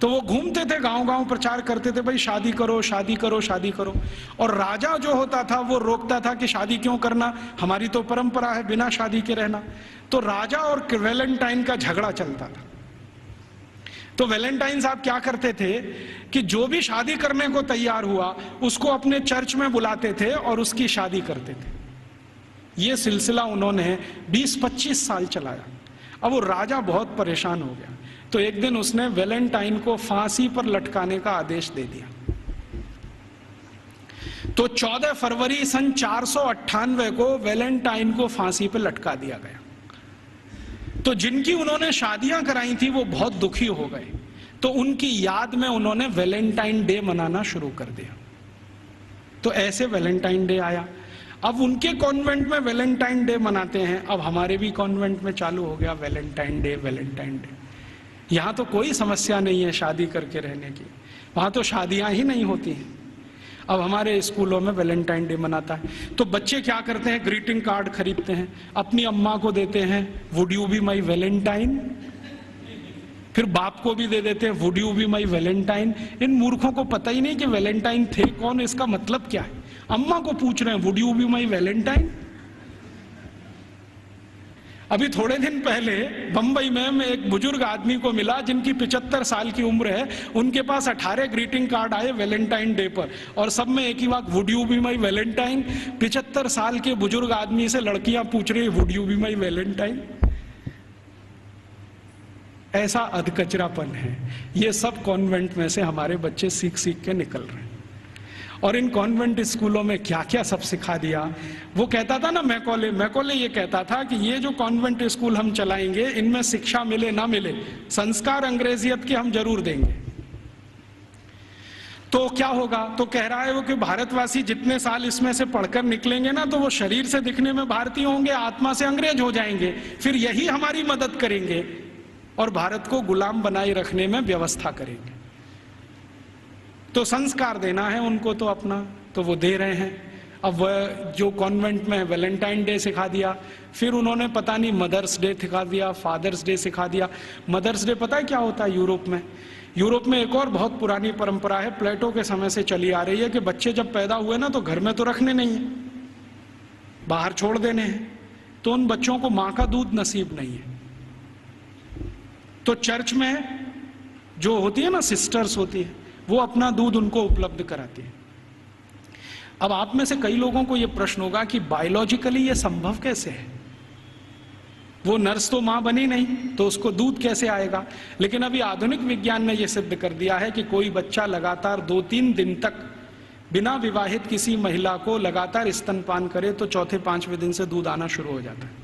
तो वो घूमते थे गांव गांव, प्रचार करते थे भाई शादी करो, शादी करो, शादी करो। और राजा जो होता था वो रोकता था कि शादी क्यों करना, हमारी तो परंपरा है बिना शादी के रहना। तो राजा और वैलेंटाइन का झगड़ा चलता था। तो वैलेंटाइन साहब क्या करते थे कि जो भी शादी करने को तैयार हुआ उसको अपने चर्च में बुलाते थे और उसकी शादी करते थे। ये सिलसिला उन्होंने 20-25 साल चलाया। अब वो राजा बहुत परेशान हो गया, तो एक दिन उसने वैलेंटाइन को फांसी पर लटकाने का आदेश दे दिया। तो 14 फरवरी सन 498 को वैलेंटाइन को फांसी पर लटका दिया गया। तो जिनकी उन्होंने शादियां कराई थी वो बहुत दुखी हो गए, तो उनकी याद में उन्होंने वैलेंटाइन डे मनाना शुरू कर दिया। तो ऐसे वैलेंटाइन डे आया। अब उनके कॉन्वेंट में वैलेंटाइन डे मनाते हैं, अब हमारे भी कॉन्वेंट में चालू हो गया वैलेंटाइन डे, वैलेंटाइन डे। यहाँ तो कोई समस्या नहीं है शादी करके रहने की, वहाँ तो शादियाँ ही नहीं होती हैं। अब हमारे स्कूलों में वैलेंटाइन डे मनाता है तो बच्चे क्या करते हैं, ग्रीटिंग कार्ड खरीदते हैं, अपनी अम्मा को देते हैं would you be my valentine, फिर बाप को भी दे देते हैं would you be my valentine. इन मूर्खों को पता ही नहीं कि वैलेंटाइन थे कौन, इसका मतलब क्या है। अम्मा को पूछ रहे हैं would you be my Valentine. अभी थोड़े दिन पहले बंबई में मैं एक बुजुर्ग आदमी को मिला जिनकी 75 साल की उम्र है, उनके पास 18 ग्रीटिंग कार्ड आए वैलेंटाइन डे पर, और सब में एक ही बात, would you be my Valentine. 75 साल के बुजुर्ग आदमी से लड़कियां पूछ रही would you be my Valentine. ऐसा अधकचरापन है। ये सब कॉन्वेंट में से हमारे बच्चे सीख सीख के निकल रहे हैं। और इन कॉन्वेंट स्कूलों में क्या क्या सब सिखा दिया। वो कहता था ना मैकॉले ये कहता था कि ये जो कॉन्वेंट स्कूल हम चलाएंगे इनमें शिक्षा मिले ना मिले, संस्कार अंग्रेजियत के हम जरूर देंगे। तो क्या होगा, तो कह रहा है वो कि भारतवासी जितने साल इसमें से पढ़कर निकलेंगे ना, तो वो शरीर से दिखने में भारतीय होंगे, आत्मा से अंग्रेज हो जाएंगे, फिर यही हमारी मदद करेंगे और भारत को गुलाम बनाए रखने में व्यवस्था करेंगे। तो संस्कार देना है उनको तो अपना, तो वो दे रहे हैं। अब वह जो कॉन्वेंट में वैलेंटाइन डे सिखा दिया, फिर उन्होंने पता नहीं मदर्स डे सिखा दिया, फादर्स डे सिखा दिया। मदर्स डे पता है क्या होता है यूरोप में? यूरोप में एक और बहुत पुरानी परंपरा है, प्लेटो के समय से चली आ रही है, कि बच्चे जब पैदा हुए ना तो घर में तो रखने नहीं है, बाहर छोड़ देने हैं। तो उन बच्चों को माँ का दूध नसीब नहीं है, तो चर्च में जो होती है ना सिस्टर्स होती है, वो अपना दूध उनको उपलब्ध कराती है। अब आप में से कई लोगों को यह प्रश्न होगा कि बायोलॉजिकली ये संभव कैसे है, वो नर्स तो मां बनी नहीं तो उसको दूध कैसे आएगा। लेकिन अभी आधुनिक विज्ञान ने यह सिद्ध कर दिया है कि कोई बच्चा लगातार 2-3 दिन तक बिना विवाहित किसी महिला को लगातार स्तनपान करे तो चौथे 5वें दिन से दूध आना शुरू हो जाता है।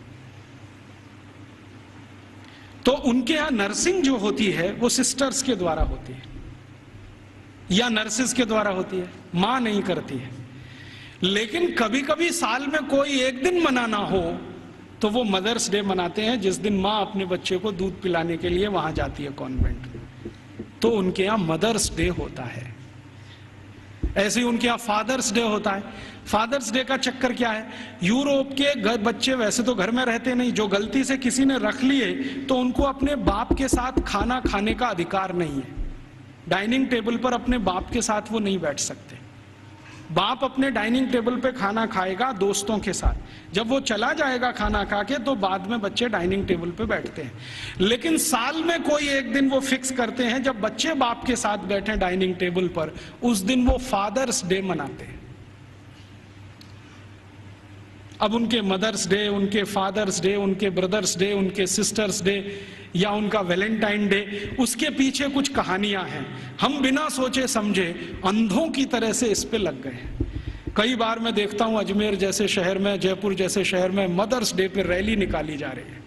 तो उनके यहां नर्सिंग जो होती है वो सिस्टर्स के द्वारा होती है या नर्सिस के द्वारा होती है, मां नहीं करती है। लेकिन कभी कभी साल में कोई एक दिन मनाना हो तो वो मदर्स डे मनाते हैं, जिस दिन मां अपने बच्चे को दूध पिलाने के लिए वहां जाती है कॉन्वेंट, तो उनके यहां मदर्स डे होता है। ऐसे ही उनके यहां फादर्स डे होता है। फादर्स डे का चक्कर क्या है, यूरोप के बच्चे वैसे तो घर में रहते नहीं, जो गलती से किसी ने रख लिए तो उनको अपने बाप के साथ खाना खाने का अधिकार नहीं है। डाइनिंग टेबल पर अपने बाप के साथ वो नहीं बैठ सकते। बाप अपने डाइनिंग टेबल पे खाना खाएगा दोस्तों के साथ, जब वो चला जाएगा खाना खा के तो बाद में बच्चे डाइनिंग टेबल पे बैठते हैं। लेकिन साल में कोई एक दिन वो फिक्स करते हैं जब बच्चे बाप के साथ बैठे डाइनिंग टेबल पर, उस दिन वो फादर्स डे मनाते हैं। अब उनके मदर्स डे, उनके फादर्स डे, उनके ब्रदर्स डे, उनके सिस्टर्स डे या उनका वैलेंटाइन डे, उसके पीछे कुछ कहानियां हैं। हम बिना सोचे समझे अंधों की तरह से इस पे लग गए हैं। कई बार मैं देखता हूं अजमेर जैसे शहर में, जयपुर जैसे शहर में मदर्स डे पे रैली निकाली जा रही है,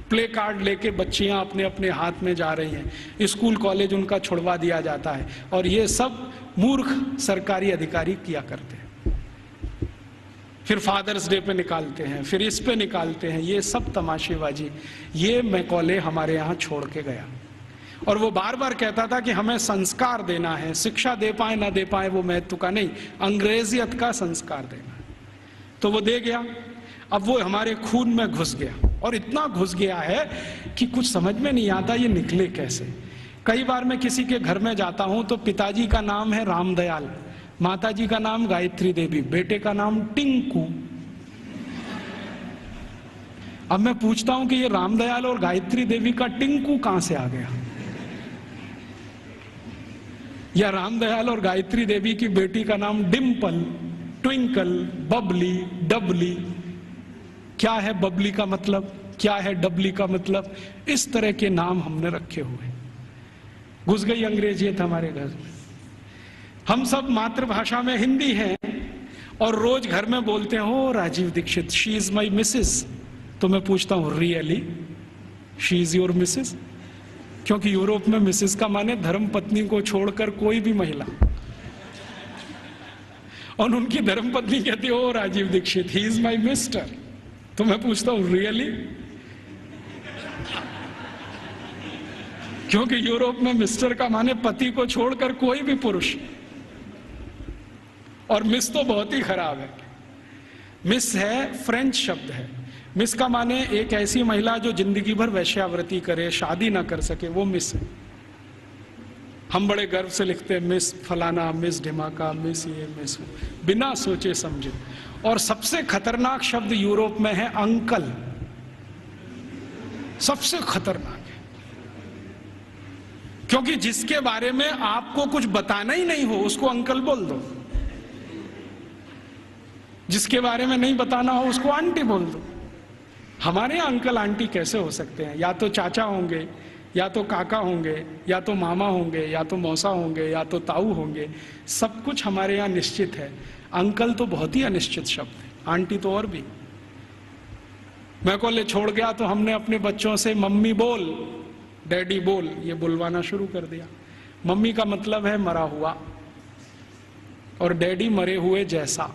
प्ले कार्ड लेके बच्चियां अपने अपने हाथ में जा रही हैं, स्कूल कॉलेज उनका छुड़वा दिया जाता है, और ये सब मूर्ख सरकारी अधिकारी किया करते हैं। फिर फादर्स डे पे निकालते हैं, फिर इस पे निकालते हैं, ये सब तमाशेबाजी। ये मैकॉले हमारे यहाँ छोड़ के गया, और वो बार बार कहता था कि हमें संस्कार देना है, शिक्षा दे पाए ना दे पाए वो महत्व का नहीं, अंग्रेजियत का संस्कार देना है। तो वो दे गया। अब वो हमारे खून में घुस गया, और इतना घुस गया है कि कुछ समझ में नहीं आता ये निकले कैसे। कई बार मैं किसी के घर में जाता हूं तो पिताजी का नाम है रामदयाल, माताजी का नाम गायत्री देवी, बेटे का नाम टिंकू। अब मैं पूछता हूं कि ये रामदयाल और गायत्री देवी का टिंकू कहां से आ गया, या रामदयाल और गायत्री देवी की बेटी का नाम डिम्पल, ट्विंकल, बबली, डबली। क्या है बबली का मतलब, क्या है डबली का मतलब, इस तरह के नाम हमने रखे हुए। घुस गई अंग्रेजियत हमारे घर में। हम सब मातृभाषा में हिंदी हैं और रोज घर में बोलते हैं हो Rajiv Dikshit, she is my missus. तो मैं पूछता हूं really she is your missus? क्योंकि यूरोप में मिसेस का माने धर्म पत्नी को छोड़कर कोई भी महिला, और उनकी धर्म पत्नी कहती हो Rajiv Dikshit, he is my mister. तो मैं पूछता हूं रियली? क्योंकि यूरोप में मिस्टर का माने पति को छोड़कर कोई भी पुरुष, और मिस तो बहुत ही खराब है। मिस है फ्रेंच शब्द है। मिस का माने एक ऐसी महिला जो जिंदगी भर वैश्यावृत्ति करे, शादी ना कर सके, वो मिस है। हम बड़े गर्व से लिखते हैं मिस फलाना, मिस ढिमाका, मिस ये, मिस वो, बिना सोचे समझे। और सबसे खतरनाक शब्द यूरोप में है अंकल, सबसे खतरनाक है, क्योंकि जिसके बारे में आपको कुछ बताना ही नहीं हो उसको अंकल बोल दो, जिसके बारे में नहीं बताना हो उसको आंटी बोल दो। हमारे यहाँ अंकल आंटी कैसे हो सकते हैं? या तो चाचा होंगे, या तो काका होंगे, या तो मामा होंगे, या तो मौसा होंगे, या तो ताऊ होंगे। सब कुछ हमारे यहाँ निश्चित है। अंकल तो बहुत ही अनिश्चित शब्द है, आंटी तो और भी। मैं को ले छोड़ गया तो हमने अपने बच्चों से मम्मी बोल, डैडी बोल, ये बुलवाना शुरू कर दिया। मम्मी का मतलब है मरा हुआ, और डैडी मरे हुए जैसा,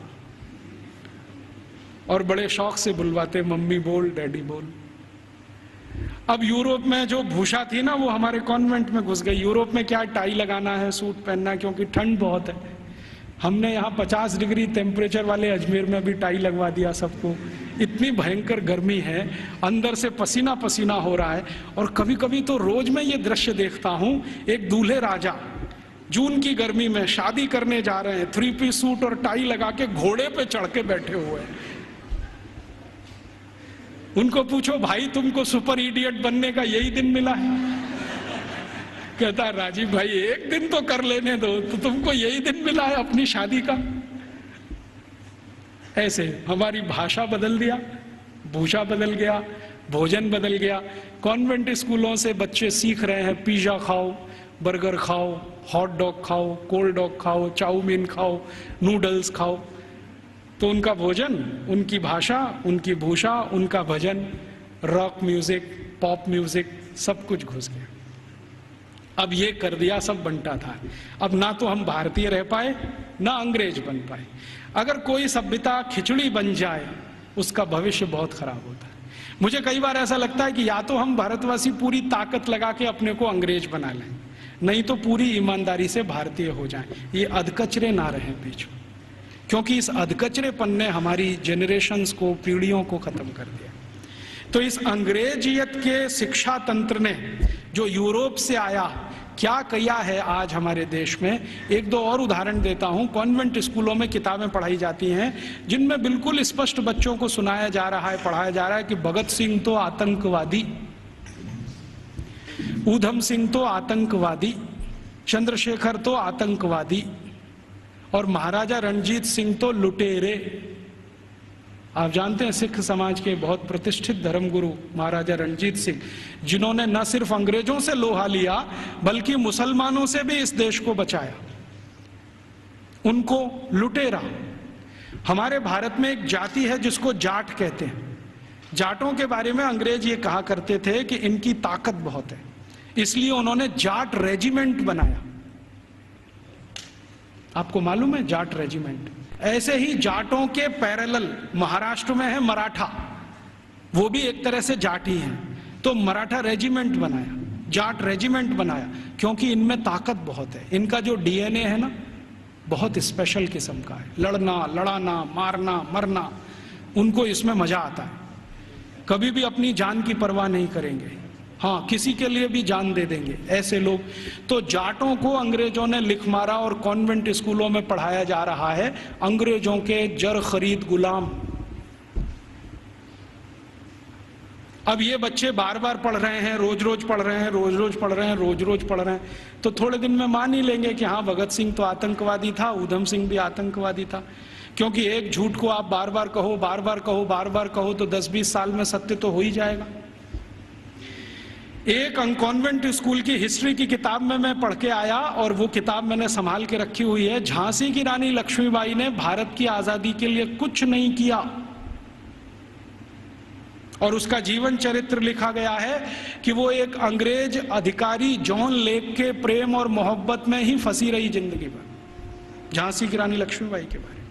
और बड़े शौक से बुलवाते मम्मी बोल, डैडी बोल। अब यूरोप में जो भूषा थी ना, वो हमारे कॉन्वेंट में घुस गई। यूरोप में क्या टाई लगाना है, सूट पहनना है, क्योंकि ठंड बहुत है। हमने यहाँ 50 डिग्री टेम्परेचर वाले अजमेर में भी टाई लगवा दिया सबको। इतनी भयंकर गर्मी है, अंदर से पसीना पसीना हो रहा है। और कभी कभी तो रोज मैं ये दृश्य देखता हूँ, एक दूल्हे राजा जून की गर्मी में शादी करने जा रहे हैं, 3 पीस सूट और टाई लगा के घोड़े पे चढ़ के बैठे हुए हैं। उनको पूछो भाई तुमको सुपर इडियट बनने का यही दिन मिला है? कहता है राजीव भाई एक दिन तो कर लेने दो, तो तुमको यही दिन मिला है अपनी शादी का? ऐसे हमारी भाषा बदल दिया, भूषा बदल गया, भोजन बदल गया। कॉन्वेंट स्कूलों से बच्चे सीख रहे हैं पिज्जा खाओ, बर्गर खाओ, हॉट डॉग खाओ, कोल्ड डॉग खाओ, चाउमीन खाओ, नूडल्स खाओ। तो उनका भोजन, उनकी भाषा, उनकी भूषा, उनका भजन, रॉक म्यूजिक, पॉप म्यूजिक, सब कुछ घुस गया। अब ये कर दिया सब बंटा था। अब ना तो हम भारतीय रह पाए, ना अंग्रेज बन पाए। अगर कोई सभ्यता खिचड़ी बन जाए, उसका भविष्य बहुत खराब होता है। मुझे कई बार ऐसा लगता है कि या तो हम भारतवासी पूरी ताकत लगा के अपने को अंग्रेज बना लें, नहीं तो पूरी ईमानदारी से भारतीय हो जाएं। ये अधकचरे ना रहें बीच में, क्योंकि इस अधकचरेपन ने हमारी जनरेशन्स को, पीढ़ियों को खत्म कर दिया। तो इस अंग्रेजियत के शिक्षा तंत्र ने जो यूरोप से आया, क्या किया है आज हमारे देश में। एक दो और उदाहरण देता हूं। कॉन्वेंट स्कूलों में किताबें पढ़ाई जाती हैं जिनमें बिल्कुल स्पष्ट बच्चों को सुनाया जा रहा है, पढ़ाया जा रहा है कि भगत सिंह तो आतंकवादी, ऊधम सिंह तो आतंकवादी, चंद्रशेखर तो आतंकवादी, और महाराजा रणजीत सिंह तो लुटेरे। आप जानते हैं सिख समाज के बहुत प्रतिष्ठित धर्मगुरु महाराजा रणजीत सिंह, जिन्होंने न सिर्फ अंग्रेजों से लोहा लिया बल्कि मुसलमानों से भी इस देश को बचाया, उनको लुटेरा। हमारे भारत में एक जाति है जिसको जाट कहते हैं। जाटों के बारे में अंग्रेज ये कहा करते थे कि इनकी ताकत बहुत है, इसलिए उन्होंने जाट रेजिमेंट बनाया। आपको मालूम है जाट रेजिमेंट? ऐसे ही जाटों के पैरेलल महाराष्ट्र में है मराठा, वो भी एक तरह से जाट ही हैं। तो मराठा रेजिमेंट बनाया, जाट रेजिमेंट बनाया, क्योंकि इनमें ताकत बहुत है। इनका जो डीएनए है ना, बहुत स्पेशल किस्म का है। लड़ना, लड़ाना, मारना, मरना, उनको इसमें मजा आता है। कभी भी अपनी जान की परवाह नहीं करेंगे, हाँ किसी के लिए भी जान दे देंगे, ऐसे लोग। तो जाटों को अंग्रेजों ने लिख मारा और कॉन्वेंट स्कूलों में पढ़ाया जा रहा है अंग्रेजों के जर खरीद गुलाम। अब ये बच्चे बार बार पढ़ रहे हैं, रोज रोज पढ़ रहे हैं, रोज रोज पढ़ रहे हैं, रोज रोज पढ़ रहे हैं, तो थोड़े दिन में मान ही लेंगे कि हाँ भगत सिंह तो आतंकवादी था, ऊधम सिंह भी आतंकवादी था। क्योंकि एक झूठ को आप बार बार कहो, बार बार कहो, बार बार कहो, तो 10-20 साल में सत्य तो हो ही जाएगा। एक कॉन्वेंट स्कूल की हिस्ट्री की किताब में मैं पढ़ के आया, और वो किताब मैंने संभाल के रखी हुई है। झांसी की रानी लक्ष्मीबाई ने भारत की आजादी के लिए कुछ नहीं किया, और उसका जीवन चरित्र लिखा गया है कि वो एक अंग्रेज अधिकारी जॉन लेक के प्रेम और मोहब्बत में ही फंसी रही जिंदगी भर। झांसी की रानी लक्ष्मीबाई के बारे में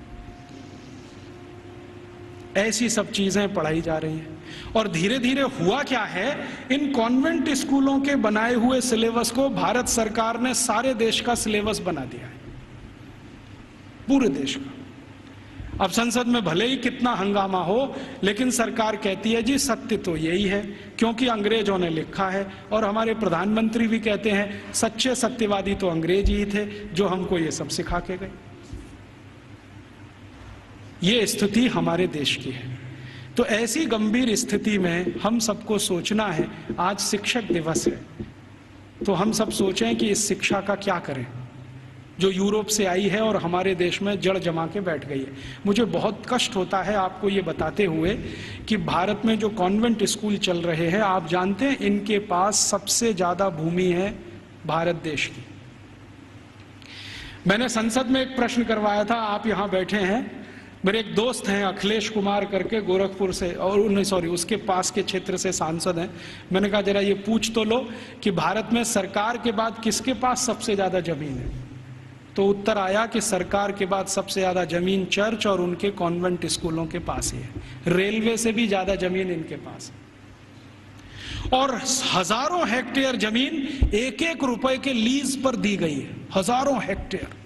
ऐसी सब चीजें पढ़ाई जा रही हैं। और धीरे धीरे हुआ क्या है, इन कॉन्वेंट स्कूलों के बनाए हुए सिलेबस को भारत सरकार ने सारे देश का सिलेबस बना दिया है, पूरे देश का। अब संसद में भले ही कितना हंगामा हो, लेकिन सरकार कहती है जी सत्य तो यही है, क्योंकि अंग्रेजों ने लिखा है। और हमारे प्रधानमंत्री भी कहते हैं सच्चे सत्यवादी तो अंग्रेज ही थे जो हमको ये सब सिखा के गए। ये स्थिति हमारे देश की है। तो ऐसी गंभीर स्थिति में हम सबको सोचना है, आज शिक्षक दिवस है, तो हम सब सोचें कि इस शिक्षा का क्या करें जो यूरोप से आई है और हमारे देश में जड़ जमा के बैठ गई है। मुझे बहुत कष्ट होता है आपको ये बताते हुए कि भारत में जो कॉन्वेंट स्कूल चल रहे हैं, आप जानते हैं इनके पास सबसे ज्यादा भूमि है भारत देश की। मैंने संसद में एक प्रश्न करवाया था, आप यहां बैठे हैं, मेरे एक दोस्त हैं अखिलेश कुमार करके गोरखपुर से, और उसके पास के क्षेत्र से सांसद हैं। मैंने कहा जरा ये पूछ तो लो कि भारत में सरकार के बाद किसके पास सबसे ज्यादा जमीन है। तो उत्तर आया कि सरकार के बाद सबसे ज्यादा जमीन चर्च और उनके कॉन्वेंट स्कूलों के पास ही है। रेलवे से भी ज्यादा जमीन इनके पास है। और हजारों हेक्टेयर जमीन एक एक रुपए के लीज पर दी गई है। हजारों हेक्टेयर,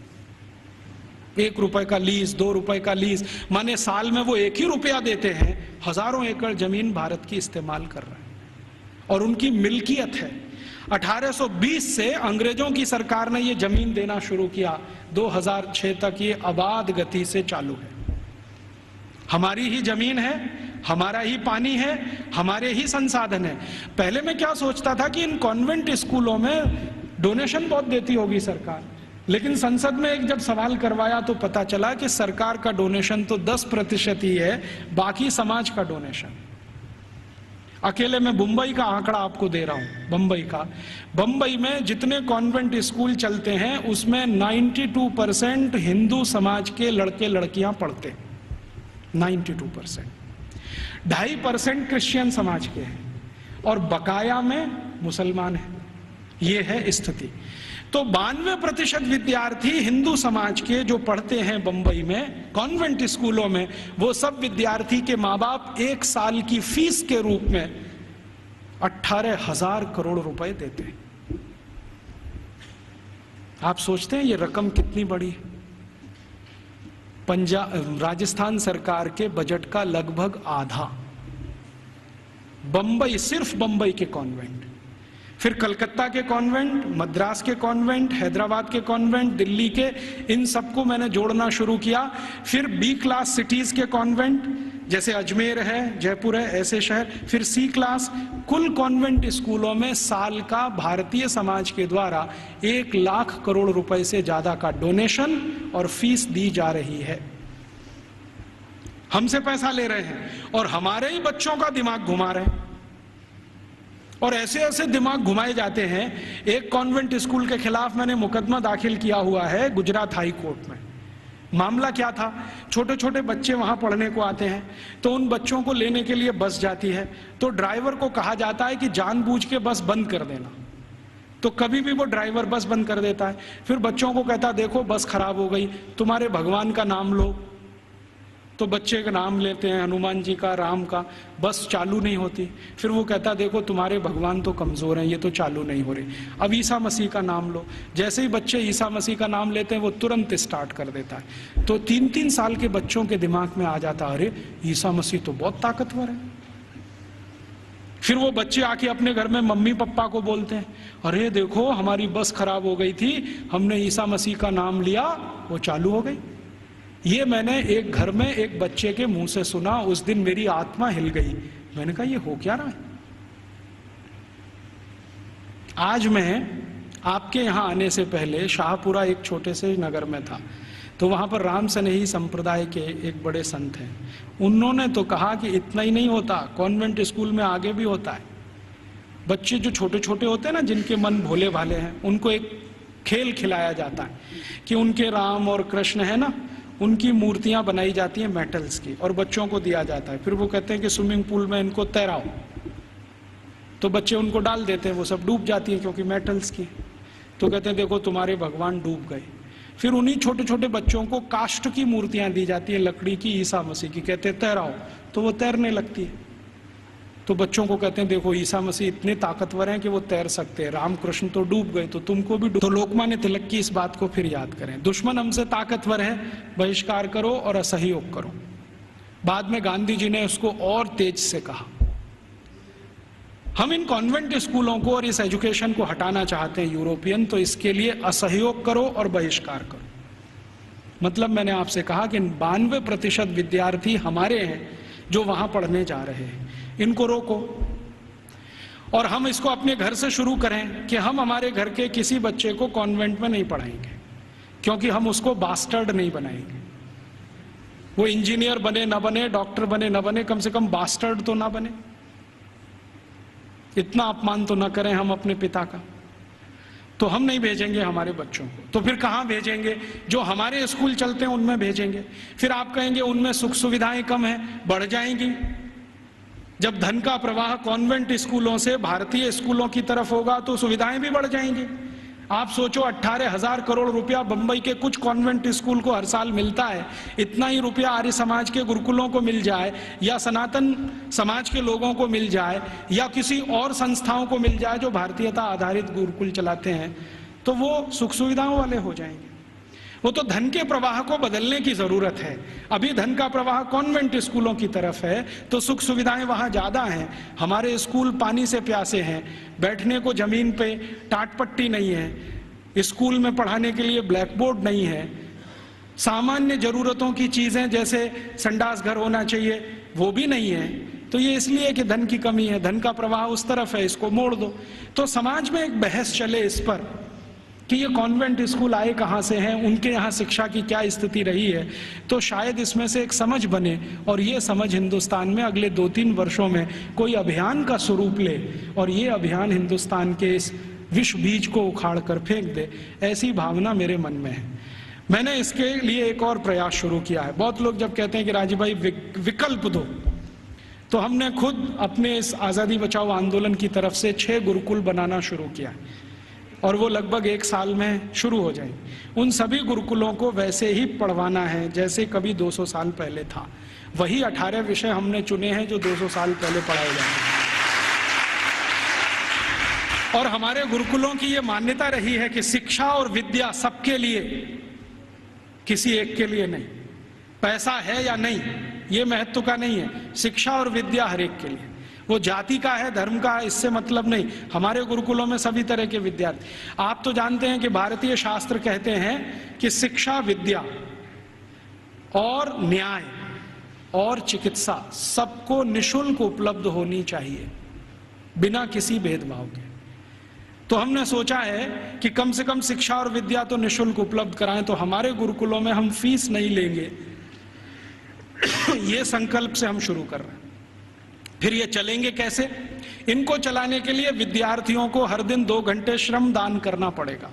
1 रुपए का लीज, 2 रुपए का लीज, माने साल में वो 1 ही रुपया देते हैं, हजारों एकड़ जमीन भारत की इस्तेमाल कर रहे हैं और उनकी मिल्कियत है। 1820 से अंग्रेजों की सरकार ने ये जमीन देना शुरू किया, 2006 तक ये आबाद गति से चालू है। हमारी ही जमीन है, हमारा ही पानी है, हमारे ही संसाधन है। पहले मैं क्या सोचता था कि इन कॉन्वेंट स्कूलों में डोनेशन बहुत देती होगी सरकार, लेकिन संसद में एक जब सवाल करवाया तो पता चला कि सरकार का डोनेशन तो 10% ही है, बाकी समाज का डोनेशन। अकेले मैं मुंबई का आंकड़ा आपको दे रहा हूं। बंबई में जितने कॉन्वेंट स्कूल चलते हैं उसमें 92% हिंदू समाज के लड़के लड़कियां पढ़ते हैं, 92%। 2.5% क्रिश्चियन समाज के हैं और बकाया में मुसलमान हैं। ये है स्थिति। तो 92% विद्यार्थी हिंदू समाज के जो पढ़ते हैं बंबई में कॉन्वेंट स्कूलों में, वो सब विद्यार्थी के माँ बाप 1 साल की फीस के रूप में 18,000 करोड़ रुपए देते हैं। आप सोचते हैं ये रकम कितनी बड़ी है? राजस्थान सरकार के बजट का लगभग आधा बंबई, सिर्फ बंबई के कॉन्वेंट, फिर कलकत्ता के कॉन्वेंट, मद्रास के कॉन्वेंट, हैदराबाद के कॉन्वेंट, दिल्ली के, इन सबको मैंने जोड़ना शुरू किया। फिर B क्लास सिटीज के कॉन्वेंट, जैसे अजमेर है, जयपुर है, ऐसे शहर। फिर C क्लास। कुल कॉन्वेंट स्कूलों में साल का भारतीय समाज के द्वारा 1 लाख करोड़ रुपए से ज्यादा का डोनेशन और फीस दी जा रही है। हमसे पैसा ले रहे हैं और हमारे ही बच्चों का दिमाग घुमा रहे हैं। और ऐसे ऐसे दिमाग घुमाए जाते हैं। एक कॉन्वेंट स्कूल के खिलाफ मैंने मुकदमा दाखिल किया हुआ है गुजरात हाई कोर्ट में। मामला क्या था, छोटे छोटे बच्चे वहां पढ़ने को आते हैं, तो उन बच्चों को लेने के लिए बस जाती है, तो ड्राइवर को कहा जाता है कि जानबूझ के बस बंद कर देना। तो कभी भी वो ड्राइवर बस बंद कर देता है। फिर बच्चों को कहता देखो बस खराब हो गई, तुम्हारे भगवान का नाम लो। तो बच्चे का नाम लेते हैं, हनुमान जी का, राम का, बस चालू नहीं होती। फिर वो कहता देखो तुम्हारे भगवान तो कमजोर हैं, ये तो चालू नहीं हो रही। अब ईसा मसीह का नाम लो। जैसे ही बच्चे ईसा मसीह का नाम लेते हैं वो तुरंत स्टार्ट कर देता है। तो 3-3 साल के बच्चों के दिमाग में आ जाता अरे ईसा मसीह तो बहुत ताकतवर है। फिर वो बच्चे आके अपने घर में मम्मी पापा को बोलते हैं अरे देखो हमारी बस खराब हो गई थी, हमने ईसा मसीह का नाम लिया, वो चालू हो गई। ये मैंने एक घर में एक बच्चे के मुंह से सुना। उस दिन मेरी आत्मा हिल गई। मैंने कहा ये हो क्या रहा है। आज मैं आपके यहां आने से पहले शाहपुरा एक छोटे से नगर में था, तो वहां पर राम सनेही संप्रदाय के एक बड़े संत हैं। उन्होंने तो कहा कि इतना ही नहीं होता, कॉन्वेंट स्कूल में आगे भी होता है। बच्चे जो छोटे छोटे होते हैं ना, जिनके मन भोले भाले हैं, उनको एक खेल खिलाया जाता है कि उनके राम और कृष्ण है ना, उनकी मूर्तियां बनाई जाती हैं मेटल्स की और बच्चों को दिया जाता है। फिर वो कहते हैं कि स्विमिंग पूल में इनको तैराओ, तो बच्चे उनको डाल देते हैं, वो सब डूब जाती हैं क्योंकि मेटल्स की। तो कहते हैं देखो तुम्हारे भगवान डूब गए। फिर उन्हीं छोटे छोटे बच्चों को काष्ठ की मूर्तियां दी जाती है, लकड़ी की, ईसा मसीह की, कहते हैं तैराओ, तो वो तैरने लगती है। तो बच्चों को कहते हैं देखो ईसा मसीह इतने ताकतवर हैं कि वो तैर सकते हैं, रामकृष्ण तो डूब गए तो तुमको भी डूब। तो लोकमान्य तिलक की इस बात को फिर याद करें, दुश्मन हमसे ताकतवर है, बहिष्कार करो और असहयोग करो। बाद में गांधी जी ने उसको और तेज से कहा। हम इन कॉन्वेंट स्कूलों को और इस एजुकेशन को हटाना चाहते हैं यूरोपियन, तो इसके लिए असहयोग करो और बहिष्कार करो। मतलब मैंने आपसे कहा कि 92% विद्यार्थी हमारे हैं जो वहां पढ़ने जा रहे हैं, इनको रोको। और हम इसको अपने घर से शुरू करें कि हम हमारे घर के किसी बच्चे को कॉन्वेंट में नहीं पढ़ाएंगे, क्योंकि हम उसको बास्टर्ड नहीं बनाएंगे। वो इंजीनियर बने ना बने, डॉक्टर बने ना बने, कम से कम बास्टर्ड तो ना बने। इतना अपमान तो ना करें हम अपने पिता का। तो हम नहीं भेजेंगे हमारे बच्चों को, तो फिर कहां भेजेंगे? जो हमारे स्कूल चलते हैं उनमें भेजेंगे। फिर आप कहेंगे उनमें सुख सुविधाएं कम हैं, बढ़ जाएंगी। जब धन का प्रवाह कॉन्वेंट स्कूलों से भारतीय स्कूलों की तरफ होगा तो सुविधाएं भी बढ़ जाएंगी। आप सोचो 18,000 करोड़ रुपया बंबई के कुछ कॉन्वेंट स्कूल को हर साल मिलता है, इतना ही रुपया आर्य समाज के गुरुकुलों को मिल जाए, या सनातन समाज के लोगों को मिल जाए, या किसी और संस्थाओं को मिल जाए जो भारतीयता आधारित गुरुकुल चलाते हैं, तो वो सुख सुविधाओं वाले हो जाएंगे। वो तो धन के प्रवाह को बदलने की जरूरत है। अभी धन का प्रवाह कॉन्वेंट स्कूलों की तरफ है, तो सुख सुविधाएं वहां ज्यादा हैं। हमारे स्कूल पानी से प्यासे हैं, बैठने को जमीन पे टाट पट्टी नहीं है, स्कूल में पढ़ाने के लिए ब्लैक बोर्ड नहीं है, सामान्य जरूरतों की चीजें जैसे संडास घर होना चाहिए वो भी नहीं है। तो ये इसलिए कि धन की कमी है, धन का प्रवाह उस तरफ है, इसको मोड़ दो। तो समाज में एक बहस चले इस पर कि ये कॉन्वेंट स्कूल आए कहाँ से हैं, उनके यहाँ शिक्षा की क्या स्थिति रही है, तो शायद इसमें से एक समझ बने और ये समझ हिंदुस्तान में अगले 2-3 वर्षों में कोई अभियान का स्वरूप ले और ये अभियान हिंदुस्तान के इस विष बीज को उखाड़ कर फेंक दे, ऐसी भावना मेरे मन में है। मैंने इसके लिए एक और प्रयास शुरू किया है। बहुत लोग जब कहते हैं कि राजीव भाई विकल्प दो, तो हमने खुद अपने इस आज़ादी बचाओ आंदोलन की तरफ से 6 गुरुकुल बनाना शुरू किया और वो लगभग 1 साल में शुरू हो जाएंगे। उन सभी गुरुकुलों को वैसे ही पढ़वाना है जैसे कभी 200 साल पहले था। वही 18 विषय हमने चुने हैं जो 200 साल पहले पढ़ाए जाएंगे। और हमारे गुरुकुलों की ये मान्यता रही है कि शिक्षा और विद्या सबके लिए, किसी एक के लिए नहीं। पैसा है या नहीं ये महत्व का नहीं है, शिक्षा और विद्या हर एक के लिए। वो जाति का है, धर्म का है, इससे मतलब नहीं। हमारे गुरुकुलों में सभी तरह के विद्यार्थी। आप तो जानते हैं कि भारतीय शास्त्र कहते हैं कि शिक्षा, विद्या और न्याय और चिकित्सा सबको निःशुल्क उपलब्ध होनी चाहिए, बिना किसी भेदभाव के। तो हमने सोचा है कि कम से कम शिक्षा और विद्या तो निःशुल्क उपलब्ध कराएं। तो हमारे गुरुकुलों में हम फीस नहीं लेंगे, ये संकल्प से हम शुरू कर रहे हैं। फिर ये चलेंगे कैसे? इनको चलाने के लिए विद्यार्थियों को हर दिन 2 घंटे श्रम दान करना पड़ेगा।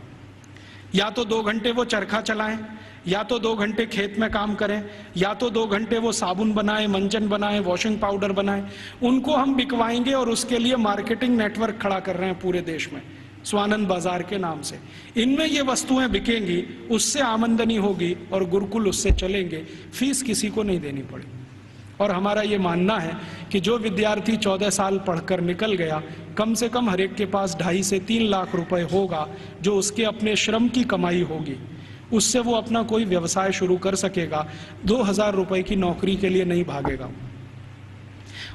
या तो 2 घंटे वो चरखा चलाएं, या तो 2 घंटे खेत में काम करें, या तो 2 घंटे वो साबुन बनाएं, मंजन बनाएं, वॉशिंग पाउडर बनाएं। उनको हम बिकवाएंगे और उसके लिए मार्केटिंग नेटवर्क खड़ा कर रहे हैं पूरे देश में, स्वानंद बाजार के नाम से। इनमें ये वस्तुएं बिकेंगी, उससे आमदनी होगी और गुरुकुल उससे चलेंगे, फीस किसी को नहीं देनी पड़ेगी। और हमारा ये मानना है कि जो विद्यार्थी 14 साल पढ़कर निकल गया, कम से कम हर एक के पास 2.5 से 3 लाख रुपए होगा, जो उसके अपने श्रम की कमाई होगी। उससे वो अपना कोई व्यवसाय शुरू कर सकेगा, 2,000 रुपए की नौकरी के लिए नहीं भागेगा।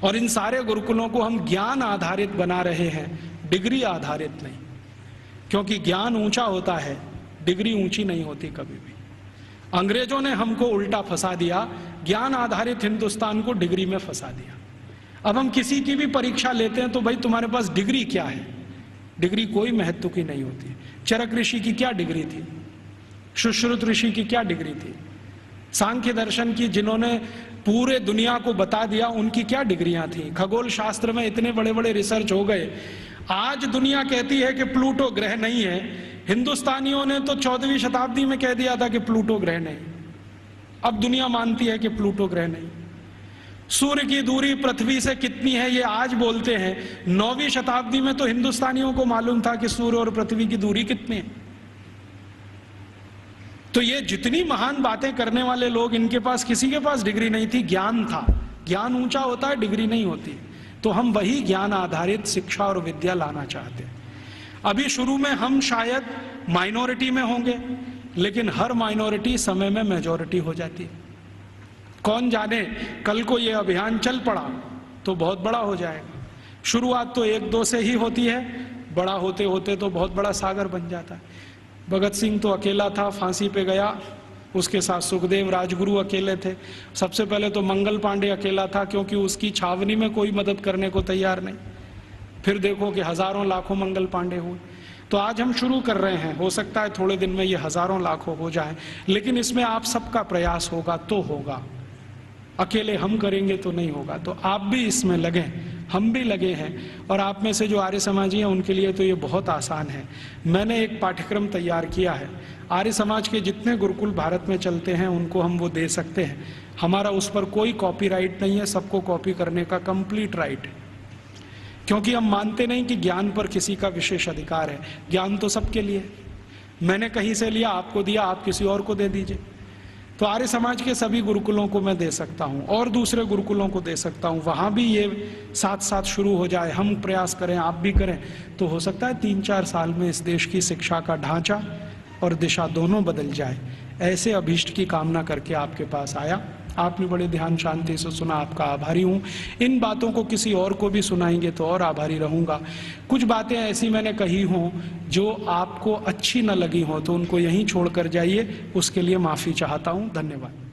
और इन सारे गुरुकुलों को हम ज्ञान आधारित बना रहे हैं, डिग्री आधारित नहीं, क्योंकि ज्ञान ऊंचा होता है, डिग्री ऊंची नहीं होती कभी भी। अंग्रेजों ने हमको उल्टा फंसा दिया, ज्ञान आधारित हिंदुस्तान को डिग्री में फंसा दिया। अब हम किसी की भी परीक्षा लेते हैं तो भाई तुम्हारे पास डिग्री क्या है? डिग्री कोई महत्व की नहीं होती है। चरक ऋषि की क्या डिग्री थी? सुश्रुत ऋषि की क्या डिग्री थी? सांख्य दर्शन की जिन्होंने पूरे दुनिया को बता दिया, उनकी क्या डिग्रियां थी? खगोल शास्त्र में इतने बड़े बड़े रिसर्च हो गए। आज दुनिया कहती है कि प्लूटो ग्रह नहीं है, हिंदुस्तानियों ने तो 14वीं शताब्दी में कह दिया था कि प्लूटो ग्रह नहीं। अब दुनिया मानती है कि प्लूटो ग्रह नहीं। सूर्य की दूरी पृथ्वी से कितनी है ये आज बोलते हैं, 9वीं शताब्दी में तो हिंदुस्तानियों को मालूम था कि सूर्य और पृथ्वी की दूरी कितनी है। तो ये जितनी महान बातें करने वाले लोग, इनके पास किसी के पास डिग्री नहीं थी, ज्ञान था। ज्ञान ऊंचा होता है, डिग्री नहीं होती। तो हम वही ज्ञान आधारित शिक्षा और विद्या लाना चाहते हैं। अभी शुरू में हम शायद माइनॉरिटी में होंगे, लेकिन हर माइनॉरिटी समय में मेजॉरिटी हो जाती है। कौन जाने कल को ये अभियान चल पड़ा तो बहुत बड़ा हो जाएगा। शुरुआत तो 1-2 से ही होती है, बड़ा होते होते तो बहुत बड़ा सागर बन जाता है। भगत सिंह तो अकेला था, फांसी पे गया, उसके साथ सुखदेव राजगुरु अकेले थे। सबसे पहले तो मंगल पांडे अकेला था, क्योंकि उसकी छावनी में कोई मदद करने को तैयार नहीं। फिर देखो कि हजारों लाखों मंगल पांडे हुए। तो आज हम शुरू कर रहे हैं, हो सकता है थोड़े दिन में ये हजारों लाखों हो जाए, लेकिन इसमें आप सबका प्रयास होगा तो होगा। अकेले हम करेंगे तो नहीं होगा। तो आप भी इसमें लगें, हम भी लगे हैं। और आप में से जो आर्य समाजी हैं उनके लिए तो ये बहुत आसान है। मैंने एक पाठ्यक्रम तैयार किया है, आर्य समाज के जितने गुरुकुल भारत में चलते हैं उनको हम वो दे सकते हैं। हमारा उस पर कोई कॉपीराइट नहीं है, सबको कॉपी करने का कंप्लीट राइट है। क्योंकि हम मानते नहीं कि ज्ञान पर किसी का विशेष अधिकार है। ज्ञान तो सबके लिए। मैंने कहीं से लिया, आपको दिया, आप किसी और को दे दीजिए। तो आर्य समाज के सभी गुरुकुलों को मैं दे सकता हूं और दूसरे गुरुकुलों को दे सकता हूं। वहां भी ये साथ साथ शुरू हो जाए, हम प्रयास करें, आप भी करें, तो हो सकता है 3-4 साल में इस देश की शिक्षा का ढांचा और दिशा दोनों बदल जाए। ऐसे अभीष्ट की कामना करके आपके पास आया। आपने बड़े ध्यान शांति से सुना, आपका आभारी हूँ। इन बातों को किसी और को भी सुनाएंगे तो और आभारी रहूँगा। कुछ बातें ऐसी मैंने कही हों जो आपको अच्छी न लगी हो तो उनको यहीं छोड़ कर जाइए, उसके लिए माफ़ी चाहता हूँ। धन्यवाद।